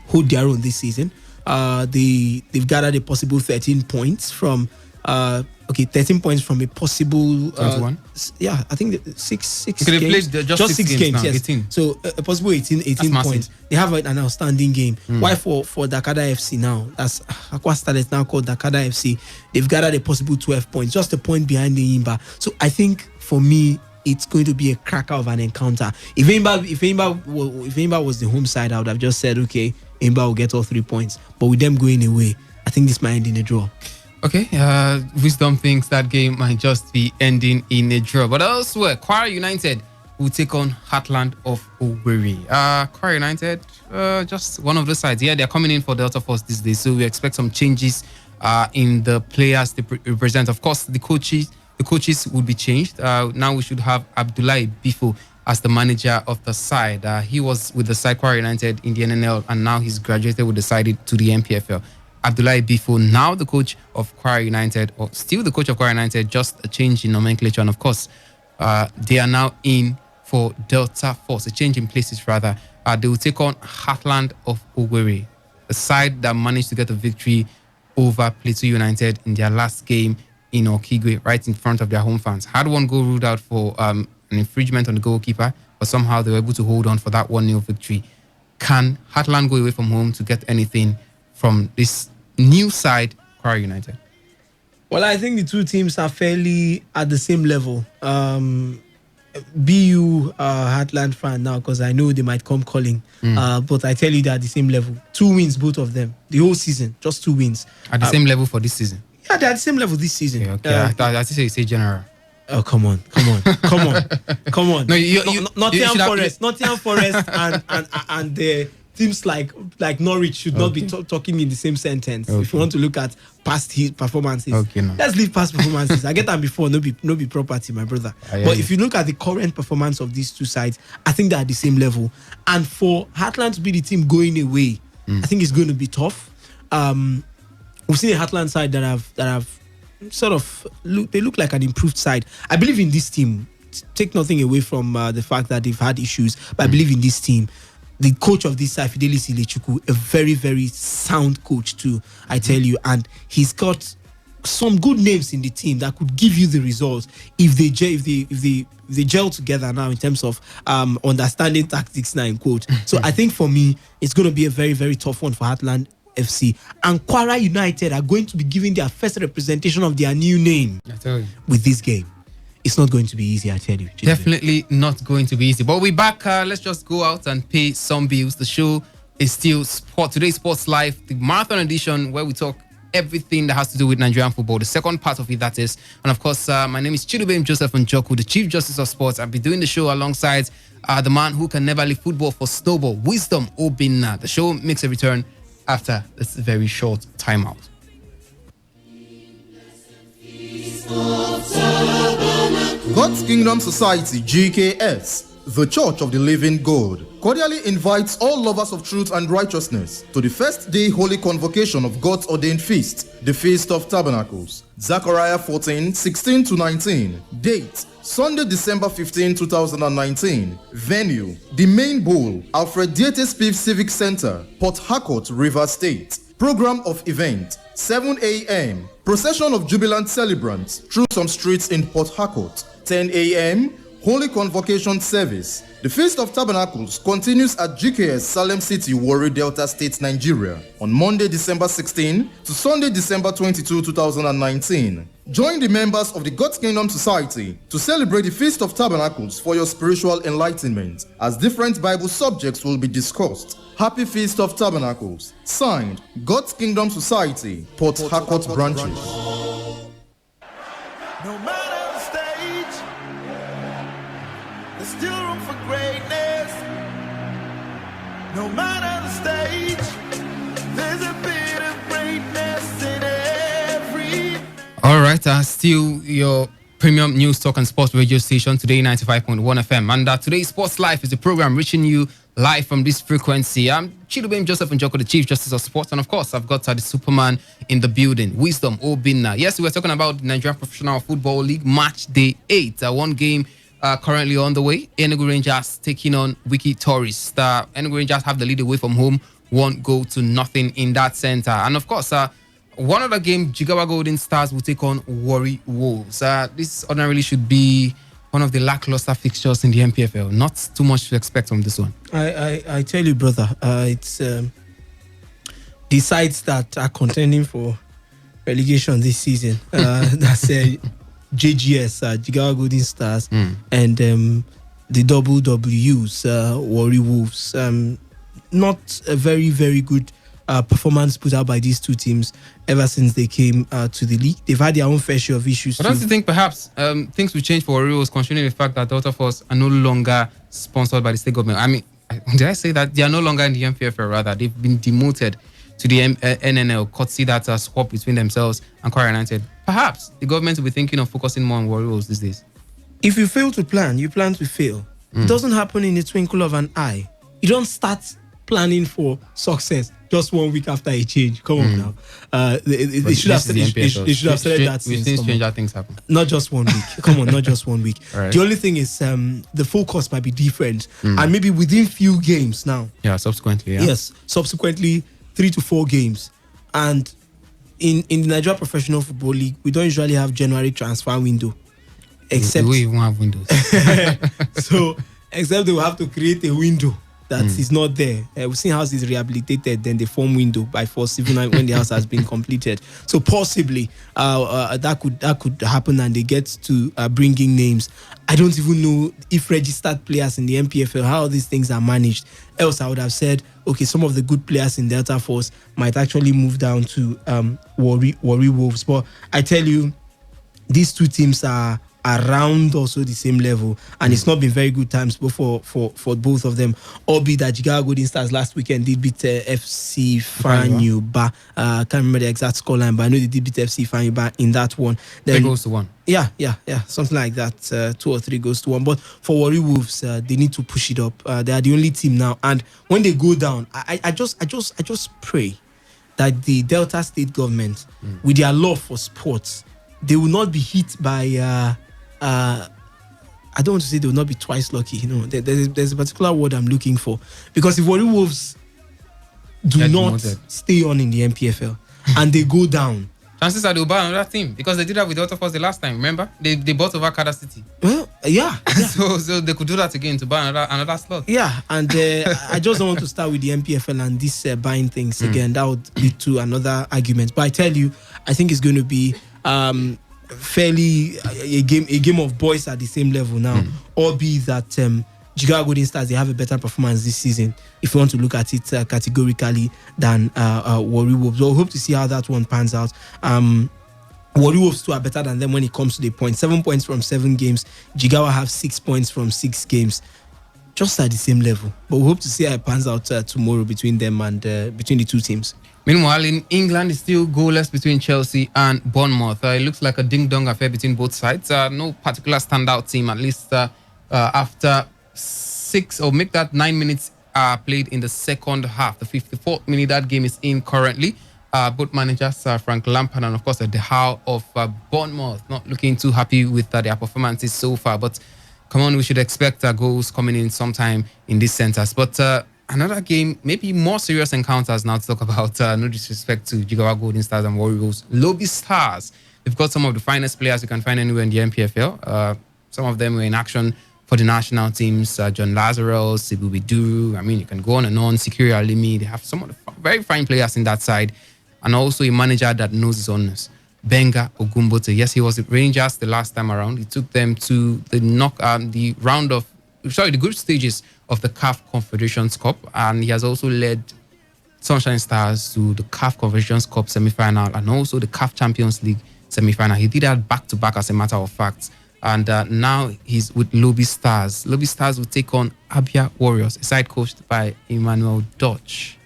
hold their own this season. They've gathered a possible 13 points from 13 points from a possible
21.
Yeah, I think 6
Okay,
games.
They played just 6 games now,
yes.
18.
So a possible 18 points. They have an outstanding game. Why for Dakada FC now? That's Aqua Starlets now called Dakada FC. They've gathered a possible 12 points, just a point behind the Eyimba. So I think for me, it's going to be a cracker of an encounter. If Eyimba was the home side, I would have just said, okay, Eyimba will get all 3 points. But with them going away, I think this might end in a draw.
Okay, Wisdom thinks that game might just be ending in a draw. But elsewhere, Kwara United will take on Heartland of Owerri. Kwara United, just one of the sides. Yeah, they're coming in for Delta Force these days, so we expect some changes in the players they represent. Of course, the coaches will be changed. Now we should have Abdullahi Bifo as the manager of the side. He was with the side Kwara United in the NNL, and now he's graduated with the side to the MPFL. Abdullahi Bifo, now the coach of Kwara United, or still the coach of Kwara United, just a change in nomenclature. And of course, they are now in for Delta Force, a change in places rather. They will take on Heartland of Owerri, a side that managed to get a victory over Plateau United in their last game in Okigwe, right in front of their home fans. Had one goal ruled out for an infringement on the goalkeeper, but somehow they were able to hold on for that 1-0 victory. Can Heartland go away from home to get anything from this new side, Kwara United?
Well, I think the two teams are fairly at the same level. BU Heartland fan now, because I know they might come calling. But I tell you, they're at the same level. 2 wins, both of them. The whole season, just 2 wins.
At the same level for this season?
Yeah, they're at the same level this season.
Okay. I think you say general.
Oh, come on. No, Nottingham Forest and the teams like Norwich should not be talking in the same sentence. If you want to look at past performances, let's leave past performances. I get them before, no be property, my brother. But if you look at the current performance of these two sides, I think they're at the same level. And for Heartland to be the team going away, I think it's going to be tough. we've seen a Heartland side that have sort of look like an improved side. I believe in this team. Take nothing away from the fact that they've had issues, but I believe in this team. The coach of this side, Fidelis Ilechukwu, a very, very sound coach too, I tell you, and he's got some good names in the team that could give you the results if they gel together now in terms of understanding tactics now in quote. So I think for me, it's going to be a very, very tough one for Heartland FC. And Kwara United are going to be giving their first representation of their new name with this game. It's not going to be easy, I tell you.
Definitely not going to be easy. But we're back. Let's just go out and pay some bills. The show is still Today's Sports Live, the marathon edition, where we talk everything that has to do with Nigerian football. The second part of it, that is. And of course, my name is Chidubem Joseph Njoku, the Chief Justice of Sports. I'll be doing the show alongside the man who can never leave football for snowball, Wisdom Obinna. The show makes a return after this very short timeout.
God's Kingdom Society, GKS, the Church of the Living God, cordially invites all lovers of truth and righteousness to the first day holy convocation of God's ordained feast, the Feast of Tabernacles. Zechariah 14:16-19. Date, Sunday, December 15, 2019. Venue, the Main Bowl, Alfred Dietes Spiv Civic Center, Port Harcourt, Rivers State. Program of event, 7 a.m. Procession of jubilant celebrants through some streets in Port Harcourt. 10 a.m. Holy Convocation Service. The Feast of Tabernacles continues at GKS Salem City, Warri Delta State, Nigeria on Monday, December 16 to Sunday, December 22, 2019. Join the members of the God's Kingdom Society to celebrate the Feast of Tabernacles for your spiritual enlightenment, as different Bible subjects will be discussed. Happy Feast of Tabernacles. Signed, God's Kingdom Society, Port Harcourt branches.
No matter the stage, there's still room for greatness. No matter the stage, there's a bit of greatness in every.
All right, still your premium news talk and sports radio station, Today 95.1 FM. And today's Sports Life is a program reaching you live from this frequency. I'm Chidubem Joseph Njoku, the Chief Justice of Sports. And of course, I've got the Superman in the building, Wisdom Obinna. Yes, we're talking about the Nigerian Professional Football League Match Day 8. One game currently on the way. Enugu Rangers taking on Wiki Tourist. Enugu Rangers have the lead away from home, 1-0 in that center. And of course, one other game, Jigawa Golden Stars will take on Warri Wolves. This ordinarily should be one of the lackluster fixtures in the MPFL. Not too much to expect from this one.
I tell you, brother, it's the sides that are contending for relegation this season. That's JGS, Jigawa Golden Stars, and the double W's, Warri Wolves. Not a very, very good performance put out by these two teams ever since they came to the league. They've had their own fair share of issues.
But don't you think perhaps things will change for Warriors, considering the fact that Delta Force are no longer sponsored by the state government? I mean, did I say that they are no longer in the MPFL? Rather, they've been demoted to the NNL, courtesy that swap between themselves and Kwara United. Perhaps the government will be thinking of focusing more on Warriors these days.
If you fail to plan, you plan to fail. It doesn't happen in the twinkle of an eye. You don't start planning for success just 1 week after a change. Come on now. They should have said that
We've seen stranger things happen.
Not just 1 week. Come on, not just 1 week.
Right.
The only thing is the focus might be different. And maybe within few games now.
Yeah, subsequently. Yeah.
Yes, subsequently 3 to 4 games. And in the Nigeria Professional Football League, we don't usually have January transfer window. Except
we even have windows.
So, except they will have to create a window that is not there. We've seen houses rehabilitated, then they form window by force, even when the house has been completed. So possibly that could happen, and they get to bringing names. I don't even know if registered players in the MPFL, how these things are managed. Else I would have said, okay, some of the good players in Delta Force might actually move down to Warri Wolves. But I tell you, these two teams are around also the same level, and it's not been very good times for both of them. Albeit that Jigawa Golden Stars last weekend did beat FC Fanyuba. I can't remember the exact scoreline, but I know they did beat FC Fanyuba in that one.
3 goals to 1.
Yeah, something like that. 2 or 3 goals to 1. But for Warri Wolves, they need to push it up. They are the only team now, and when they go down, I just pray that the Delta State government, with their love for sports, they will not be hit by. I don't want to say they will not be twice lucky. There's a particular word I'm looking for, because if Warri Wolves do not stay on in the MPFL and they go down,
chances are they'll buy another team, because they did that with Delta Force the last time. Remember, they bought over Kada City.
Well, yeah.
so they could do that again to buy another slot.
Yeah, and I just don't want to start with the MPFL and this buying things again. That would lead to another argument. But I tell you, I think it's going to be fairly a game of boys at the same level now, albeit that Jigawa Golden Stars, they have a better performance this season, if you want to look at it categorically, than Warri Wolves. So we'll hope to see how that one pans out. Warri Wolves too are better than them when it comes to the points. 7 points from 7 games. Jigawa have 6 points from 6 games. Just at the same level. But we hope to see how it pans out tomorrow between them and between the two teams.
Meanwhile, in England, it's still goalless between Chelsea and Bournemouth. It looks like a ding-dong affair between both sides. No particular standout team, at least after 6 or make that 9 minutes played in the second half. The 54th minute that game is in currently. Both managers, Frank Lampard and, of course, the Howe of Bournemouth, not looking too happy with their performances so far. But come on, we should expect goals coming in sometime in these centres. But another game, maybe more serious encounters now to talk about. No disrespect to Jigawa Golden Stars and Warri Wolves. Lobby Stars. They've got some of the finest players you can find anywhere in the MPFL. Some of them were in action for the national teams. John Lazarus, Sibu Biduru. I mean, you can go on and on. Sikiri Alimi. They have some of the very fine players in that side. And also a manager that knows his owners. Benga Ogumbote. Yes, he was at Rangers the last time around. He took them to the the group stages of the CAF Confederations Cup, and he has also led Sunshine Stars to the CAF Confederations Cup semi-final and also the CAF Champions League semi-final. He did that back-to-back, as a matter of fact. And now he's with Lobby Stars. Lobby Stars will take on Abia Warriors, a side coached by Emmanuel Dutch.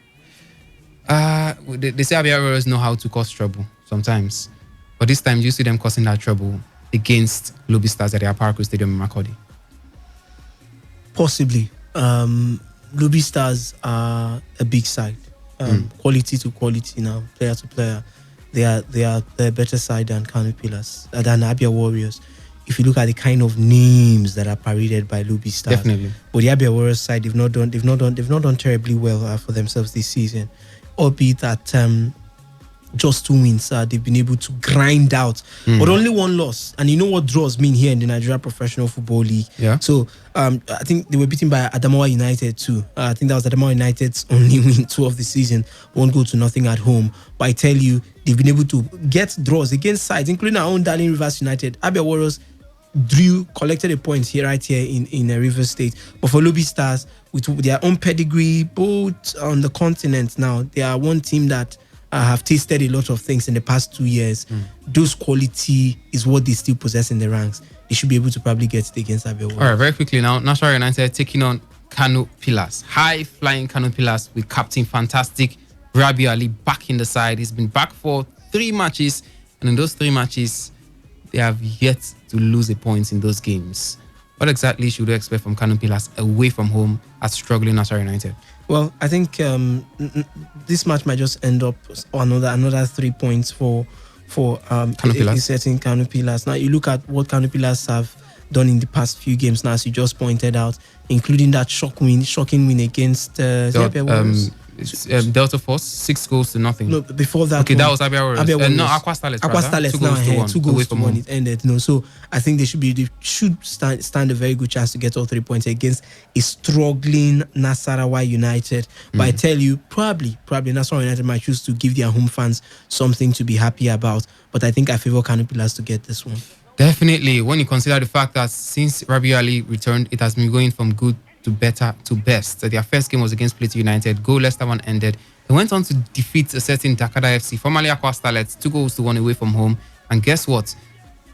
They say Abia Warriors know how to cause trouble sometimes. But this time, you see them causing that trouble against Lobby Stars at the Aparco Stadium in Makurdi.
Possibly. Lobby Stars are a big side. Quality to quality now, player to player. They are a better side than Kano Pillars, than Abia Warriors. If you look at the kind of names that are paraded by Lobby Stars.
Definitely.
But the Abia Warriors side, they've not done terribly well for themselves this season. Albeit that just 2 wins, they've been able to grind out, but only 1 loss. And you know what draws mean here in the Nigeria Professional Football League. Yeah. So I think they were beaten by Adamawa United too. I think that was Adamawa United's only win 2 of the season. 1-0 at home. But I tell you, they've been able to get draws against sides, including our own darling Rivers United. Abia Warriors collected a point here in Rivers State. But for Lobby Stars, with their own pedigree, both on the continent now, they are one team that have tasted a lot of things in the past 2 years. Those quality is what they still possess in the ranks. They should be able to probably get it against Abia Warriors.
All right, very quickly now, National United taking on Kano Pillars. High-flying Kano Pillars with Captain Fantastic Rabi Ali back in the side. He's been back for 3 matches, and in those 3 matches, they have yet to lose a point in those games. What exactly should we expect from Kano Pillars away from home at struggling National United?
Well, I think this match might just end up another 3 points for a certain Kano Pillars. Now, you look at what Kano Pillars have done in the past few games now, as you just pointed out, including that shocking win against
Delta Force, 6-0.
No, before that.
Okay, that was Abia Warriors. No, Aqua Starlets.
Aqua Starlets now, 2-1 it ended. No, so I think they should stand a very good chance to get all 3 points against a struggling Nasarawa United. But I tell you, probably Nasarawa United might choose to give their home fans something to be happy about. But I think I favor Kano Pillars to get this one.
Definitely, when you consider the fact that since Rabi Ali returned, it has been going from good to better to best. Their first game was against Plateau United. Goalless, that one ended. They went on to defeat a certain Dakada FC, formerly Aqua Starlets, 2-1 away from home. And guess what?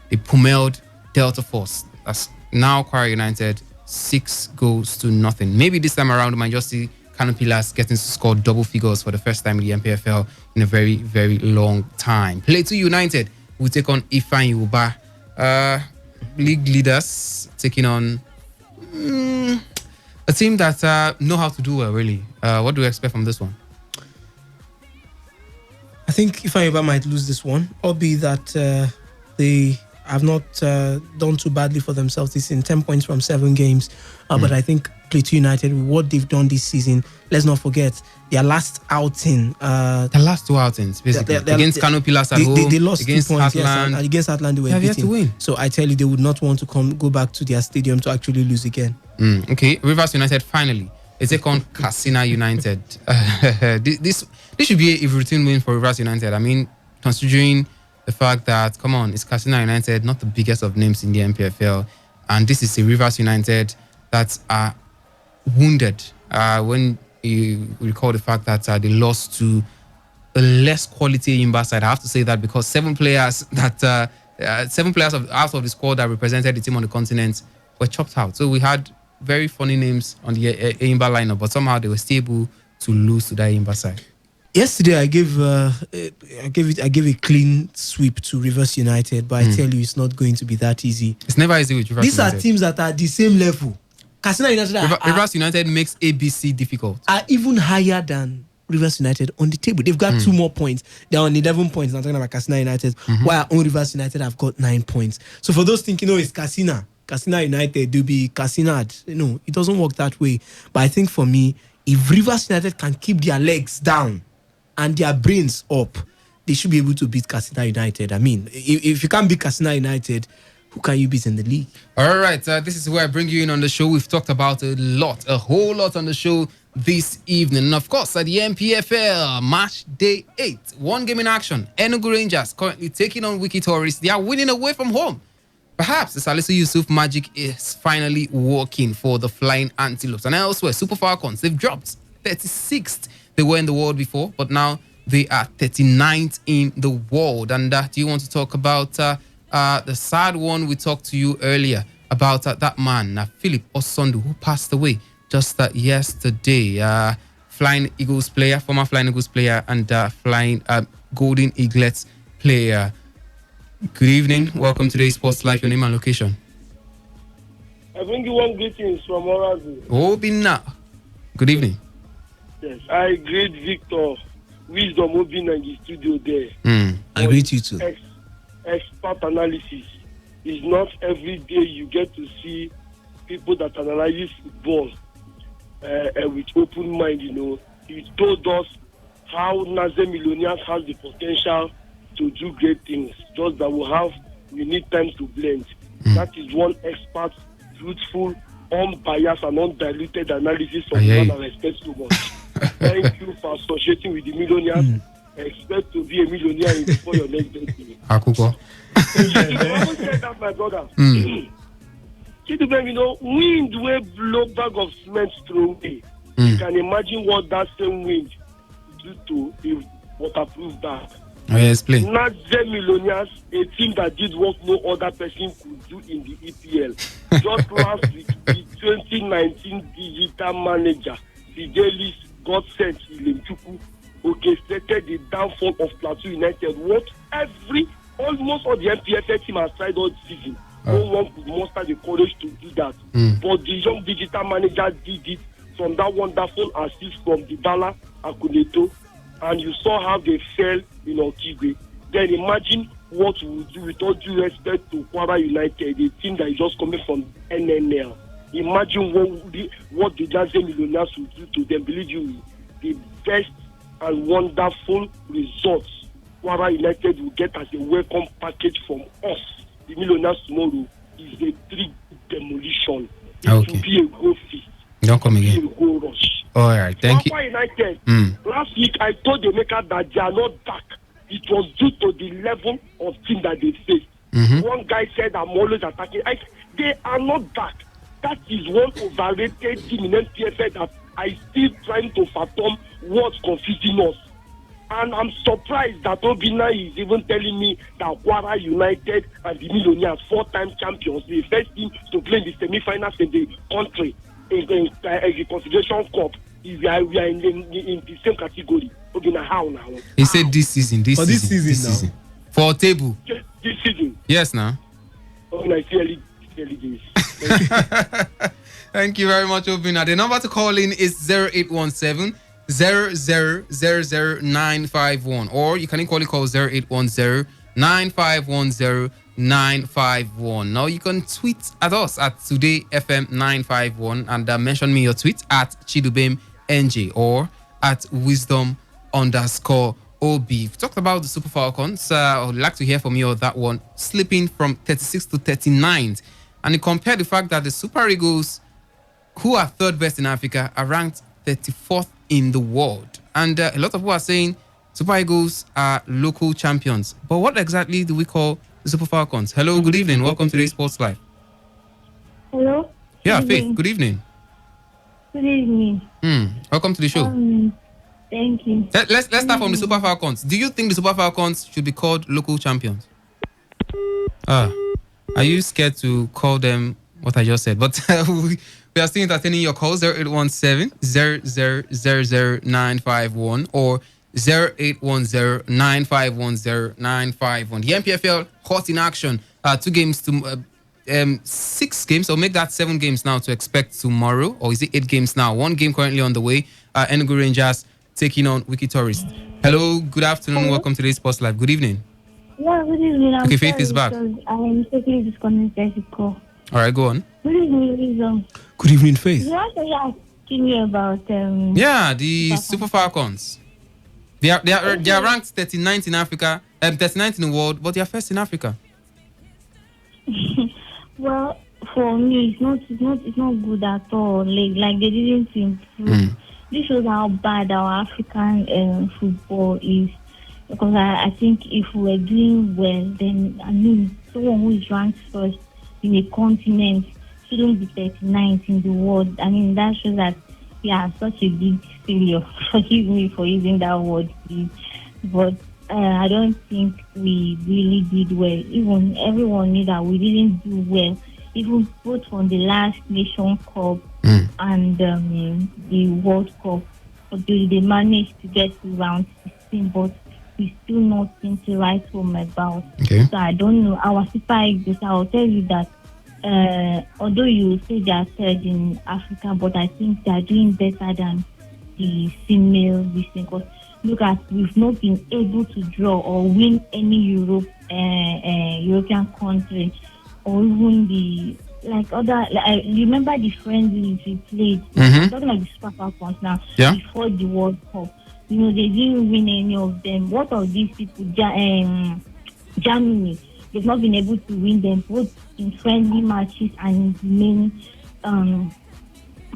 They pummeled Delta Force. That's now Kwara United, 6-0. Maybe this time around, we might just see Kano Pillars getting to score double figures for the first time in the MPFL in a very, very long time. Plateau United will take on Ifeanyi Uba. League leaders taking on a team that know how to do well, really. What do we expect from this one?
think Ifeanyi might lose this one, albeit that they have not done too badly for themselves. It's in 10 points from 7 games. But I think Plateau United, with what they've done this season, let's not forget their last outing.
The last 2 outings, basically. Against Kano Pillars at home,
they lost
against
2 points, yes,
Heartland.
and against Heartland they were beaten.
To win.
So I tell you, they would not want to go back to their stadium to actually lose again.
Okay, Rivers United finally. They take on Katsina United. This should be a routine win for Rivers United. I mean, considering the fact that, come on, it's Katsina United, not the biggest of names in the MPFL. And this is a Rivers United that are wounded when you recall the fact that they lost to a less quality Imba side. I have to say that because 7 players out of the squad that represented the team on the continent were chopped out. So we had very funny names on the Imba lineup, but somehow they were stable to lose to that Imba side.
Yesterday, I gave a clean sweep to Rivers United, but I tell you, it's not going to be that easy.
It's never easy with Rivers
These
United.
are teams that are at the same level. Katsina United
Rivers United makes ABC difficult.
Are even higher than Rivers United on the table. They've got 2 more points. They're on 11 points. I'm talking about Katsina United. While our own Rivers United have got 9 points. So for those thinking, it's Katsina United, do be Katsina. No, it doesn't work that way. But I think for me, if Rivers United can keep their legs down and their brains up, they should be able to beat Katsina United. I mean, if you can't beat Katsina United, who can you beat in the league?
All right, this is where I bring you in on the show. We've talked about a whole lot on the show this evening. And of course, at the MPFL, match day 8, 1 game in action. Enugu Rangers currently taking on Wiki Tourists. They are winning away from home. Perhaps the Salisu Yusuf magic is finally working for the Flying Antelopes. And elsewhere, Super Falcons, they've dropped 36th. They were in the world before, but now they are 39th in the world. And do you want to talk about the sad one we talked to you earlier about that man, Philip Osondu, who passed away just yesterday. Flying Eagles player, former Flying Eagles player, and Flying Golden Eaglets player. Good evening. Welcome to today's Sports Life. Your name and location?
I bring you one greetings from Orazu.
Obina. Good evening.
Yes, I greet Victor Wisdom Obina in the studio there.
I greet you too.
Expert analysis is not every day you get to see people that analyze football with open mind. He told us how Naze Millionaires has the potential to do great things. Just that we need time to blend. That is one expert, truthful, unbiased and undiluted analysis of the one I respect so much. Thank you for associating with the millionaires. Expect to be a millionaire before your next birthday.
Akuko.
I always said that, my brother. Wind will blow bag of cement through away. You can imagine what that same wind do to a waterproof bag.
Explain.
Not the Millionaires, a team that did what no other person could do in the EPL. Just last week, the 2019 digital manager, Fidelis God sent Ilemchuku, orchestrated the downfall of Plateau United. What almost all the MPFL team has tried all season. No one could muster the courage to do that. But the young digital manager did it from that wonderful assist from Dybala and Kuneto. And you saw how they fell in Okigwe. Then imagine what we would do with all due respect to Kwara United, a team that is just coming from NNL. Imagine what the Jazzy Millionaires will do to them. Believe you, the best and wonderful results Kwara United will get as a welcome package from us, the Millionaires tomorrow, is a 3 demolition. It will be a goal feast.
Don't come again.
A goal rush.
All right, thank you.
Kwara United, last week I told the maker that they are not back. It was due to the level of team that they faced. One guy said, I'm always attacking. They are not back. That is one overrated team in MPFL that I still trying to fathom what's confusing us. And I'm surprised that Obina is even telling me that Kwara United and the Millionaires, 4-time champions, the first team to play in the semi-finals in the country, in the Confederation Cup, we are in the same category. Obina, how now?
He said this season. This season. For table.
This season.
Yes, now.
Obina, it's early days.
Thank you very much, Obina. The number to call in is 0817 0000951, or you can equally call 0810-9510-951. Now you can tweet at us at Today FM 951 and mention me your tweet at Chidubem NJ or at Wisdom_OB. We've talked about the Super Falcons. I would like to hear from you on that one, slipping from 36th to 39th. And you compare the fact that the Super Eagles, who are third best in Africa, are ranked 34th in the world. And a lot of people are saying Super Eagles are local champions. But what exactly do we call the Super Falcons? Hello, good evening. Welcome to the Sports Live.
Hello?
Yeah,
Good
Faith,
evening.
good evening.
Good evening.
Welcome to the show.
Thank you.
Let's start from the Super Falcons. Do you think the Super Falcons should be called local champions? Are you scared to call them what I just said? But we are still entertaining your calls, 0817-0000951 or 0810-9510-951. The MPFL hot in action. 2 games to 6 games, or make that 7 games now to expect tomorrow, or is it 8 games now? 1 game currently on the way. Enugu Rangers taking on Wiki Tourist. Hello, good afternoon.
Hello.
Welcome to today's Sports Live. Good evening.
Yeah, good evening. I'm
Okay, Faith
sorry
is back.
because I mistakenly disconnected the call.
All right, go on.
Good evening, Wisdom.
Good evening, Faith.
You actually asking me about
Yeah, the Super Falcons. They are ranked 39th in Africa, 39th in the world, but they are first in Africa.
Well, for me, it's not good at all. Like they didn't improve. This shows how bad our African football is. Because I think if we were doing well, then someone who is ranked first in a continent shouldn't be 39th in the world. That shows that we are such a big failure. Forgive me for using that word, please. But I don't think we really did well. Even everyone knew that we didn't do well. Even both on the last Nation Cup and the World Cup, they managed to get to round 16, but we still not seem to write home about.
Okay.
So I don't know. Our Super Eagles, I will tell you that although you say they are third in Africa, but I think they are doing better than the female listing. Because look at, we've not been able to draw or win any European country, or even the remember the friendlies we played. I'm talking about the Super Falcons now.
Yeah.
Before the World Cup, they didn't win any of them. What of these people? Germany, they've not been able to win them both in friendly matches and in main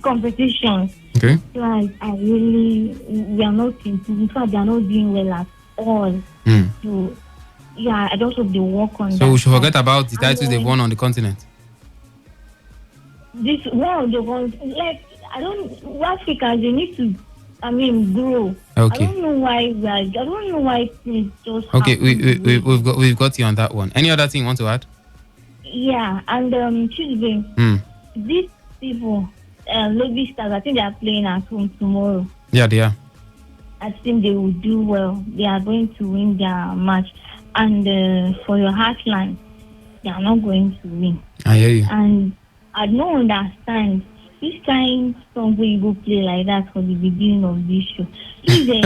competitions.
Okay.
So we are not improving. In fact, they are not doing well at all. So yeah, I don't hope they work on that.
So we should forget about the titles they've won on the continent.
This one of the ones, Africans, they need to grow.
Okay.
I don't know why things just
Okay,
happen.
we've got you on that one. Any other thing you want to add?
Yeah, and Tuesday, these people, Lobby Stars, I think they are playing at home tomorrow.
Yeah, they are.
I think they will do well. They are going to win their match. And for your Heartland, they are not going to win.
I hear you.
And I don't understand this kind song where you go play like that for the beginning of this show. Tuesday,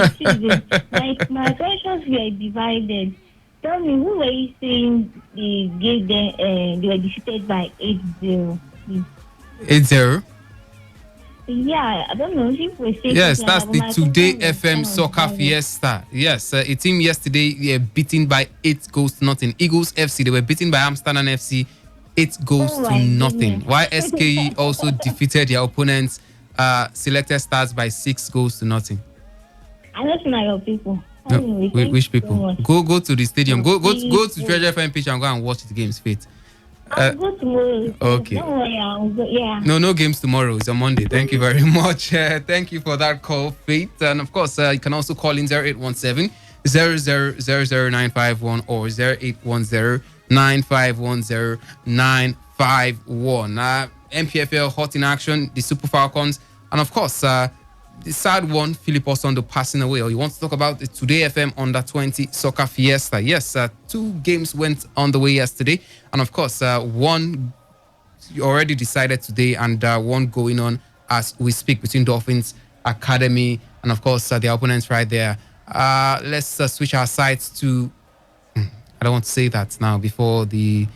like my questions were divided. Tell me, who were you saying they gave them? They were defeated by 8-0.
8-0.
Yeah, I don't know if we say.
Yes, that's the Today FM Soccer Fiesta. Yes, a team yesterday beaten by 8 goals to nothing. Eagles FC, they were beaten by Amsterdam FC 8 goals to nothing. While SKE also defeated their opponents, Selected Stars by 6 goals to nothing.
I don't know your people.
No,
Anyway,
which people? Go to the stadium. Go to
Please,
Treasure FM pitch and go and watch the games. Faith.
I'll go tomorrow.
Okay.
Don't worry, I'll go. Yeah.
No games tomorrow. It's on Monday. Thank you very much. Thank you for that call, Faith. And of course, you can also call in 0817 0000951 or 0810 9510 951. MPFL hot in action, the Super Falcons, and of course, the sad one, Philip Osondo passing away. Or you want to talk about the Today FM Under 20 Soccer Fiesta? Yes, 2 games went on the way yesterday, and of course, one already decided today, and one going on as we speak between Dolphins Academy and of course their opponents right there. Let's switch our sides to. I don't want to say that now before the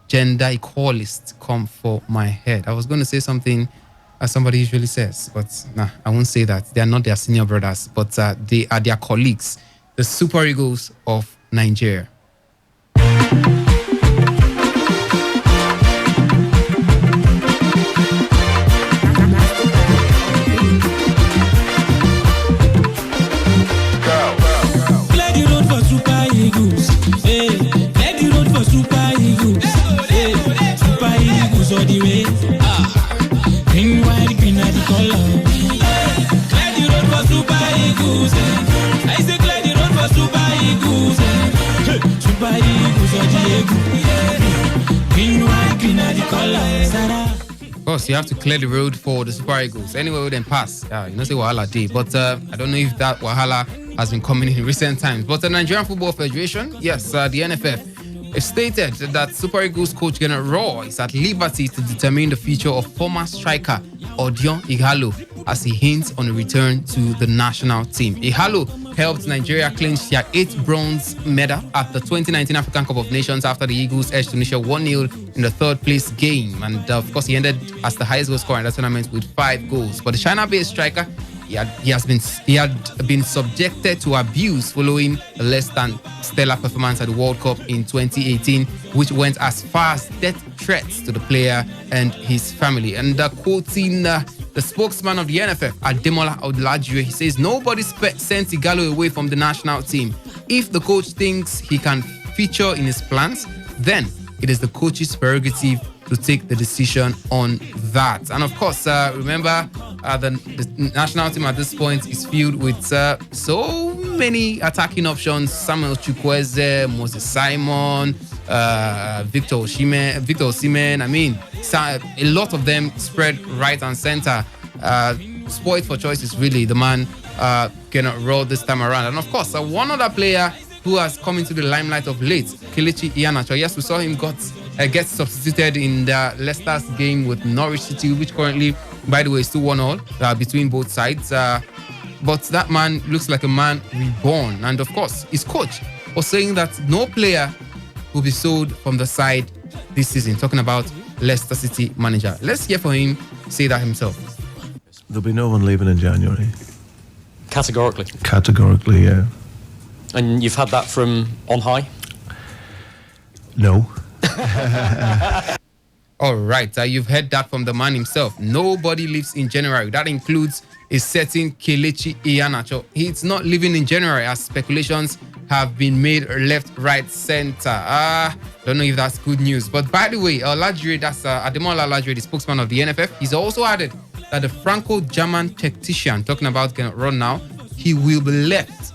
gender equalists come for my head. I was going to say something as somebody usually says, but nah, I won't say that. They are not their senior brothers, but they are their colleagues, the Super Eagles of Nigeria. Of course, you have to clear the road for the Super Eagles. Anyway, we then pass. You know, say Wahala day. But I don't know if that Wahala has been coming in recent times. But the Nigerian Football Federation, yes, the NFF, it stated that Super Eagles coach General Raw is at liberty to determine the future of former striker Odion Ighalo as he hints on a return to the national team. Ighalo helped Nigeria clinch their 8th bronze medal at the 2019 African Cup of Nations after the Eagles edged Tunisia 1-0 in the third place game. And of course, he ended as the highest goal scorer in that tournament with 5 goals. But the China-based striker, he had been subjected to abuse following a less than stellar performance at the World Cup in 2018, which went as far as death threats to the player and his family. And quoting the spokesman of the NFF, Ademola Olajire, he says, nobody sent Ighalo away from the national team. If the coach thinks he can feature in his plans, then it is the coach's prerogative to take the decision on that. And of course, remember, the national team at this point is filled with so many attacking options. Samuel Chukwueze, Moses Simon, Victor Osimhen. I mean, a lot of them spread right and center. Spoiled for choice is really the man cannot roll this time around. And of course, one other player who has come into the limelight of late, Kelechi Iheanacho. Yes, we saw him get substituted in the Leicester's game with Norwich City, which currently, by the way, is still 1-1 between both sides. But that man looks like a man reborn. And of course, his coach was saying that no player will be sold from the side this season, talking about Leicester City manager. Let's hear from him say that himself.
There'll be no one leaving in January.
Categorically?
Categorically, yeah.
And you've had that from on high?
No.
All right, you've heard that from the man himself. Nobody lives in January. That includes a certain Kelechi Iheanacho. He's not living in January, as speculations have been made left, right, center. Don't know if that's good news. But by the way, Olajire, that's Ademola Olajire, the spokesman of the NFF, he's also added that the Franco-German tactician, talking about Ron now, he will be left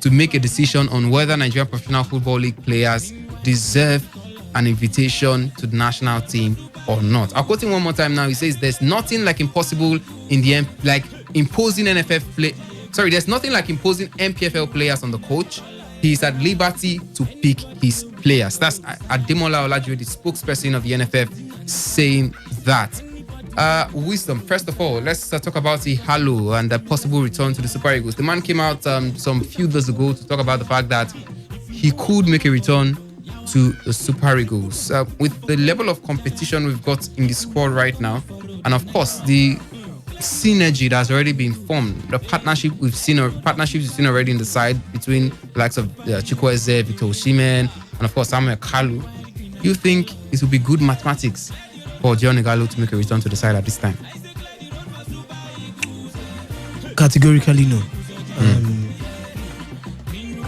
to make a decision on whether Nigerian Professional Football League players deserve an invitation to the national team or not. I'll quote him one more time now. He says, there's nothing like impossible in the end, like imposing there's nothing like imposing MPFL players on the coach. He's at liberty to pick his players. That's Ademola Olajire, the spokesperson of the NFF, saying that. Wisdom, first of all, let's talk about Ighalo and the possible return to the Super Eagles. The man came out some few days ago to talk about the fact that he could make a return to the Super Eagles. With the level of competition we've got in the squad right now, and of course the synergy that has already been formed, the partnerships we've seen already in the side between the likes of Chukwueze, Victor Osimhen, and of course Samuel Kalu. You think it will be good mathematics for Odion Ighalo to make a return to the side at this time?
Categorically, no.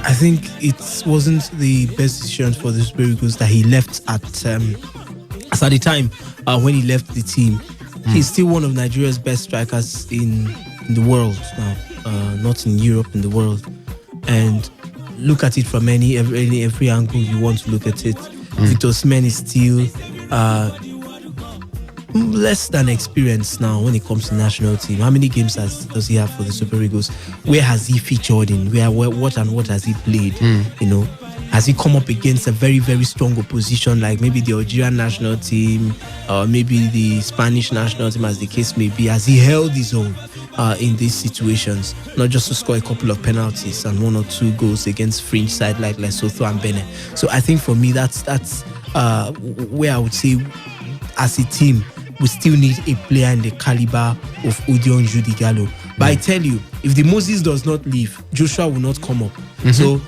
I think it wasn't the best decision for the Super Eagles that he left at the time when he left the team. He's still one of Nigeria's best strikers in the world now, not in Europe, in the world. And look at it from every angle you want to look at it. Victor Osimhen is still less than experienced now when it comes to national team. How many games does he have for the Super Eagles? Where has he featured in? What has he played? You know, has he come up against a very, very strong opposition like maybe the Algerian national team or maybe the Spanish national team, as the case may be? Has he held his own? in these situations, not just to score a couple of penalties and 1 or 2 goals against fringe side like Lesotho and Benin. So I think for me, that's where I would say, as a team, we still need a player in the caliber of Odion Judigalo. But I tell you, if the Moses does not leave, Joshua will not come up. So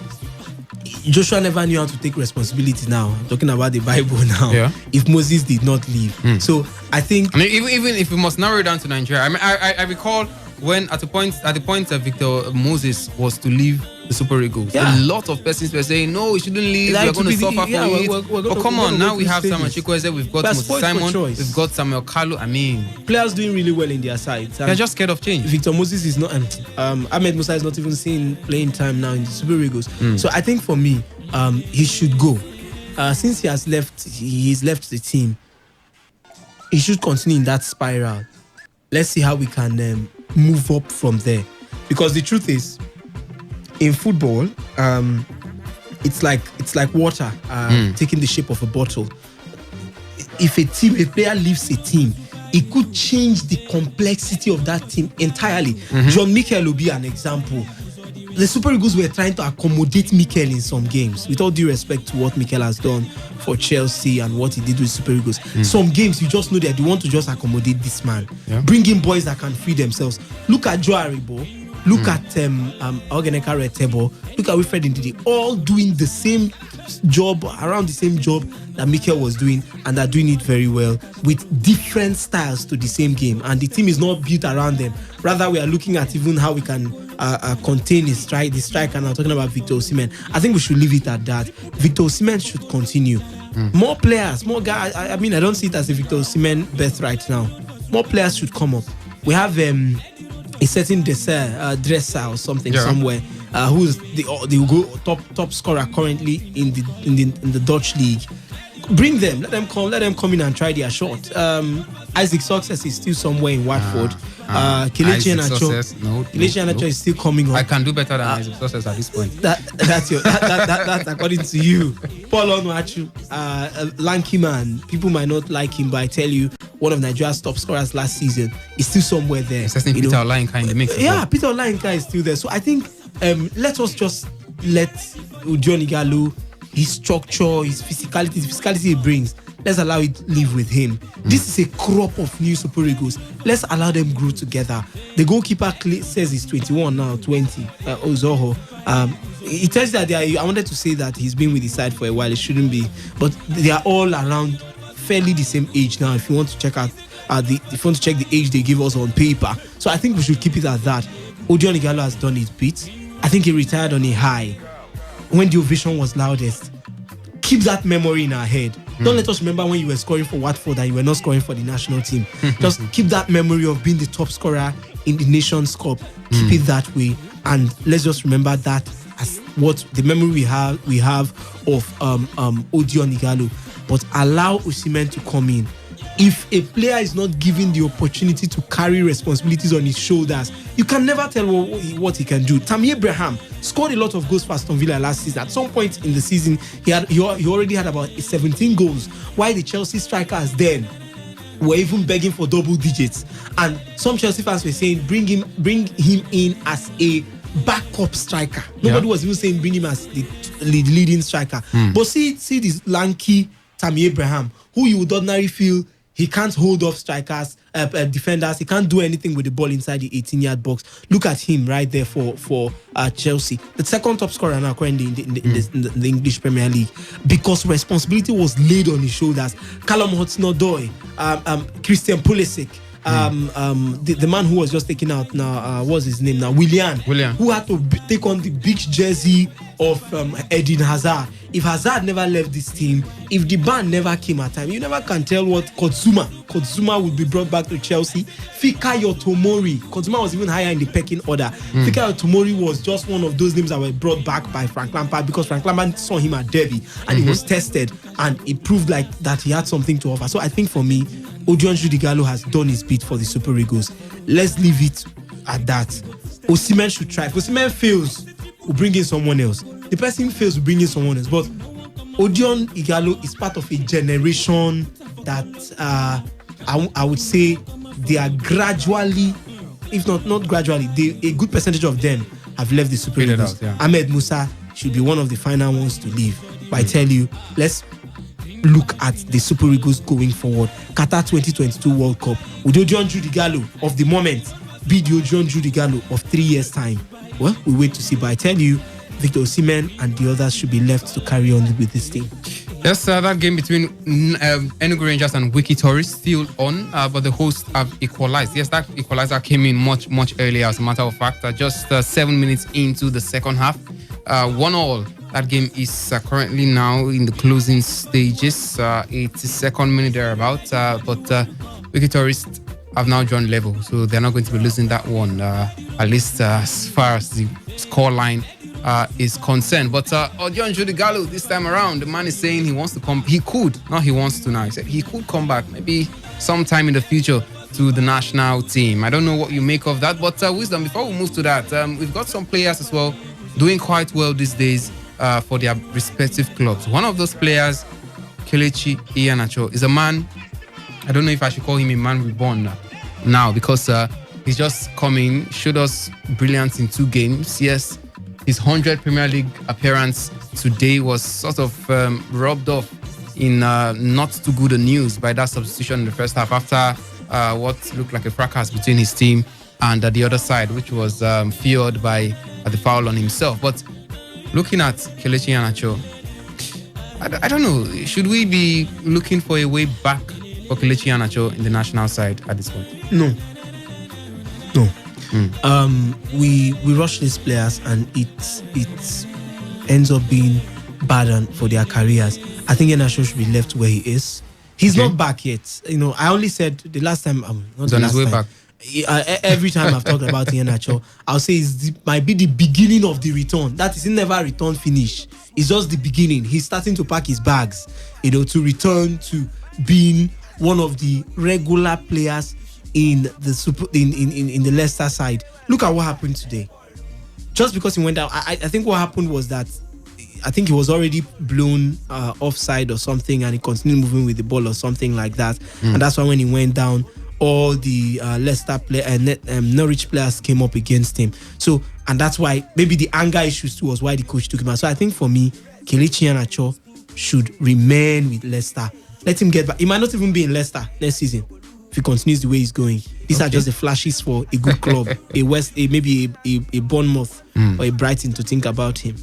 Joshua never knew how to take responsibility now. I'm talking about the Bible now.
Yeah.
If Moses did not leave. So I think...
I mean, even if we must narrow it down to Nigeria, I mean, I recall when at the point that Victor Moses was to leave the Super Eagles, a lot of persons were saying, no, he shouldn't leave, we're going to suffer for it. But come on, now we have Samuel Chukwueze, we've got Moses Simon, we've got Samuel Kalu. I mean...
Players doing really well in their sides.
They're just scared of change.
Victor Moses is not... Ahmed Musa is not even seeing playing time now in the Super Eagles. So I think for me, he should go. Since he's left the team, he should continue in that spiral. Let's see how we can move up from there. Because the truth is, in football, it's like water taking the shape of a bottle. If a player leaves a team, it could change the complexity of that team entirely. John Mikel will be an example. The Super Eagles were trying to accommodate Mikel in some games, with all due respect to what Mikel has done for Chelsea and what he did with Super Eagles. Some games you just know that they want to just accommodate this man. Bring in boys that can free themselves. Look at Joe Aribo. Look at Ogeneka Retebo. Look at Wilfred Ndidi. All doing the same job, around the same job that Mikel was doing, and they're doing it very well with different styles to the same game. And the team is not built around them. Rather, we are looking at even how we can contain the striker. And I'm talking about Victor Osimhen. I think we should leave it at that. Victor Osimhen should continue. More players, more guys. I mean, I don't see it as a Victor Osimhen best right now. More players should come up. We have a certain dresser or something somewhere who's the top scorer currently in the Dutch league. Bring them, let them come in and try their shot. Isaac Success is still somewhere in Watford. Kelechi Iheanacho is still coming on.
I can do better than Isaac Success at this point.
That's according to you. Paul Onuachu, lanky man. People might not like him, but I tell you, one of Nigeria's top scorers last season is still somewhere there.
Peter Olayinka in the mix.
Yeah, Peter Olayinka is still there. So I think let us just let Odion Igalo, his structure, his physicality, the physicality he brings, let's allow it live with him. This is a crop of new Super Eagles. Let's allow them grow together. The goalkeeper says he's 21 now, 20. Ozoho. He tells that I wanted to say that he's been with the side for a while. It shouldn't be, but they are all around fairly the same age now. If you want to check out if you want to check the age they give us on paper, so I think we should keep it at that. Odion Igalo has done his bit. I think he retired on a high when the ovation was loudest. Keep that memory in our head. Don't let us remember when you were scoring for Watford and you were not scoring for the national team. Just keep that memory of being the top scorer in the Nations Cup. Keep it that way, and let's just remember that as what the memory we have of Odion Igalo. But allow Osimhen to come in. If a player is not given the opportunity to carry responsibilities on his shoulders, you can never tell what he can do. Tammy Abraham scored a lot of goals for Aston Villa last season. At some point in the season, he already had about 17 goals, while the Chelsea strikers then were even begging for double digits. And some Chelsea fans were saying, bring him in as a backup striker. Nobody was even saying bring him as the leading striker. But see this lanky Tammy Abraham, who you would ordinarily feel he can't hold off strikers, defenders. He can't do anything with the ball inside the 18-yard box. Look at him right there for Chelsea, the second top scorer now currently in the English Premier League, because responsibility was laid on his shoulders. Callum Hudson-Odoi, Christian Pulisic, the man who was just taken out now, what's his name now? Willian, who had to take on the big jersey of Eden Hazard. If Hazard never left this team, if the ban never came at time, you never can tell what Kodzuma would be brought back to Chelsea. Fikayo Tomori, Kodzuma was even higher in the pecking order. Fikayo Tomori was just one of those names that were brought back by Frank Lampard, because Frank Lampard saw him at Derby and he was tested and it proved like that he had something to offer. So I think for me, Odion Judigalo has done his bit for the Super Eagles. Let's leave it at that. Osimhen should try. If Osimhen fails, we'll bring in someone else. The person fails, we'll bring in someone else. But Odion Igalo is part of a generation that I would say they are gradually if not gradually, a good percentage of them have left the Super
Faded
Eagles.
out, yeah.
Ahmed Musa should be one of the final ones to leave. But I tell you, let's look at the Super Eagles going forward. Qatar 2022 World Cup. Would Odion Judy Gallo of the moment be the Odion Judy Gallo of 3 years' time? Well, we wait to see. But I tell you, Victor Osimhen and the others should be left to carry on with this team.
Yes, that game between Enugu Rangers and Wiki Tourists still on, but the hosts have equalized. Yes, that equalizer came in much earlier, as a matter of fact, just 7 minutes into the second half. 1-1. That game is currently now in the closing stages, 82nd minute thereabout. But Wiki Tourists have now drawn level, so they're not going to be losing that one, at least as far as the scoreline is concerned. But Odion Judy Gallo this time around, the man is saying he wants to come. He could, not he wants to now. He said he could come back maybe sometime in the future to the national team. I don't know what you make of that, but Wisdom, before we move to that, we've got some players as well doing quite well these days for their respective clubs. One of those players, Kelechi Iheanacho, is a man, I don't know if I should call him a man reborn now, because he's just coming, showed us brilliance in 2 games. Yes, his 100th Premier League appearance today was sort of rubbed off in not too good a news by that substitution in the first half after what looked like a fracas between his team and the other side, which was fueled by the foul on himself. But looking at Kelechi Iheanacho, I don't know, should we be looking for a way back for Kelechi Iheanacho in the national side at this point?
No. We rush these players and it ends up being bad for their careers. I think Iheanacho should be left where he is. He's not back yet. You know, I only said the last time.
He's on his way back.
Every time I've talked about Iheanacho, I'll say it might be the beginning of the return. That is, he never return finish. It's just the beginning. He's starting to pack his bags, to return to being one of the regular players in the in the Leicester side. Look at what happened today. Just because he went down, I think what happened was that I think he was already blown offside or something, and he continued moving with the ball or something like that. And that's why when he went down, all the Leicester player and Norwich players came up against him. So, and that's why maybe the anger issues too was why the coach took him out. So I think for me, Kelechi Iheanacho should remain with Leicester. Let him get back. He might not even be in Leicester next season if he continues the way he's going. These are just the flashes for a good club, maybe a Bournemouth or a Brighton to think about him.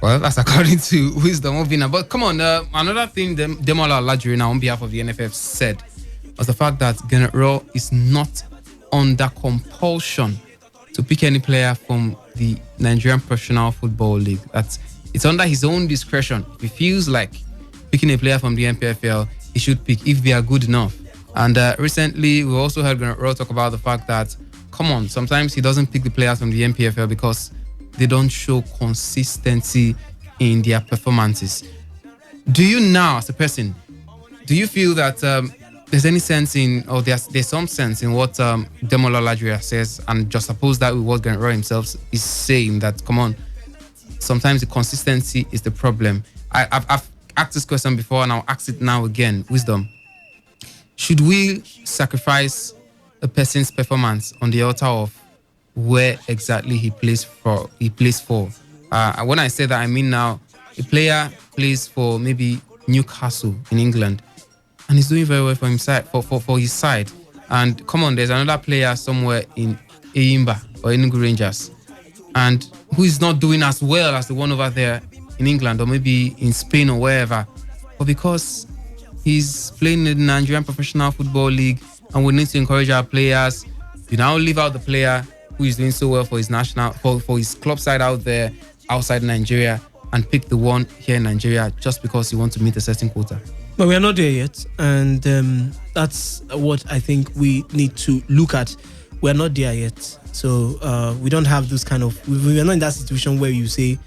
Well, that's according to Wisdom of Vina. But come on, another thing Demola Olajire now on behalf of the NFF said was the fact that Gennett Rowe is not under compulsion to pick any player from the Nigerian Professional Football League. That it's under his own discretion. If he feels like picking a player from the NPFL, he should pick if they are good enough. And recently, we also heard Gennett Rowe talk about the fact that, come on, sometimes he doesn't pick the players from the NPFL because they don't show consistency in their performances. Do you now, as a person, do you feel that there's any sense in, or there's some sense in what Demola Olajire says, and just suppose that with what Gennett Rowe himself is saying, that, come on, sometimes the consistency is the problem. I've asked this question before and I'll ask it now again. Wisdom. Should we sacrifice a person's performance on the altar of where exactly he plays for? When I say that, I mean now a player plays for maybe Newcastle in England and he's doing very well for himself, for his side. And come on, there's another player somewhere in Eyimba or Enugu Rangers and who is not doing as well as the one over there in England or maybe in Spain or wherever. But because he's playing in the Nigerian Professional Football League and we need to encourage our players, you now leave out the player who is doing so well for his national, for his club side out there, outside Nigeria, and pick the one here in Nigeria just because you want to meet a certain quota.
But we are not there yet, and that's what I think we need to look at. We're not there yet, so we don't have those kind of. We're not in that situation where you say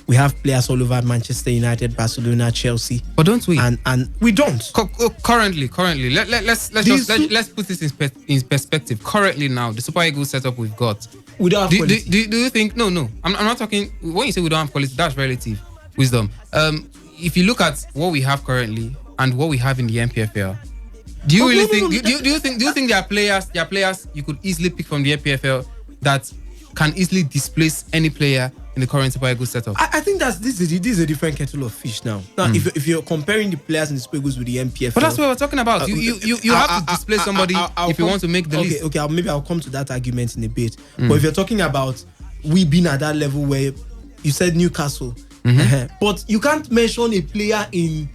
we have players all over Manchester United, Barcelona, Chelsea.
But don't we?
And we don't.
Currently, let's put this in perspective. Currently, now the Super Eagles setup we've got.
We don't have quality.
Do you think? No. I'm not talking. When you say we don't have quality, that's relative. Wisdom. If you look at what we have currently and what we have in the NPFL, Do you really think? Do you think there are players you could easily pick from the NPFL that can easily displace any player in the current Super Eagles setup?
I think this is a different kettle of fish now. Now, if you're comparing the players in the Super Eagles with the NPFL,
but that's what we're talking about. You have to display somebody if you want to make the list.
Okay, maybe I'll come to that argument in a bit. But if you're talking about we being at that level where you said Newcastle, but you can't mention a player in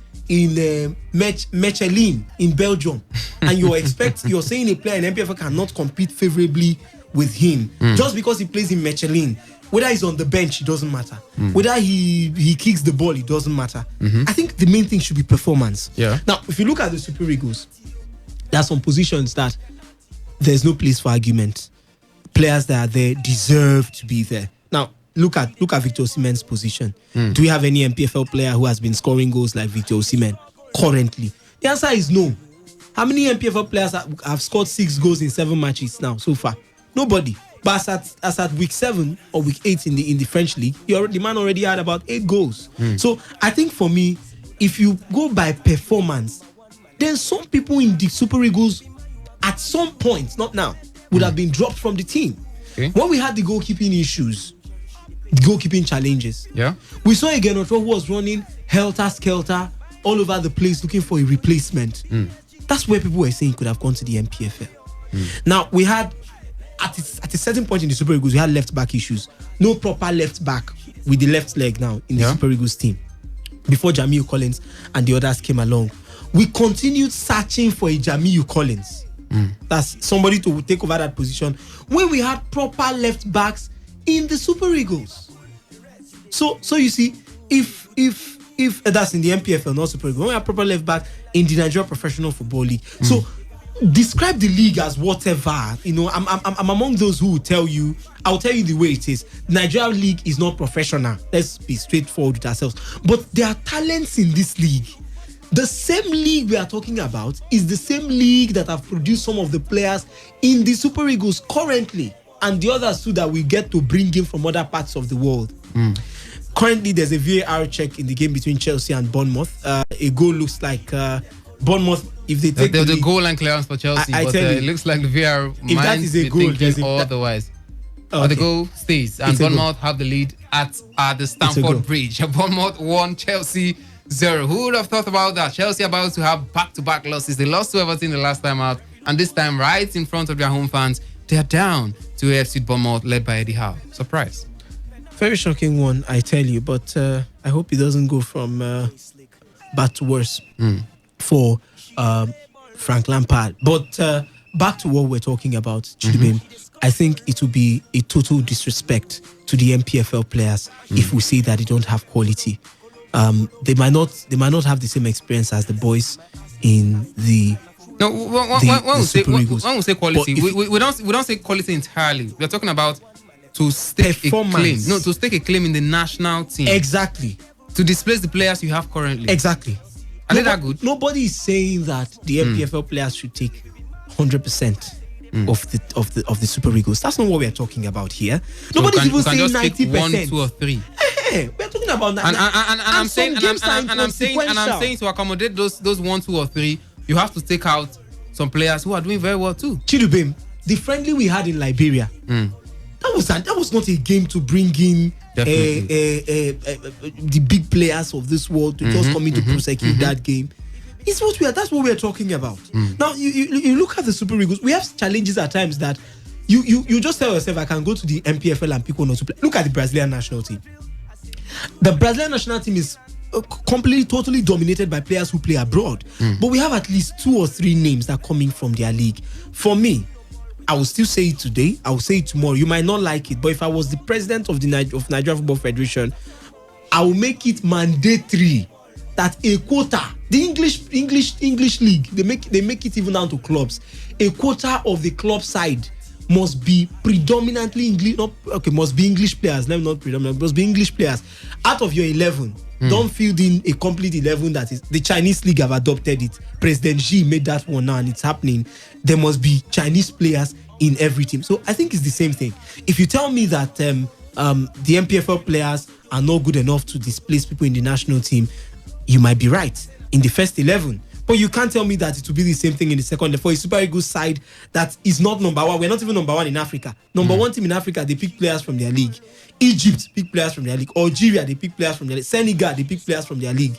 Mechelen in Belgium, and you're saying a player in NPFL cannot compete favorably with him just because he plays in Mechelen. Whether he's on the bench, it doesn't matter. Whether he kicks the ball, it doesn't matter. I think the main thing should be performance.
Yeah.
Now, if you look at the Super Eagles, there are some positions that there's no place for argument. Players that are there deserve to be there. Now, look at Victor Osimhen's position. Do we have any NPFL player who has been scoring goals like Victor Osimhen currently? The answer is no. How many NPFL players have scored 6 goals in 7 matches now so far? Nobody. But as at week 7 or week 8 in the French league, the man already had about 8 goals. So I think for me, if you go by performance, then some people in the Super Eagles at some point, not now, would have been dropped from the team. Okay. When we had the goalkeeping issues, the goalkeeping challenges, we saw a Genotro who was running helter-skelter all over the place looking for a replacement. That's where people were saying he could have gone to the NPFL. Now, we had at a certain point in the Super Eagles, we had left back issues. No proper left back with the left leg now in the Super Eagles team. Before Jamiu Collins and the others came along, we continued searching for a Jamiu Collins. That's somebody to take over that position when we had proper left backs in the Super Eagles. So you see, if that's in the NPFL, not Super Eagles, when we have proper left back in the Nigeria Professional Football League. So describe the league as whatever. You know, I'm among those who will tell you, I'll tell you the way it is. Nigeria league is not professional. Let's be straightforward with ourselves. But there are talents in this league. The same league we are talking about is the same league that have produced some of the players in the Super Eagles currently, and the others too that we get to bring in from other parts of the world. Currently, there's a VAR check in the game between Chelsea and Bournemouth. A goal looks like Bournemouth. If they take
the goal line clearance for Chelsea, but it looks like the VAR might be thinking otherwise. But the goal stays, and Bournemouth have the lead at the Stamford Bridge. Bournemouth 1, Chelsea 0. Who would have thought about that? Chelsea about to have back-to-back losses. They lost to Everton the last time out, and this time right in front of their home fans, they are down to AFC Bournemouth, led by Eddie Howe. Surprise.
Very shocking one, I tell you, but I hope it doesn't go from bad to worse for Frank Lampard. But back to what we're talking about, Chidubem, I think it will be a total disrespect to the NPFL players if we say that they don't have quality. They might not have the same experience as the boys in the
No, when we say quality, we don't say quality entirely. We're talking about to stake a claim. No, to stake a claim in the national team.
Exactly.
To displace the players you have currently.
Exactly.
Are they that good?
Nobody is saying that the NPFL players should take 100% of the Super Eagles. That's not what we're talking about here.
So
Nobody's even saying
90%. 1, 2, or 3.
We're talking about
and I'm saying to accommodate those 1, 2, or 3, you have to take out some players who are doing very well too.
Chidubem, the friendly we had in Liberia, that was not a game to bring in the big players of this world to just come in to prosecute that game. That's what we're talking about. Now you look at the Super Eagles, we have challenges at times that you just tell yourself, I can go to the NPFL and pick one or two players. Look at the Brazilian national team. The Brazilian national team is completely, totally dominated by players who play abroad. But we have at least 2 or 3 names that are coming from their league. For me, I will still say it today. I will say it tomorrow. You might not like it, but if I was the president of the Nigeria Football Federation, I will make it mandatory that a quota, the English league, they make it even down to clubs. A quota of the club side must be predominantly English. Must be English players. Not predominant. Must be English players. Out of your 11, don't field in a complete 11. That is, the Chinese league have adopted it. President Xi made that one now, and it's happening. There must be Chinese players in every team. So I think it's the same thing. If you tell me that the NPFL players are not good enough to displace people in the national team, you might be right in the first 11. But you can't tell me that it will be the same thing in the second. For a Super Eagles side that is not number one, we're not even number one in Africa. Number one team in Africa, they pick players from their league. Egypt pick players from their league. Algeria, they pick players from their league. Senegal, they pick players from their league.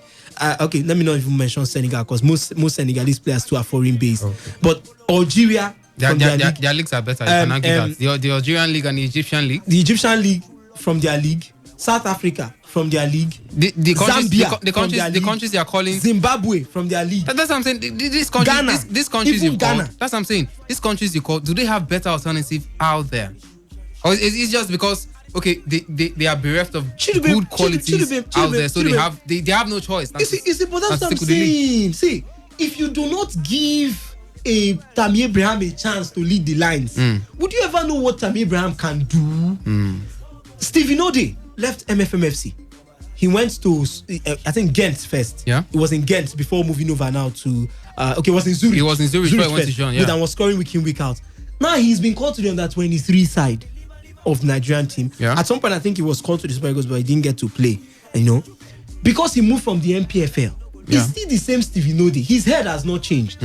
Okay, let me not even mention Senegal because most Senegalese players too are foreign based. Okay. But Algeria,
their leagues are better. You can argue that. The Algerian league and the Egyptian league.
The Egyptian league from their league. South Africa from their league. Zambia
the countries they are calling
Zimbabwe from their league.
That's what I'm saying. These countries,
Ghana,
these countries you call.
Ghana.
That's what I'm saying. These countries you call. Do they have better alternative out there, or is it just because they are bereft of good qualities out there, so they have no choice?
But that's what I'm saying. See, if you do not give a Tammy Abraham a chance to lead the lines, would you ever know what Tammy Abraham can do? Stephen Ode left MFMFC. He went to, I think, Ghent first.
Yeah.
It was in Ghent before moving over now to, it was in Zurich.
He was in Zurich before he went to Jean, yeah.
But I was scoring week in, week out. Now he's been called to the under-23 side of the Nigerian team.
Yeah.
At some point, I think he was called to the Super Eagles, but he didn't get to play, because he moved from the MPFL. Yeah. He's still the same Stephen Ode. His head has not changed.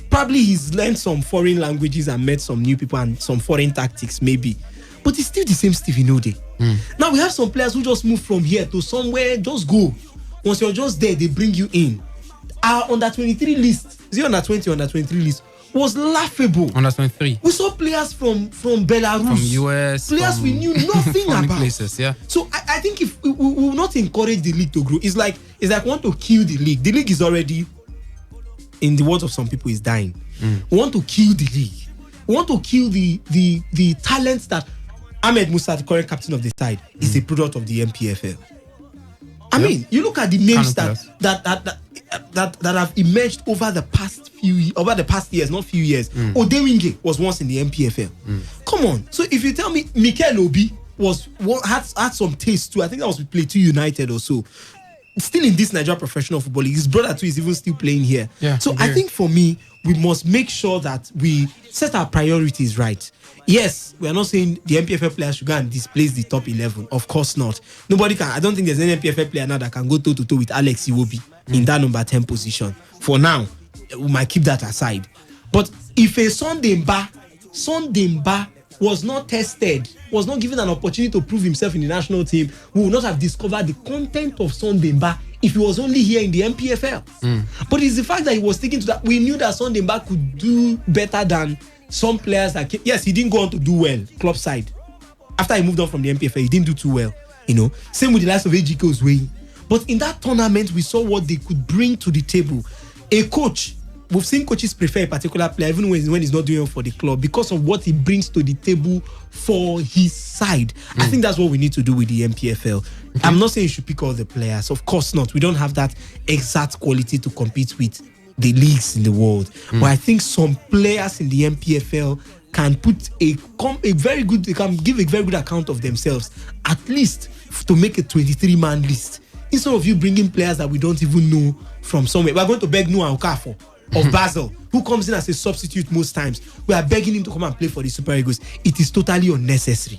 Probably he's learned some foreign languages and met some new people and some foreign tactics, maybe. But it's still the same Stephen Ode. Now we have some players who just move from here to somewhere, just go. Once you're just there, they bring you in. Our under-23 list, is it under-20 or under-23 list, was laughable.
Under-23.
We saw players from Belarus,
from US,
players we knew nothing about.
Places, yeah.
So I think if we will not encourage the league to grow, it's like we want to kill the league. The league is already, in the words of some people, is dying. We want to kill the league. We want to kill the talents that Ahmed Musa, the current captain of the side, is a product of the MPFL. I mean, you look at the names that have emerged over the past years, not few years. Odewinge was once in the MPFL. Come on. So if you tell me Mikel Obi had some taste too, I think that was with Plateau United or so. Still in this Nigerian professional football league. His brother too is even still playing here.
Yeah,
so I think for me, we must make sure that we set our priorities right. Yes, we are not saying the MPFL players should go and displace the top 11. Of course not. Nobody can. I don't think there's any MPFL player now that can go toe-to-toe with Alex Iwobi in that number 10 position. For now, we might keep that aside. But if a Sunday Mba was not tested, was not given an opportunity to prove himself in the national team, we would not have discovered the content of Sunday Mba if he was only here in the MPFL. But it's the fact that he was taken to that. We knew that Sunday Mba could do better than some players that came. Yes, he didn't go on to do well club side. After he moved on from the MPFL, he didn't do too well. Same with the likes of AGK Oswei. But in that tournament, we saw what they could bring to the table. A coach, we've seen coaches prefer a particular player even when he's not doing well for the club because of what he brings to the table for his side. I think that's what we need to do with the MPFL. I'm not saying you should pick all the players. Of course not. We don't have that exact quality to compete with the leagues in the world. But I think some players in the MPFL can put they can give a very good account of themselves, at least to make a 23-man list. Instead of you bringing players that we don't even know from somewhere. We're going to beg Noah Okafor of Basel, who comes in as a substitute most times. We are begging him to come and play for the Super Eagles. It is totally unnecessary.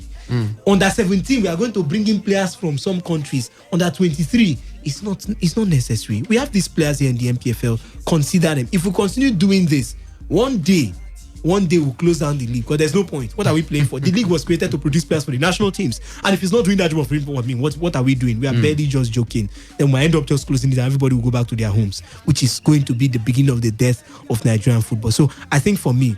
Under 17, we are going to bring in players from some countries. Under 23, it's not necessary. We have these players here in the MPFL. Consider them. If we continue doing this, one day we'll close down the league because there's no point. What are we playing for? The league was created to produce players for the national teams, and if it's not doing that job of what are we doing? We are barely just joking. Then we end up just closing it and everybody will go back to their homes, which is going to be the beginning of the death of Nigerian football. So I think for me,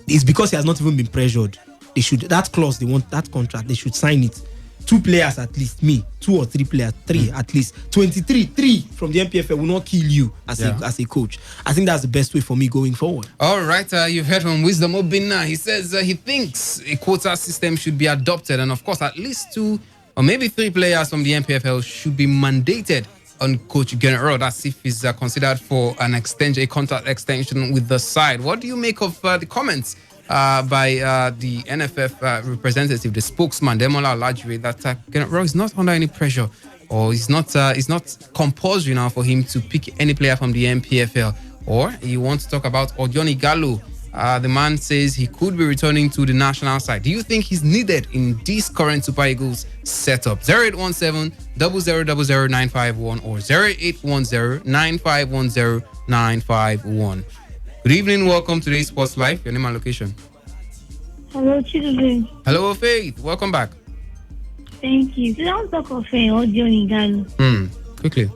it's because he has not even been pressured. They should, that clause, they want that contract, they should sign it. 2 players at least, 2 or 3 players, 3 at least. 23, 3 from the MPFL will not kill you as a coach. I think that's the best way for me going forward.
All right, you've heard from Wisdom Obinna. He says he thinks a quota system should be adopted, and of course, at least 2 or maybe 3 players from the MPFL should be mandated on Coach General. That's if he's considered for an extension, a contract extension with the side. What do you make of the comments by the NFF representative, the spokesman, Demola Olajire, that General is not under any pressure, or it's not compulsory now for him to pick any player from the MPFL? Or you want to talk about Odion Igalo, The man says he could be returning to the national side. Do you think he's needed in this current Super Eagles setup? 0817-00000951 or 0810-9510-951. Good evening, welcome to today's Sports Live. Your name and location.
Hello, children.
Hello, Faith. Welcome back.
Thank you. So don't talk of audio in Ghana.
Quickly.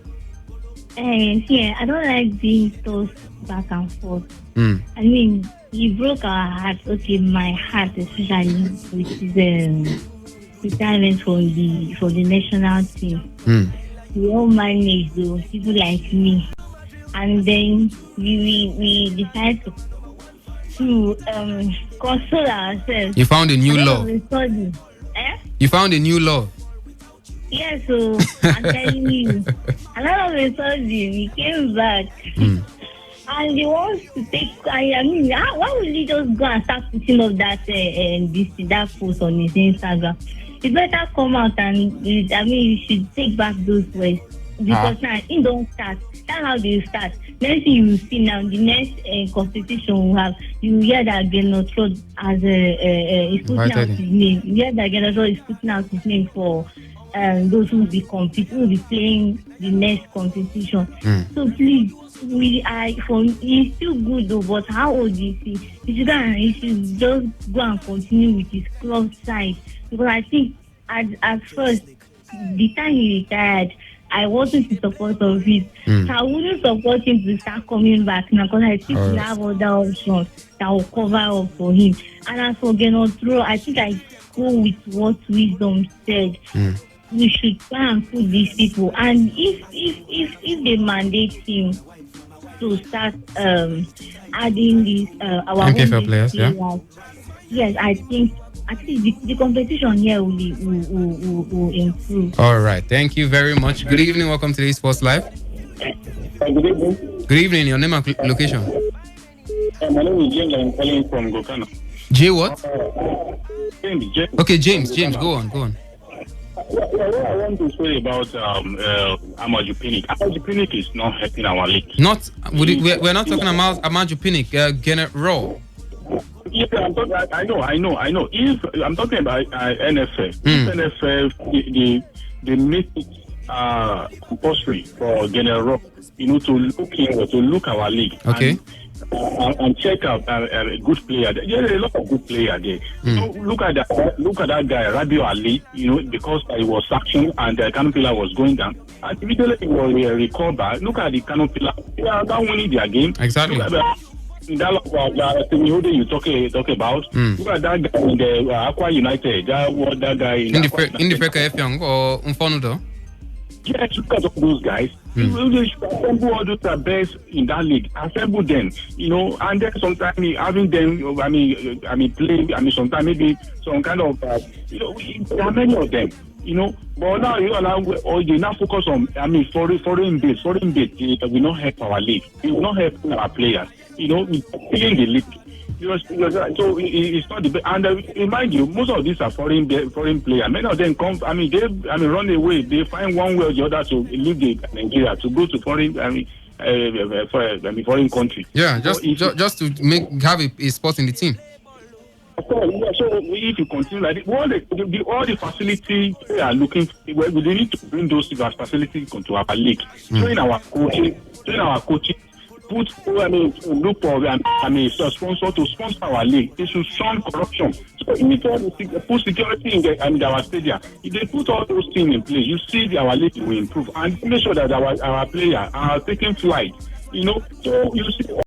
Yeah, I don't like being tossed back and forth. I mean, he broke our hearts. Okay, my heart especially with his retirement from the national team. We all managed though, people like me, and then we decided to console ourselves.
You found a new love. You found a new love.
Yeah, so I'm telling you, and all of a sudden he came back. And he wants to take. I mean, why would he just go and start putting up that that post on his Instagram? He better come out and he should take back those words because now he don't start. That's how they start. Next thing you see now, the next constitution we have, you hear that Genotrod as is putting out his name. You hear that Genotrod is putting out his name for those who will be playing the next competition. So please. He's still good though, but how old is he? He should just go and continue with his club side, because I think at first, the time he retired, I wasn't in support of it. So I wouldn't support him to start coming back now, because I think we have other options that will cover up for him. And as for Genotro, I think I go with what Wisdom said. We should try and put these people, and if they mandate him to start adding these our
MPFL players,
yes, I think the competition here will improve.
All right, thank you very much. Good evening, welcome to today's Sports Live.
Good evening.
Good evening, your name and location.
My name is James. I'm calling from Gokana.
J what?
James.
Okay, James, go on.
What I want to say about Amaju Pinnick. Amaju Pinnick is not helping our league.
We're not talking about Amaju Pinnick. Gennett Raw.
Yeah, I know. If I'm talking about NFF, if NFF they make it compulsory for Gennett Raw, to look our league.
Okay.
And check out a good player. There are a lot of good players there. Look at that guy, Rabiu Ali. Because he was sanctioned and the Canopilla was going down. And immediately he was recalled back. Look at the Canopilla. They are not winning their game.
Exactly.
That you talk about. Look at that guy in the Aqua United. That guy in
the Freka Effiong or Unfonudo.
Yes, look at all those guys. You should assemble all those are best in that league. Assemble them, and then sometimes having them, play. Sometimes maybe some kind of, there are many of them, But now you now focus on, foreign base. Foreign base will not help our league. It will not help our players. Killing the league. So it's not the best. And remind you, most of these are foreign players. Many of them come. They run away. They find one way or the other to leave Nigeria to go to foreign country.
Yeah, just to have a spot in the team.
Of course, yeah, so if you continue like this, all the facilities they are looking for, we need to bring those facilities into our league. Train our coaches. Look for sponsor to sponsor our league. They should shun corruption. So you need to put security in our stadium. If they put all those things in place, you see our league will improve and make sure that our players are taking flight. So you see.